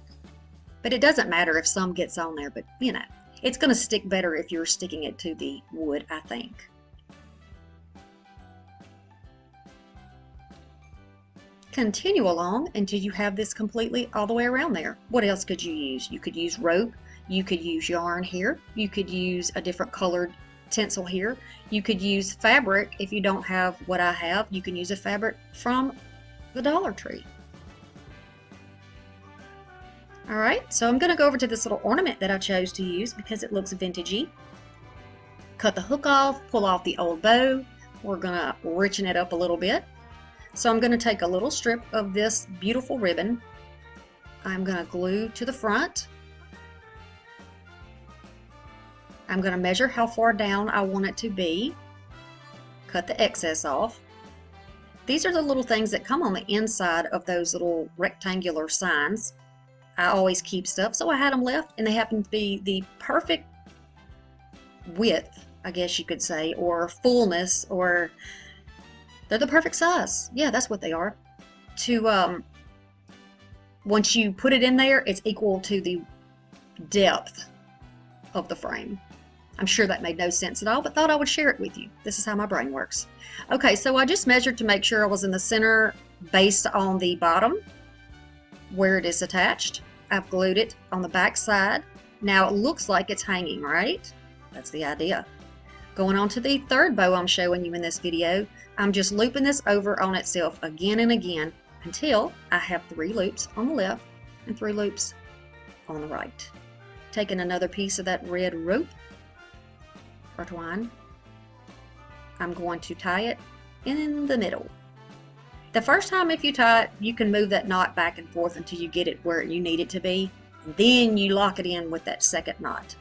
But it doesn't matter if some gets on there, but you know, it's going to stick better if you're sticking it to the wood, I think. Continue along until you have this completely all the way around there. What else could you use? You could use rope, you could use yarn here, you could use a different colored tinsel here, you could use fabric. If you don't have what I have, you can use a fabric from the Dollar Tree. Alright, so I'm going to go over to this little ornament that I chose to use because it looks vintagey. Cut the hook off, pull off the old bow. We're going to richen it up a little bit. So I'm going to take a little strip of this beautiful ribbon. I'm going to glue to the front. I'm going to measure how far down I want it to be. Cut the excess off. These are the little things that come on the inside of those little rectangular signs. I always keep stuff, so I had them left, and they happen to be the perfect width, I guess you could say, or fullness, or they're the perfect size. Yeah, that's what they are. To once you put it in there, it's equal to the depth of the frame. I'm sure that made no sense at all, but thought I would share it with you. This is how my brain works. Okay, so I just measured to make sure I was in the center based on the bottom where it is attached. I've glued it on the back side. Now it looks like it's hanging, right? That's the idea. Going on to the third bow I'm showing you in this video, I'm just looping this over on itself again and again until I have 3 loops on the left and 3 loops on the right. Taking another piece of that red rope or twine, I'm going to tie it in the middle. The first time if you tie it, you can move that knot back and forth until you get it where you need it to be. And then you lock it in with that second knot.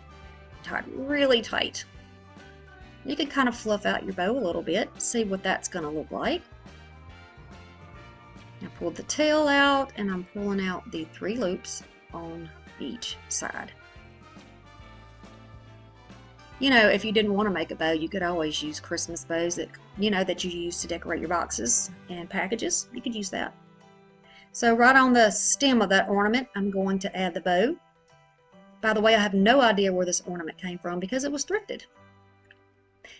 Tie it really tight. You can kind of fluff out your bow a little bit, see what that's going to look like. I pulled the tail out and I'm pulling out the 3 loops on each side. You know, if you didn't want to make a bow, you could always use Christmas bows that, that you use to decorate your boxes and packages. You could use that. So right on the stem of that ornament, I'm going to add the bow. By the way, I have no idea where this ornament came from because it was thrifted.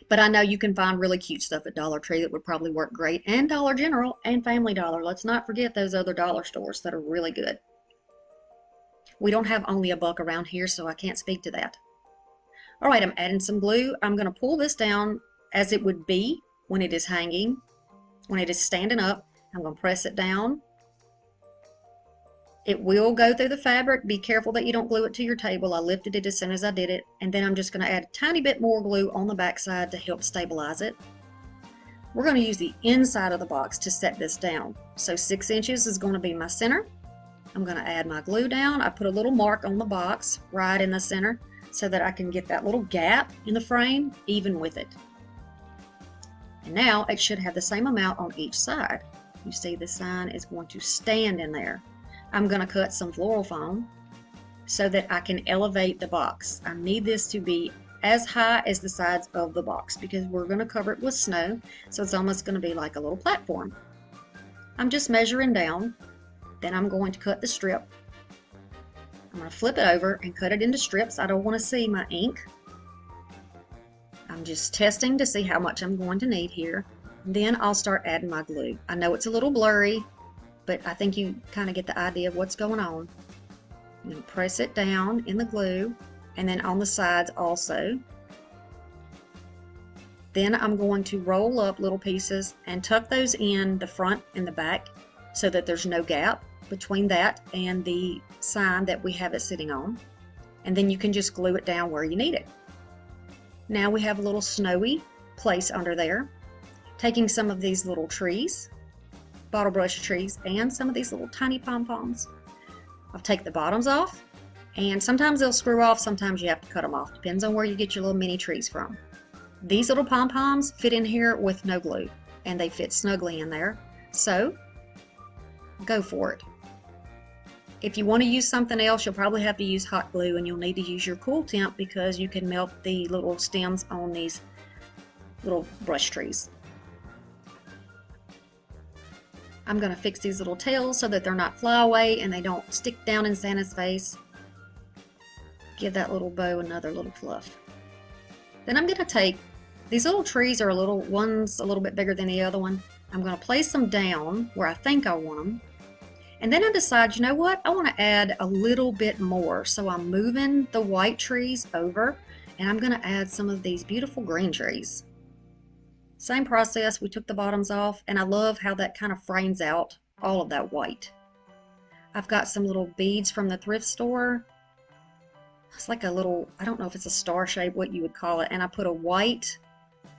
But I know you can find really cute stuff at Dollar Tree that would probably work great, and Dollar General and Family Dollar. Let's not forget those other dollar stores that are really good. We don't have only a buck around here, so I can't speak to that. All right, I'm adding some glue. I'm going to pull this down as it would be when it is hanging. When it is standing up, I'm going to press it down. It will go through the fabric. Be careful that you don't glue it to your table. I lifted it as soon as I did it. And then I'm just going to add a tiny bit more glue on the back side to help stabilize it. We're going to use the inside of the box to set this down. So 6 inches is going to be my center. I'm going to add my glue down. I put a little mark on the box right in the center so that I can get that little gap in the frame even with it. And now it should have the same amount on each side. You see the sign is going to stand in there. I'm going to cut some floral foam so that I can elevate the box. I need this to be as high as the sides of the box because we're going to cover it with snow, so it's almost going to be like a little platform. I'm just measuring down, then I'm going to cut the strip. I'm going to flip it over and cut it into strips. I don't want to see my ink. I'm just testing to see how much I'm going to need here. Then I'll start adding my glue. I know it's a little blurry, but I think you kind of get the idea of what's going on. I'm going to press it down in the glue and then on the sides also. Then I'm going to roll up little pieces and tuck those in the front and the back so that there's no gap between that and the sign that we have it sitting on. And then you can just glue it down where you need it. Now we have a little snowy place under there. Taking some of these little trees, bottle brush trees, and some of these little tiny pom-poms. I'll take the bottoms off, and sometimes they'll screw off, sometimes you have to cut them off. Depends on where you get your little mini trees from. These little pom-poms fit in here with no glue, and they fit snugly in there. So, go for it. If you want to use something else, you'll probably have to use hot glue, and you'll need to use your cool temp because you can melt the little stems on these little brush trees. I'm going to fix these little tails so that they're not flyaway and they don't stick down in Santa's face. Give that little bow another little fluff. Then I'm going to take, these little trees are one's a little bit bigger than the other one. I'm going to place them down where I think I want them. And then I decide, you know what, I want to add a little bit more. So I'm moving the white trees over and I'm going to add some of these beautiful green trees. Same process, we took the bottoms off, and I love how that kind of frames out all of that white. I've got some little beads from the thrift store. It's like a little, I don't know if it's a star shape, what you would call it, and I put a white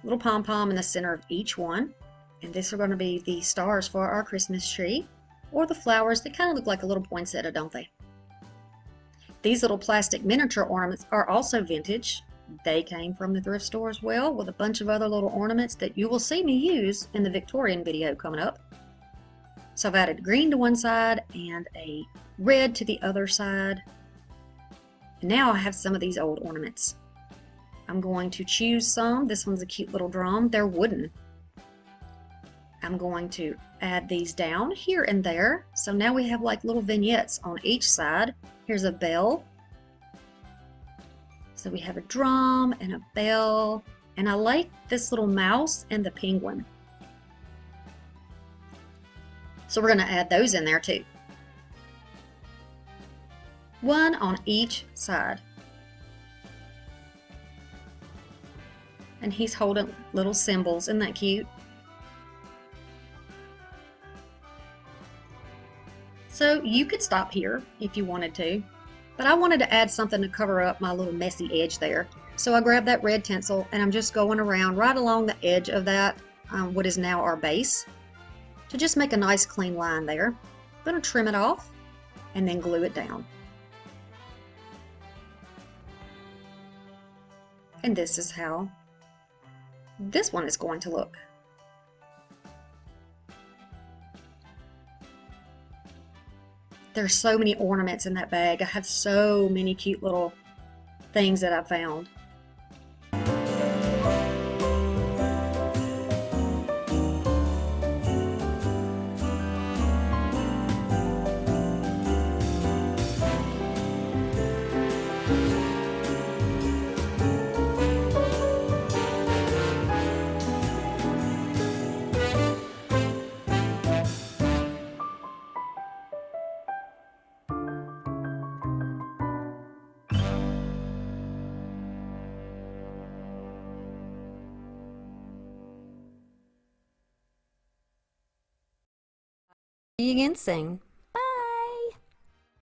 little pom-pom in the center of each one. And these are going to be the stars for our Christmas tree, or the flowers. They kind of look like a little poinsettia, don't they? These little plastic miniature ornaments are also vintage. They came from the thrift store as well, with a bunch of other little ornaments that you will see me use in the Victorian video coming up. So I've added green to one side and a red to the other side. And now I have some of these old ornaments. I'm going to choose some. This one's a cute little drum. They're wooden. I'm going to add these down here and there. So now we have like little vignettes on each side. Here's a bell. So we have a drum and a bell, and I like this little mouse and the penguin. So we're going to add those in there too. one on each side. And he's holding little symbols. Isn't that cute? So you could stop here if you wanted to, but I wanted to add something to cover up my little messy edge there. So I grabbed that red tinsel and I'm just going around right along the edge of that, what is now our base, to just make a nice clean line there. I'm going to trim it off and then glue it down. And this is how this one is going to look. There's so many ornaments in that bag. I have so many cute little things that I found. See you again soon.